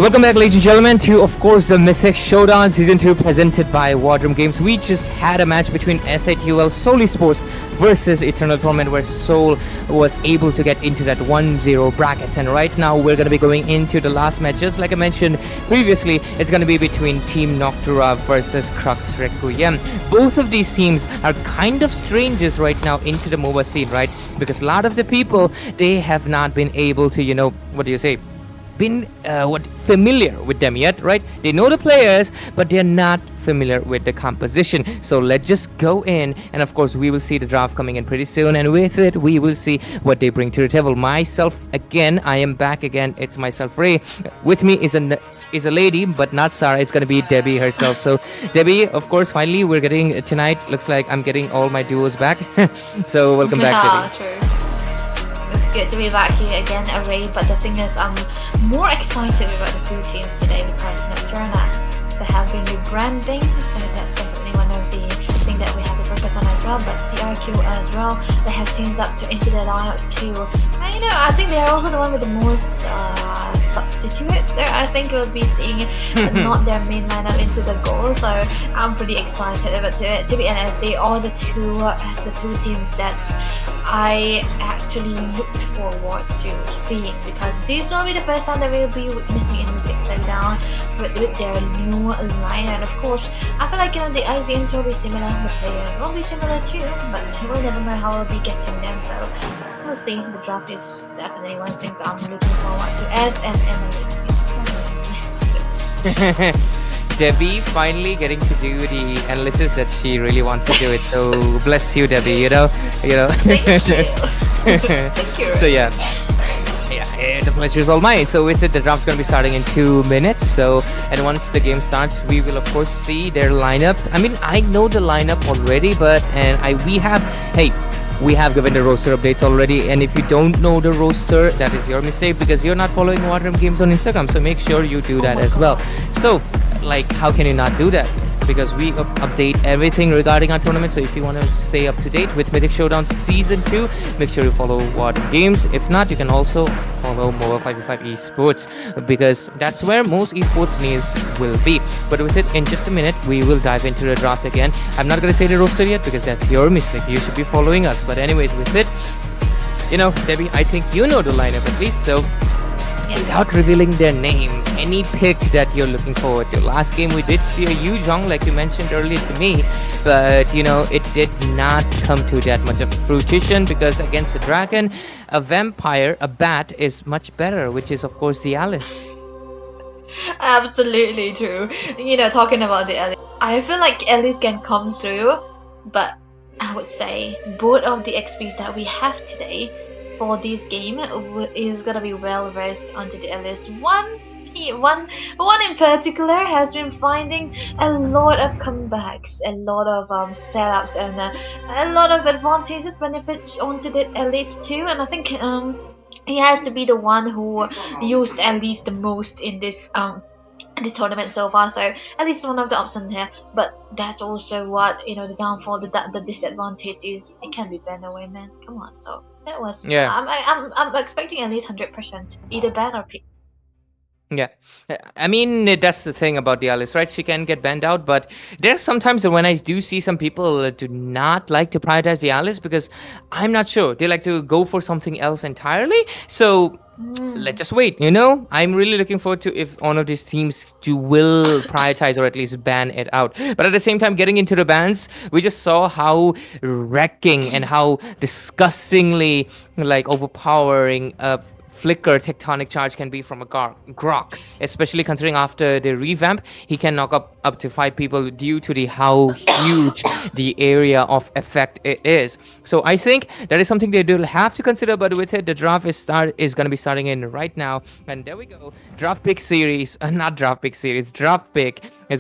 Welcome back, ladies and gentlemen, to, of course, the Mythic Showdown Season 2 presented by War Drum Games. We just had a match between SITUL Soul Esports versus Eternal Torment, where Soul was able to get into that 1-0 brackets. And right now, we're going to be going into the last match. Just like I mentioned previously, it's going to be between Team Noctura versus Crux Requiem. Both of these teams are kind of strangers right now into the MOBA scene, right? Because a lot of the people, they have not been able to, been familiar with them yet, right? They know the players, but they're not familiar with the composition. So let's just go in, and of course we will see the draft coming in pretty soon, and with it we will see what they bring to the table. Myself again, I am back again. It's myself, Ray. With me is a lady, but not Sarah. It's gonna be Debbie herself. So Debbie, of course, finally we're getting tonight. Looks like I'm getting all my duos back. So welcome back, Debbie. True. It's good to be back here again, Ray. But the thing is, I'm more excited about the two teams today because Noctura, they have been rebranding, so that's definitely one of the things that we have to focus on as well. But CRQ as well, they have teams up to into their lineup too. And I think they are also the one with the most substitutes. So I think we'll be seeing not their main lineup into the goal. So I'm pretty excited. But to be honest, they are the two teams that I actually looked forward to seeing, because this will be the first time that we'll be witnessing in Mythic Showdown with their new line. And of course, I feel like the IZNs will be similar, the players will be similar too, but we'll never know how we'll be getting them. So we'll see. The draft is definitely one thing that I'm looking forward to as an analyst. Debbie finally getting to do the analysis that she really wants to do it. So bless you, Debbie. Thank you. Thank you. So yeah, the pleasure is all mine. So with it, the draft's gonna be starting in 2 minutes. So, and once the game starts, we will of course see their lineup. I mean, I know the lineup already, but we have given the roster updates already, and if you don't know the roster, that is your mistake because you're not following War Drum Games on Instagram. So make sure you do that as well. So, like, how can you not do that? Because we update everything regarding our tournament. So if you want to stay up to date with Mythic Showdown Season 2, make sure you follow War Drum Games. If not, you can also follow MOBA 5v5 Esports, because that's where most esports news will be. But with it, in just a minute, we will dive into the draft again. I'm not going to say the roster yet because that's your mistake. You should be following us. But anyways, with it, Debbie, I think you know the lineup at least. So without revealing their name, any pick that you're looking forward to. Last game we did see a Yu Zhong, like you mentioned earlier to me, but it did not come to that much of fruition because against a dragon, a vampire, a bat is much better, which is of course the Alice. Absolutely true. Talking about the Alice, I feel like Alice can come through, but I would say both of the XPs that we have today for this game is gonna be well versed onto the Alice. One in particular has been finding a lot of comebacks, a lot of setups, and a lot of advantages, benefits onto the Alice too. And I think he has to be the one who used Alice the most in this tournament so far. So at least one of the options here, but that's also what the downfall, the disadvantage is. It can be banned away, man. Come on. So that was I'm expecting at least 100% either ban or pick. Yeah, I mean, that's the thing about the Alice, right? She can get banned out, but there's sometimes when I do see some people do not like to prioritize the Alice because I'm not sure. They like to go for something else entirely. So let's just wait, I'm really looking forward to if one of these teams will prioritize or at least ban it out. But at the same time, getting into the bans, we just saw how wrecking and how disgustingly overpowering flicker tectonic charge can be from a Grok, especially considering after the revamp he can knock up to 5 people due to how huge the area of effect it is. So I think that is something they do have to consider. But with it, the draft is going to be starting in right now, and there we go. Draft pick is going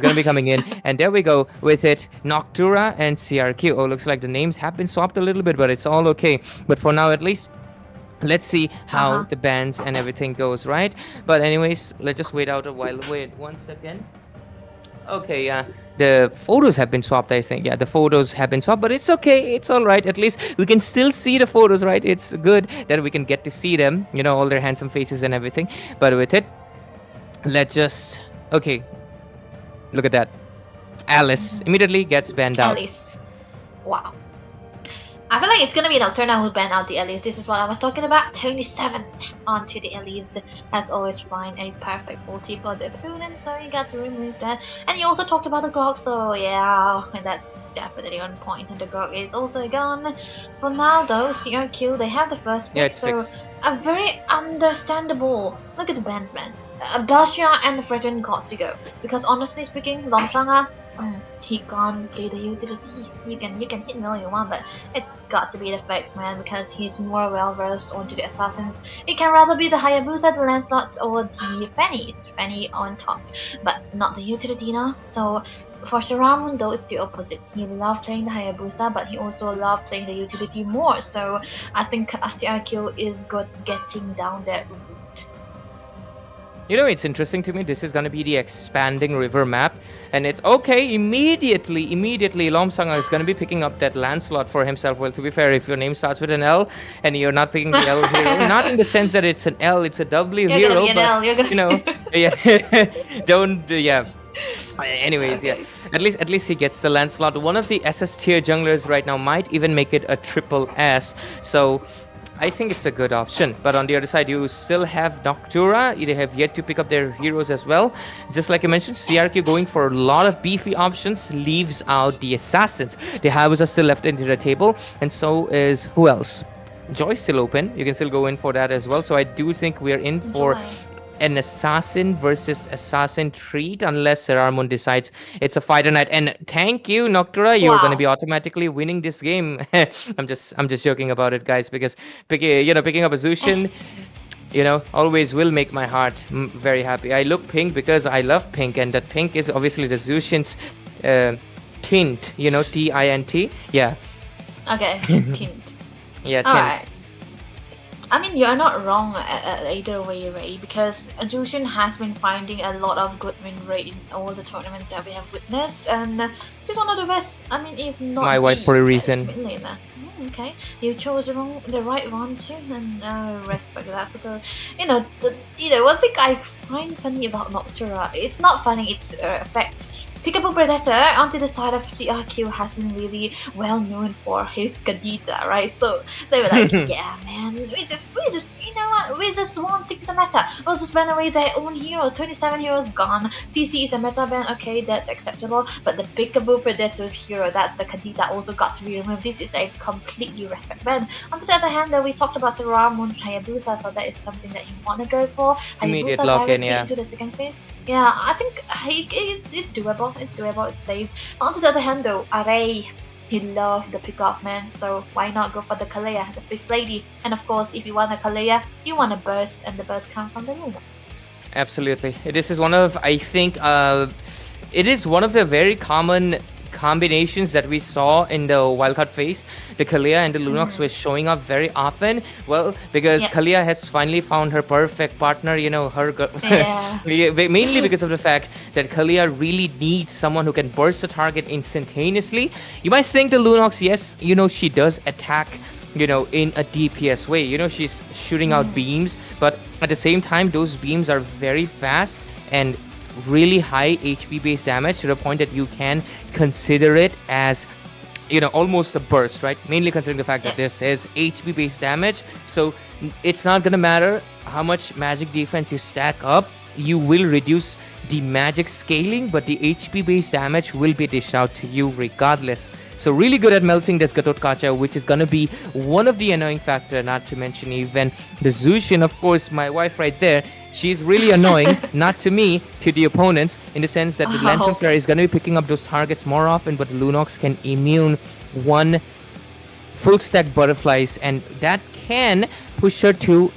to be coming in, and there we go with it. Noctura and CRQ. Oh, looks like the names have been swapped a little bit, but it's all okay. But for now, at least, let's see how the bans and everything goes, right? But anyways, let's just wait out a while. Wait 1 second. Okay, yeah, the photos have been swapped, I think. Yeah, the photos have been swapped, but it's okay. It's all right. At least we can still see the photos, right? It's good that we can get to see them, all their handsome faces and everything. But with it, let's just okay. Look at that. Alice immediately gets banned out. Alice. Wow. I feel like it's gonna be Nocturna who banned out the Elise. This is what I was talking about. 27 onto the Elise has always find a perfect ulti for the opponent, so you got to remove that. And you also talked about the Grog, so yeah, that's definitely on point. And the Grog is also gone. For now though, CRQ, they have the first pick, Yeah, it's so fixed. a very understandable. Look at the bans, man. Belshia and the Fredrin got to go. Because honestly speaking, Lomsanga, he can't play the utility. You can hit me all you want, but it's got to be the Vex, man, because he's more well versed onto the assassins. It can rather be the Hayabusa, the Lancelots, or the Fannies. Fanny on top, but not the utility now. So for Shiramun though, it's the opposite. He loved playing the Hayabusa, but he also loved playing the utility more. So I think CRQ is good getting down that route. You know, it's interesting to me. This is going to be the expanding river map. And it's okay. Immediately, Lomsanga is going to be picking up that Lancelot for himself. Well, to be fair, if your name starts with an L and you're not picking the L hero, not in the sense that it's an L, it's a W You're hero. gonna be an But, L, you're gonna... you know, yeah. Don't, yeah. Anyways, Okay. yeah. At least he gets the Lancelot. One of the SS tier junglers right now might even make it a triple S. So I think it's a good option. But on the other side, you still have Noctura. They have yet to pick up their heroes as well. Just like I mentioned, CRQ going for a lot of beefy options leaves out the assassins. The Hayabusa are still left into the table, and so is who else? Joy's still open. You can still go in for that as well. So I do think we're in for an assassin versus assassin treat, unless Seramun decides it's a fighter night. And thank you, Noctura, you're going to be automatically winning this game. I'm just joking about it, guys, because picking up a Zushin, always will make my heart very happy. I look pink because I love pink, and that pink is obviously the Zushin's tint, Tint. Yeah. Okay, tint. Yeah, tint. Alright. I mean, you're not wrong either way, Ray, because Jushin has been finding a lot of good win rate in all the tournaments that we have witnessed, and this is one of the best, I mean, if not my wife for a reason. Okay, you chose the right one too, and I respect that. But one thing I find funny about Noctura, it's not funny, it's effect. Pickable Predator onto the side of CRQ has been really well known for his Kadita, right? So they were like, yeah, man, we just, you know what? We just won't stick to the meta. We'll just ban away their own heroes. 27 heroes gone. CC is a meta ban. Okay, that's acceptable. But the Pickable Predator's hero, that's the Kadita, also got to be removed. This is a completely respect ban. On the other hand, we talked about Seramun's Hayabusa, so that is something that you want to go for. Immediate Hayabusa lock-in, directly yeah. into the second phase. Yeah, I think it's doable. It's doable. It's safe. On the other hand, though, Array, he loved the pick-off, man. So why not go for the Kalea, the Fist Lady? And of course, if you want a Kalea, you want a burst, and the burst comes from the Lumens. Absolutely. This is one of, I think, it is one of the very common combinations that we saw in the wildcard phase. The Kalea and the Lunox were showing up very often. Well, because Kalea has finally found her perfect partner, mainly because of the fact that Kalea really needs someone who can burst the target instantaneously. You might think the Lunox, yes, she does attack, in a DPS way. She's shooting out beams, but at the same time, those beams are very fast and really high HP based damage, to the point that you can consider it as almost a burst, right? Mainly considering the fact that this is HP based damage, so it's not gonna matter how much magic defense you stack up, you will reduce the magic scaling, but the HP based damage will be dished out to you regardless. So really good at melting this Gatotkacha, which is gonna be one of the annoying factor, not to mention even the Zushin, of course, my wife right there. She's really annoying, not to me, to the opponents, in the sense that the Lantern Flare is going to be picking up those targets more often, but Lunox can immune one full stack butterflies, and that can push her to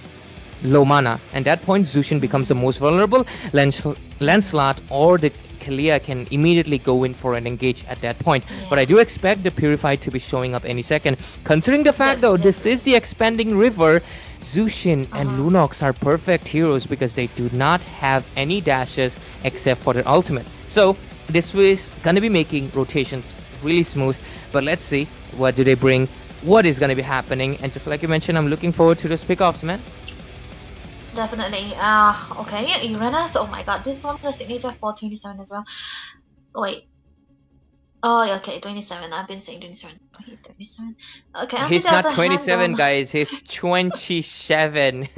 low mana. And at that point, Zushin becomes the most vulnerable. Lancelot or the Kalea can immediately go in for an engage at that point. But I do expect the Purified to be showing up any second. Considering the fact, though, this is the expanding river, Zushin and Lunox are perfect heroes because they do not have any dashes except for their ultimate. So this is gonna be making rotations really smooth. But let's see, what do they bring? What is gonna be happening? And just like you mentioned, I'm looking forward to those pickoffs, man. definitely. Okay, Uranus. Oh my god, this is one of the signature for 27 as well. Wait. Oh, yeah, okay, 27. I've been saying 27. He's 27. Okay, onto He's the not other hand 27, then. guys. He's 27.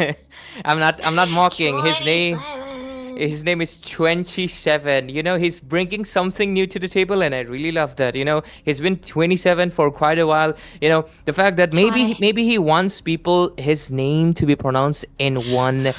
I'm not mocking. His name 27. is 27. You know, he's bringing something new to the table, and I really love that. You know, he's been 27 for quite a while. You know, the fact that Try. maybe he wants people his name to be pronounced in one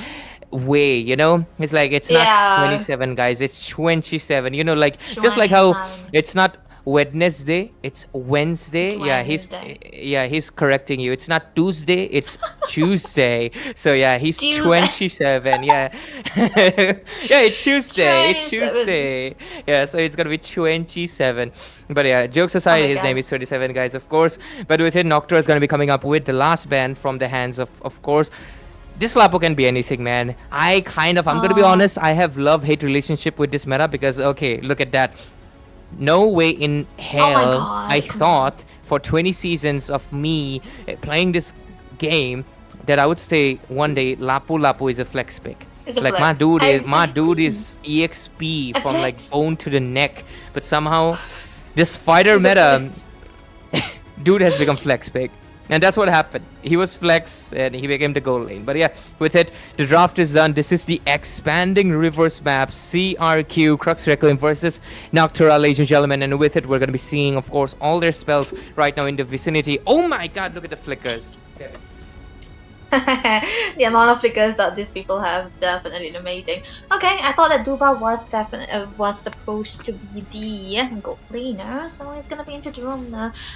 way. You know, it's like it's not Yeah. 27, guys. It's 27. You know, like just like how 27. it's not Wednesday, it's Wednesday. It's Yeah, he's correcting you. It's not Tuesday, it's Tuesday. So yeah, he's Tuesday. 27. Yeah. Yeah, it's Tuesday. It's 27. Tuesday. Yeah, so it's gonna be 27. But yeah, jokes aside, my his name God. is 27, guys, of course. But with it, Noctura is gonna be coming up with the last band from the hands of course. This Lapo can be anything, man. I'm gonna be honest, I have love-hate relationship with this meta because okay, look at that. No way in hell God, I come thought for 20 seasons of me playing this game that I would say one day Lapu Lapu is a flex pick. It's a Like flex. my dude is EXP A from like flex. bone to the neck, but somehow this fighter It's a meta flex. dude has become flex pick. And that's what happened. He was flex and he became the goal lane. But yeah, with it, the draft is done. This is the expanding reverse map CRQ Crux Requiem versus Noctura, ladies and gentlemen. And with it, we're going to be seeing, of course, all their spells right now in the vicinity. Oh my god, look at the flickers. Okay. The amount of flickers that these people have definitely amazing. Okay, I thought that Duba was definitely was supposed to be the gold laner, so it's gonna be into the room.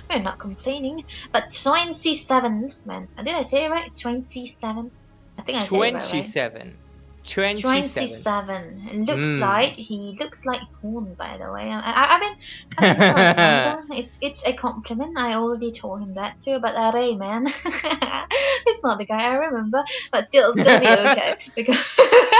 We're not complaining, but 27, man. Did I say it right? 27. I think I said it right. 27. 27. It looks Mm. like he looks like Horn, by the way. I mean, Alexander, it's a compliment. I already told him that too. But Ray, man, it's not the guy I remember. But still, it's gonna be okay because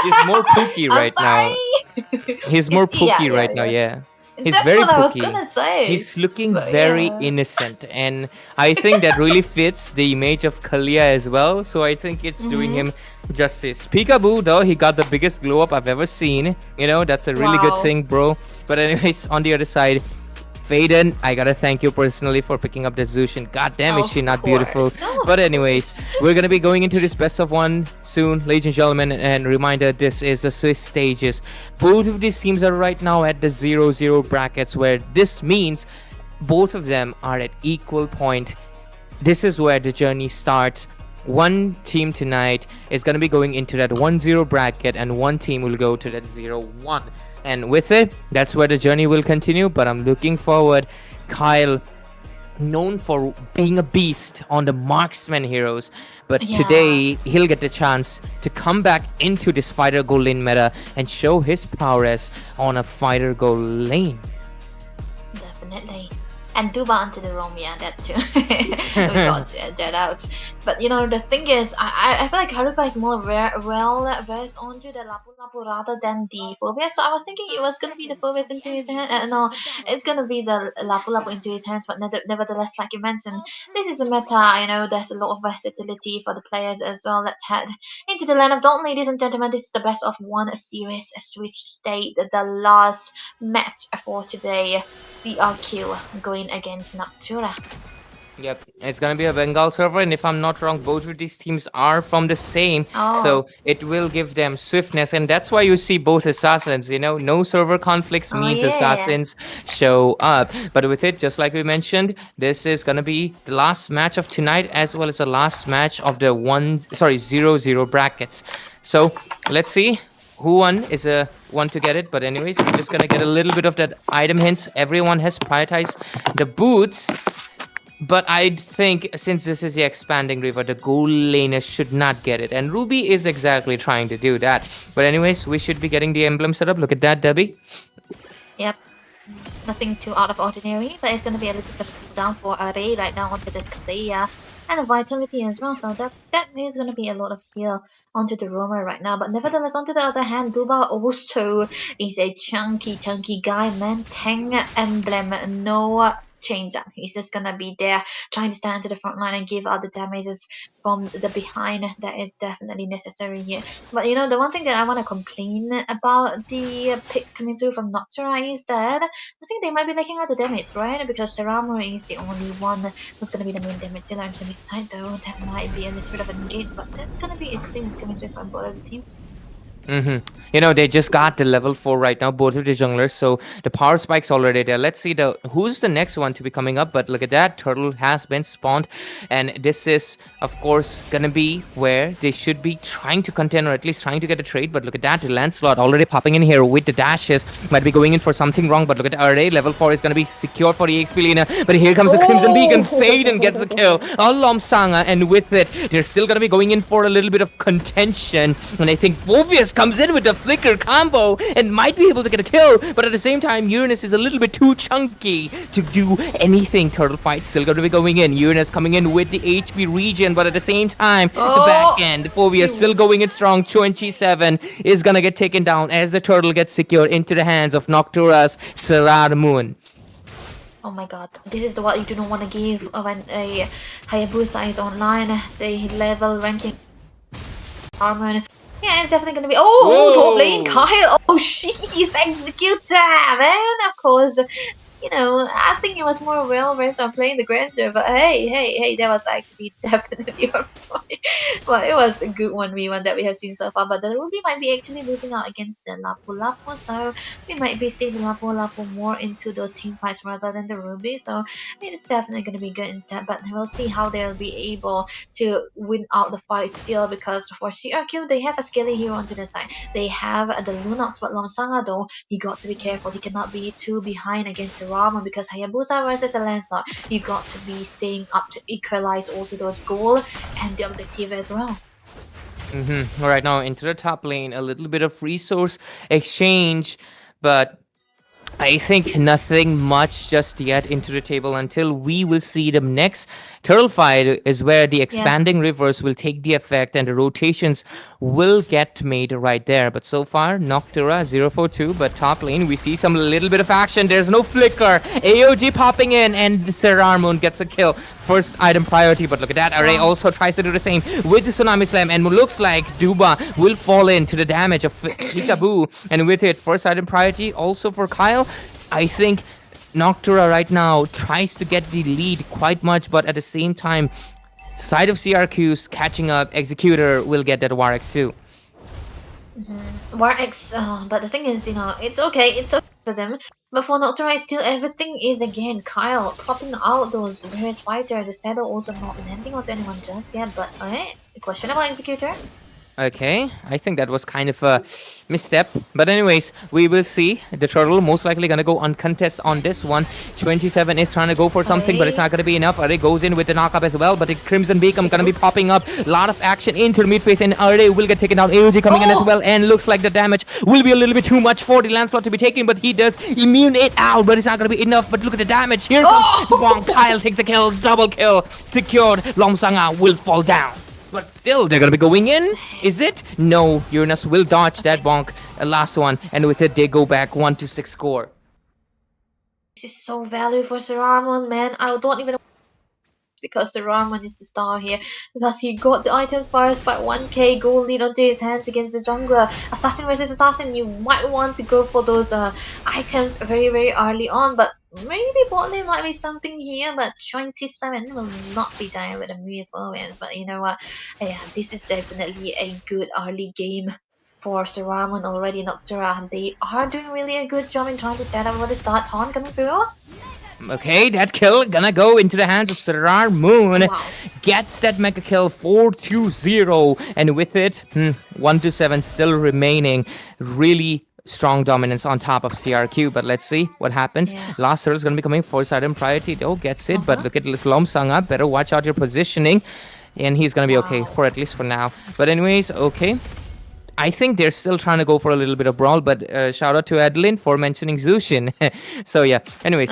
He's more pooky I'm right now. sorry. He's more Yeah, pooky yeah, right now, yeah. yeah. He's That's very what I was pooky. gonna say. He's looking But very yeah. innocent, and I think that really fits the image of Kalia as well. So I think it's doing him justice. Peekaboo, though, he got the biggest glow up I've ever seen. You know, that's a really good Wow. thing, bro. But anyways, on the other side, Faden, I gotta thank you personally for picking up the Zushin. God damn, is Of she not beautiful? course. Of But anyways, we're gonna be going into this best of one soon, ladies and gentlemen. And reminder, this is the Swiss stages. Both of these teams are right now at the 0-0 brackets, where this means both of them are at equal point. This is where the journey starts. One team tonight is gonna be going into that 1-0 bracket, and one team will go to that 0-1. And with it, that's where the journey will continue. But I'm looking forward. Kyle, known for being a beast on the marksman heroes, but Yeah. today he'll get the chance to come back into this fighter goal lane meta and show his prowess on a fighter goal lane. Definitely. And Duba onto the room, yeah, that too. We got to add that out. But you know, the thing is, I feel like Haruka is more versed onto the Lapu Lapu rather than the Phobias. So I was thinking it was gonna be the Phobias into his hand. No, it's gonna be the Lapu Lapu into his hands. But nevertheless, like you mentioned, this is a meta. You know, there's a lot of versatility for the players as well. Let's head into the lineup. Don't, ladies and gentlemen, this is the best of one series, Swiss State, the last match for today. CRQ going against Noctura. Yep, it's gonna be a Bengal server, and if I'm not wrong, both of these teams are from the same, Oh. so it will give them swiftness, and that's why you see both assassins. You know, no server conflicts Oh, means yeah. assassins show up. But with it, just like we mentioned, this is gonna be the last match of tonight, as well as the last match of the 0-0 brackets. So let's see who won is a one to get it. But anyways, we're just gonna get a little bit of that item hints. Everyone has prioritized the boots. But I think since this is the expanding river, the goal laners should not get it. And Ruby is exactly trying to do that. But anyways, we should be getting the emblem set up. Look at that, Debbie. Yep. Nothing too out of ordinary, but it's going to be a little bit down for Array right now onto this Kalia and a Vitality as well. So that is going to be a lot of heal onto the Roamer right now. But nevertheless, onto the other hand, Duba also is a chunky guy, man. Tang emblem, no change up. He's just gonna be there trying to stand to the front line and give out the damages from the behind. That is definitely necessary here. But you know, the one thing that I want to complain about the picks coming through from Noctura is that I think they might be lacking out the damage, right? Because Seramo is the only one who's gonna be the main damage dealer on the mid side, though that might be a little bit of an engage, but that's gonna be a clean that's coming through from both of the teams. You know, they just got the level 4 right now, both of the junglers, so the power spike's already there. Let's see who's the next one to be coming up, but look at that, Turtle has been spawned, and this is, of course, gonna be where they should be trying to contend, or at least trying to get a trade, but look at that, Lancelot already popping in here with the dashes, might be going in for something wrong, but look at the array, level 4 is gonna be secure for the EXP Lina, but here comes the Crimson Beacon, Fade and gets a kill, Lomsanga, and with it, they're still gonna be going in for a little bit of contention, and I think Bovius comes in with the flicker combo and might be able to get a kill, but at the same time Uranus is a little bit too chunky to do anything. Turtle fight still going to be going in, Uranus coming in with the HP regen, but at the same time the back end, Bovius still going in strong. 27 is gonna get taken down as the Turtle gets secured into the hands of Noctura's Serrar Moon. Oh my god, this is the what you do not want to give when a Hayabusa is online, say level ranking armor. Yeah, it's definitely gonna be. Top lane, Kyle. She's executor, man. Of course, you know, I think it was more well-versed on playing the Grandeur, but hey, that was actually definitely a point. Well, it was a good 1v1 that we have seen so far, but the Ruby might be actually losing out against the Lapu-Lapu, so we might be seeing the Lapu-Lapu more into those team fights rather than the Ruby, so it's definitely going to be good instead, but we'll see how they'll be able to win out the fight still, because for CRQ, they have a scaly hero onto the side. They have the Lunox, but Lomsanga, though, he got to be careful. He cannot be too behind against the Rama, because Hayabusa versus a Lancelot, you got to be staying up to equalize all to those goals and the objective as well. Right now into the top lane, a little bit of resource exchange, but I think nothing much just yet into the table until we will see them next. Turtle fight is where the expanding rivers will take the effect and the rotations will get made right there. But so far, Noctura 042, but top lane we see some little bit of action. There's no flicker. AOG popping in and Serrar Moon gets a kill. First item priority, but look at that. Array also tries to do the same with the Tsunami Slam, and looks like Duba will fall into the damage of Hikabu. And with it, first item priority also for Kyle. I think Noctura right now tries to get the lead quite much, but at the same time, side of CRQ's catching up, Executor will get that War X too. War X, but the thing is, you know, it's okay for them. But for Noctura, still everything is again Kyle popping out those various fighters. The saddle also not landing onto anyone just yet, but questionable Executor. Okay, I think that was kind of a misstep. But anyways, we will see. The Turtle most likely going to go uncontested on this one. 27 is trying to go for something, but it's not going to be enough. Array goes in with the knockup as well, but the Crimson Beacon going to be popping up. A lot of action into the mid phase, and Array will get taken down. AOG coming in as well, and looks like the damage will be a little bit too much for the Lancelot to be taken, but he does immune it out, but it's not going to be enough. But look at the damage. Here comes Wong. Kyle takes a kill, double kill. Secured. Lomsanga will fall down. But still, they're gonna be going in. Is it? No, Uranus will dodge that bonk. Last one, and with it, they go back 1-6 score. This is so value for Serrar Moon, man. I don't even because Serrar Moon is the star here, because he got the items first by 1k gold lead onto his hands against the jungler. Assassin versus assassin, you might want to go for those items very early on, but maybe bot lane might be something here, but 27 will not be dying with a beautiful wins. But you know what? Yeah, this is definitely a good early game for Serrar Moon already. Noctura, they are doing really a good job in trying to set up for the start. Taunt coming through. Okay, that kill gonna go into the hands of Serrar Moon. Wow. Gets that mega kill 4-0, and with it, 1-7 still remaining. Really strong dominance on top of CRQ, but let's see what happens. Last turtle is gonna be coming for side and priority. Oh, gets it, but look at this Lomsanga. Better watch out your positioning, and he's gonna be okay for at least for now. But anyways, okay. I think they're still trying to go for a little bit of brawl, but shout out to Adeline for mentioning Zushin. So yeah, anyways.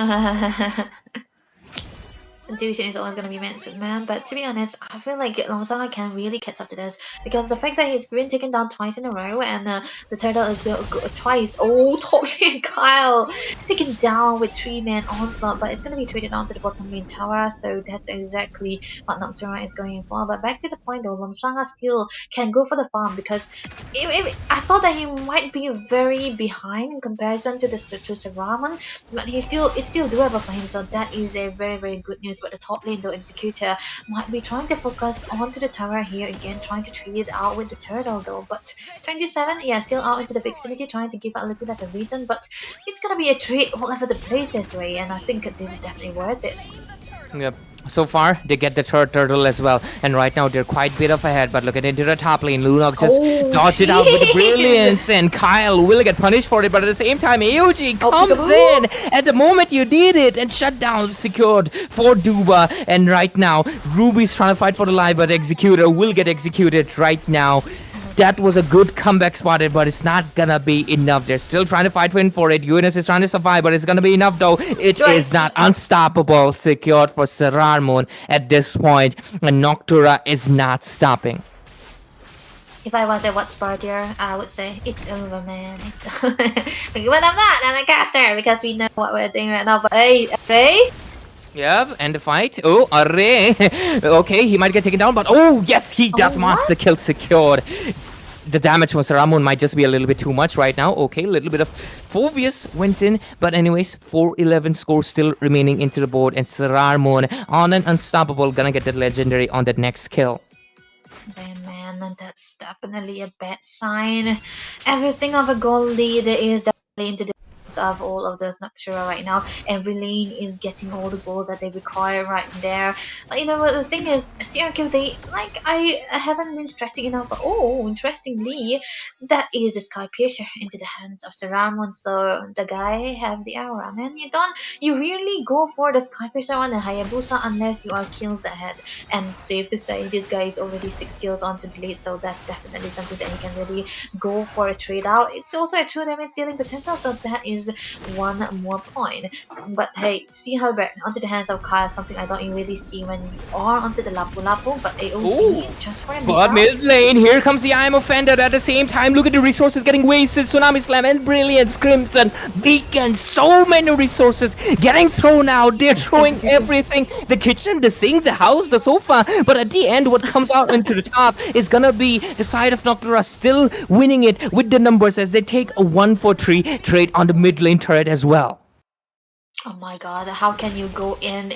Intuition is always going to be mentioned, man. But to be honest, I feel like Lomsanga can really catch up to this because the fact that he's been taken down twice in a row and the turtle is twice. Oh, totally Kyle taken down with 3-man onslaught, but it's going to be traded onto the bottom lane tower. So that's exactly what Noctura is going for. But back to the point though, Lomsanga still can go for the farm because I thought that he might be very behind in comparison to Saraman, but it's still doable for him. So that is a very good news. But the top lane though, Executor might be trying to focus onto the tower here again, trying to trade it out with the turtle though. But 27, yeah, still out into the vicinity, trying to give out a little bit of a reason. But it's gonna be a trade all over the place this way, and I think this is definitely worth it. Yep. So far, they get the third turtle as well. And right now, they're quite a bit off ahead. But look at into the top lane. Lunok just dodged it out with brilliance. And Kyle will get punished for it. But at the same time, AOG comes in at the moment you need it. And shutdown secured for Duba. And right now, Ruby's trying to fight for the life. But Executor will get executed right now. That was a good comeback spotted, but it's not gonna be enough. They're still trying to fight win for it. UNS is trying to survive, but it's gonna be enough though. It is not unstoppable. Secured for Serarmon at this point, and Noctura is not stopping. If I was a watch partier, I would say it's over, man. It's over. But I'm not. I'm a caster because we know what we're doing right now. But hey, Ray. Yep, and the fight. Oh, Array. Okay, he might get taken down, but oh, yes, he does. Monster kill secured. The damage from Saramon might just be a little bit too much right now. Okay, a little bit of Phobius went in. But anyways, 4-11 score still remaining into the board. And Saramon on an unstoppable. Gonna get the legendary on that next kill. Man, that's definitely a bad sign. Everything of a goal lead is definitely into the of all of those Noctura right now. Every lane is getting all the goals that they require right there. But you know what, the thing is, CRQ, they, like, I haven't been stressing enough, but oh, interestingly, that is a Sky Piercer into the hands of Saramon. So the guy have the aura, man. You really go for the Sky Piercer on the Hayabusa unless you are kills ahead. And safe to say, this guy is already 6 kills onto the lead, so that's definitely something that he can really go for a trade out. It's also a true damage dealing potential, so that is one more point. But hey, see Halbert onto the hands of Kyle, something I don't really see when you are onto the Lapu Lapu, but AOC just for a but mid lane, here comes the I am offended at the same time. Look at the resources getting wasted. Tsunami Slam and Brilliance, Crimson, Beacon, so many resources getting thrown out. They're throwing everything. The kitchen, the sink, the house, the sofa. But at the end, what comes out into the top is gonna be the side of Noctura still winning it with the numbers as they take a 1-4-3 trade on the mid lane turret as well. Oh my god, how can you go in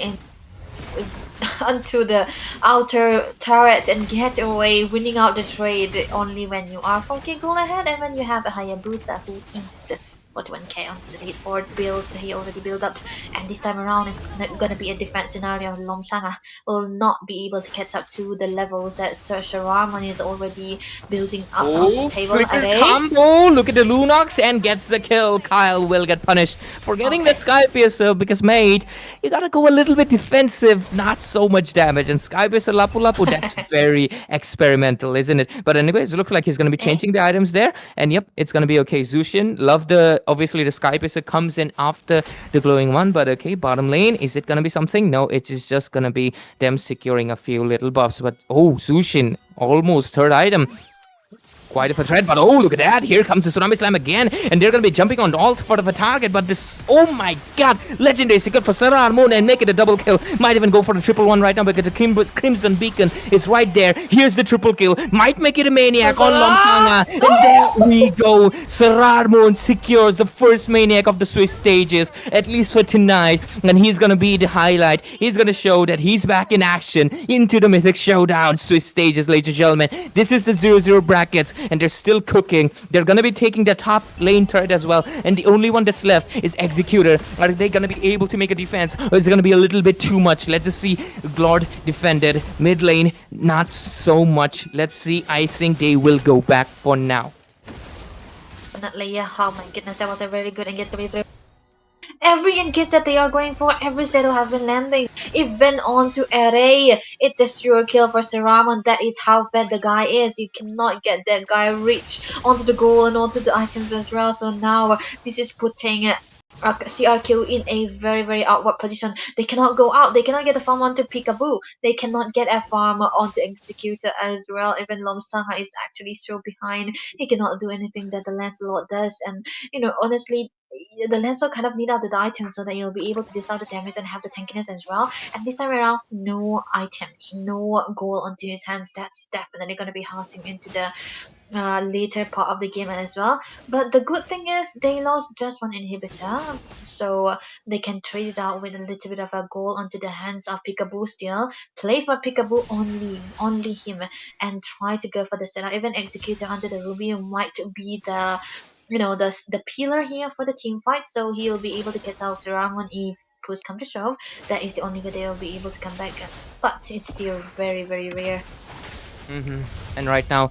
onto the outer turret and get away winning out the trade only when you are 4k goal ahead and when you have a Hayabusa who eats 41k onto the leaderboard builds he already built up, and this time around it's gonna be a different scenario. Lomsanga will not be able to catch up to the levels that Saramon is already building up on the table. Combo, look at the Lunox and gets the kill. Kyle will get punished for getting the Sky Piercer because, mate, you gotta go a little bit defensive, not so much damage. And Sky Piercer Lapu Lapu, that's very experimental, isn't it? But anyways, it looks like he's gonna be changing the items there, and yep, it's gonna be okay. Zushin, love the obviously the Sky Piercer comes in after the glowing one, but okay, bottom lane, is it gonna be something? No, it is just gonna be them securing a few little buffs. But oh, Zushin, almost third item. Quite of a threat, but oh, look at that. Here comes the Tsunami Slam again, and they're going to be jumping on alt for the target, but this, oh my god, legendary secret for Saramon and make it a double kill. Might even go for the triple one right now because the Crimson Beacon is right there. Here's the triple kill. Might make it a Maniac on Lomsanga, and there we go. Saramon secures the first Maniac of the Swiss stages, at least for tonight, and he's going to be the highlight. He's going to show that he's back in action into the Mythic Showdown Swiss stages, ladies and gentlemen. This is the 0-0 brackets, and they're still cooking. They're gonna be taking the top lane turret as well, and the only one that's left is Executor. Are they gonna be able to make a defense, or is it gonna be a little bit too much? Let's just see. Glord defended. Mid lane, not so much. Let's see. I think they will go back for now. Definitely, yeah. Oh my goodness, that was a very good engage. Every engage that they are going for, every shadow has been landing. Even onto Array, it's a sure kill for Saramon. That is how bad the guy is. You cannot get that guy reach onto the goal and onto the items as well. So now this is putting CRQ in a very, very outward position. They cannot go out. They cannot get the farm onto Peekaboo. They cannot get a farm onto Executor as well. Even Lomsanga is actually so behind. He cannot do anything that the Lancelot does. And, honestly, the Lancelot kind of need out the items so that you'll be able to dish out the damage and have the tankiness as well. And this time around, no items, no goal onto his hands. That's definitely going to be hurting into the later part of the game as well. But the good thing is they lost just one inhibitor, so they can trade it out with a little bit of a goal onto the hands of Peekaboo still. Play for Peekaboo only him, and try to go for the setup. Even Executor under the Ruby might be the pillar here for the team fight, so he will be able to get out Ramon if push come to shove. That is the only way they will be able to come back, but it's still very, very rare. And right now,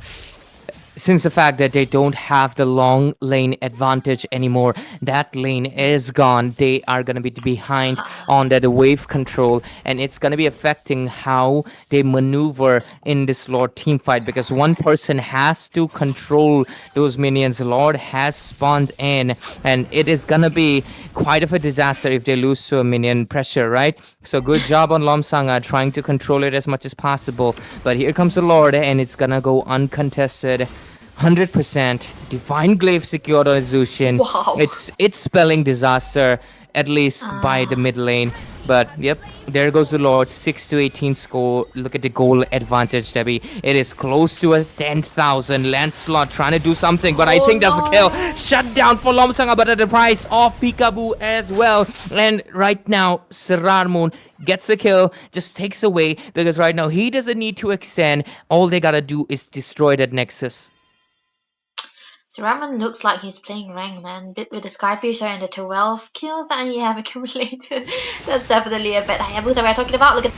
since the fact that they don't have the long lane advantage anymore, that lane is gone. They are going to be behind on that wave control, and it's going to be affecting how they maneuver in this Lord team fight, because one person has to control those minions. Lord has spawned in, and it is going to be quite of a disaster if they lose to a minion pressure, right? So good job on Lomsanga trying to control it as much as possible. But here comes the Lord, and it's going to go uncontested. 100% Divine Glaive secured on Zushin. Wow. It's spelling disaster, at least by the mid lane. But yep, there goes the Lord. 6-18 score. Look at the goal advantage, Debbie. It is close to a 10,000. Lancelot trying to do something, but I think that's a kill. Shut down for Lomsanga, but at the price of Peekaboo as well. And right now, Serarmoon gets the kill, just takes away, because right now he doesn't need to extend. All they gotta do is destroy that Nexus. So Raman looks like he's playing rank, man. Bit with the Sky Piercer and the 12 kills that he have accumulated. That's definitely a bit Hayabusa we're talking about. Look at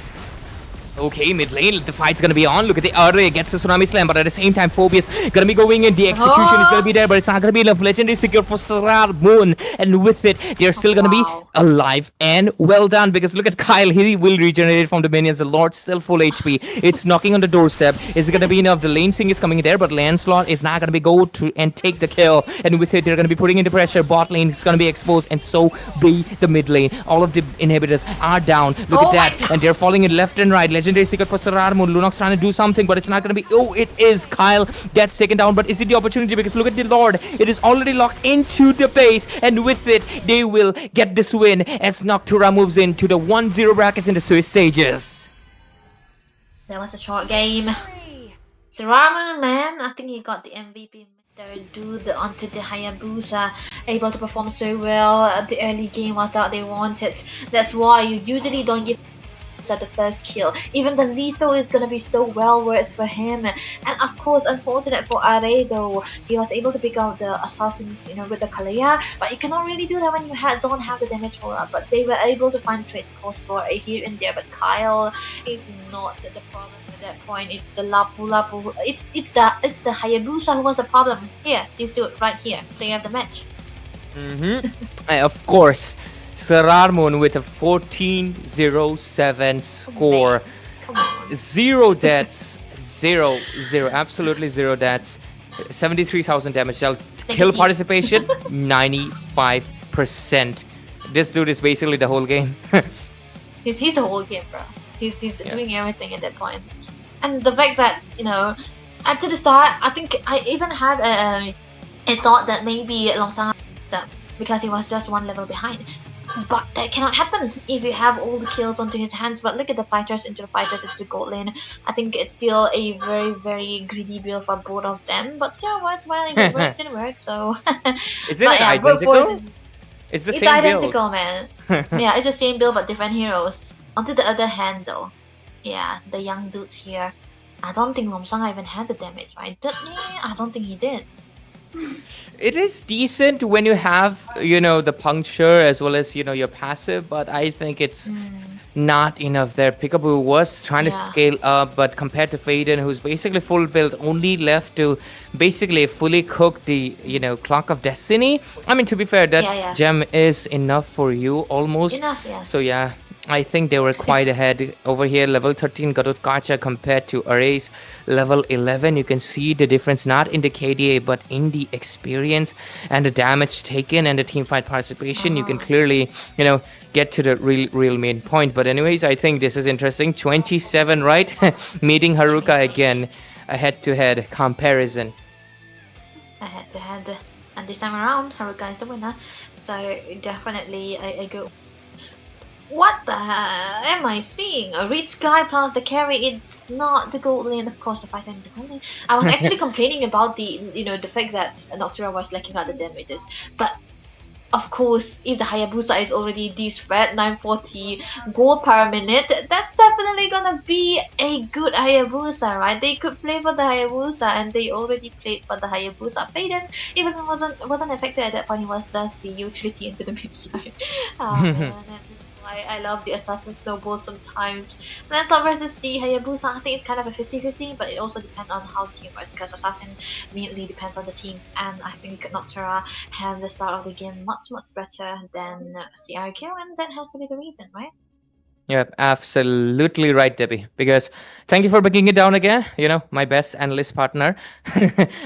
Okay, mid lane, the fight's gonna be on. Look at the array, gets the Tsunami Slam, but at the same time, Phobius gonna be going in. The execution is gonna be there, but it's not gonna be enough. Legendary secure for Serarmoon, and with it, they're still gonna be alive and well done, because look at Kyle, he will regenerate from the minions. The Lord's still full HP. It's knocking on the doorstep. Is it gonna be enough? The lane sync is coming there, but Lancelot is not gonna be go to and take the kill, and with it, they're gonna be putting into pressure. Bot lane is gonna be exposed, and so be the mid lane. All of the inhibitors are down. Look at that, and they're falling in left and right. Legendary secret for Serarmoon. Lunox trying to do something, but it's not going to be. Oh, it is. Kyle gets taken down, but is it the opportunity? Because look at the Lord. It is already locked into the base, and with it, they will get this win as Noctura moves into the 1-0 brackets in the Swiss stages. that was a short game. So Raman, man, I think he got the MVP. Mr. Dude onto the Hayabusa, able to perform so well. The early game was that they wanted. That's why you usually don't give at the first kill. Even the lethal is gonna be so well worth for him. And of course, unfortunate for Are though, he was able to pick out the assassins, with the Kalea, but you cannot really do that when you don't have the damage for up. But they were able to find trades cost for a here and there. But Kyle is not the problem at that point. It's the Lapu Lapu. It's the Hayabusa who was the problem. Here, this dude right here, player of the match. Of course. Serarmoon with a 14-0-7 score. Come on. 0 deaths. 0. Absolutely 0 deaths. 73,000 damage. Kill participation 95%. This dude is basically the whole game. He's the whole game, bro. He's doing everything at that point. And the fact that, at the start, I think I even had a thought that maybe Longsang because he was just one level behind. But that cannot happen if you have all the kills onto his hands. But look at the fighters into the gold lane. I think it's still a very, very greedy build for both of them. But still works well. If it works, it works. So Is it identical? It's the same identical, build. man. Yeah, it's the same build but different heroes. Onto the other hand though, yeah, the young dudes here. I don't think Lomsang even had the damage, right? Did he? I don't think he did. It is decent when you have, the puncture as well as, your passive, but I think it's not enough there. Peekaboo was trying to scale up, but compared to Faden, who's basically full build, only left to basically fully cook the, Clock of Destiny. I mean, to be fair, that gem is enough for you almost. Enough, yeah. So yeah, I think they were quite ahead over here. Level 13 Garut Kacha compared to Array's level 11. You can see the difference not in the KDA but in the experience and the damage taken and the team fight participation. You can clearly, get to the real main point. But anyways, I think this is interesting. 27, right? Meeting Haruka again. A head-to-head comparison. A head-to-head. And this time around, Haruka is the winner. So definitely a good. What the hell am I seeing? A Reed Sky plus the carry. It's not the gold lane, of course. The fight and the gold lane. I was actually complaining about the the fact that Noctura was lacking out the damages, but of course, if the Hayabusa is already this red 940 gold per minute, that's definitely gonna be a good Hayabusa, right? They could play for the Hayabusa, and they already played for the Hayabusa. Faden, it wasn't affected at that point. It was just the utility into the mid side. Man, I love the Assassin Snowball sometimes. Lancelot versus the Hayabusa, I think it's kind of a 50-50, but it also depends on how the team works, because Assassin mainly depends on the team, and I think Noctura had the start of the game much better than CRQ, and that has to be the reason, right? Yep, absolutely right, Debbie. Because thank you for breaking it down again. My best analyst partner.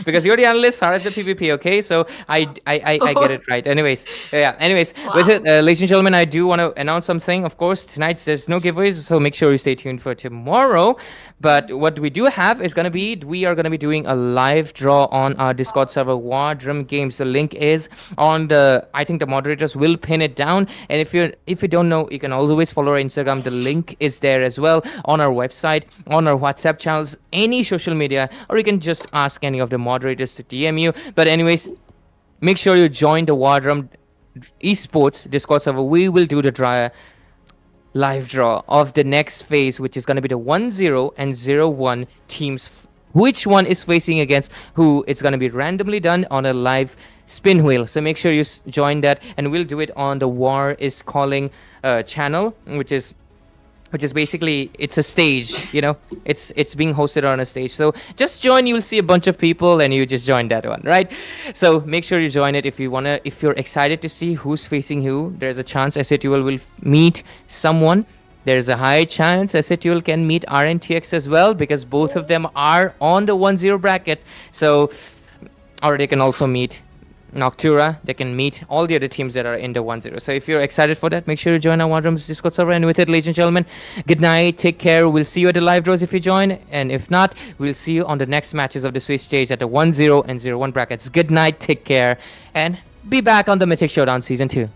Because you're the analyst, Sarah is the PvP. Okay, so I get it right. Anyways, yeah. Anyways, with it, ladies and gentlemen, I do want to announce something. Of course, tonight there's no giveaways, so make sure you stay tuned for tomorrow. But what we do have is we are gonna be doing a live draw on our Discord server, War Drum Games. The link is on I think the moderators will pin it down. And if you don't know, you can always follow our Instagram. The link is there as well on our website, on our WhatsApp channels, any social media, or you can just ask any of the moderators to DM you. But anyways, make sure you join the War Drum Esports Discord server. We will do the live draw of the next phase, which is going to be the 1-0 and 0-1 teams. Which one is facing against who? It's going to be randomly done on a live spin wheel. So make sure you join that, and we'll do it on the War is Calling channel, which is basically, it's a stage. It's being hosted on a stage. So just join. You'll see a bunch of people, and you just join that one, right? So make sure you join it if you're excited to see who's facing who. There's a chance SATUL will meet someone. There's a high chance SATUL can meet Rntx as well, because both of them are on the 1-0 bracket. So, or they can also meet Noctura. They can meet all the other teams that are in the 1-0. So if you're excited for that, make sure you join our War Drums Discord server. And with it, ladies and gentlemen, good night, take care. We'll see you at the live draws if you join, and if not, we'll see you on the next matches of the Swiss stage at the 1-0 and 0-1 brackets. Good night, take care, and be back on the Mythic Showdown Season 2.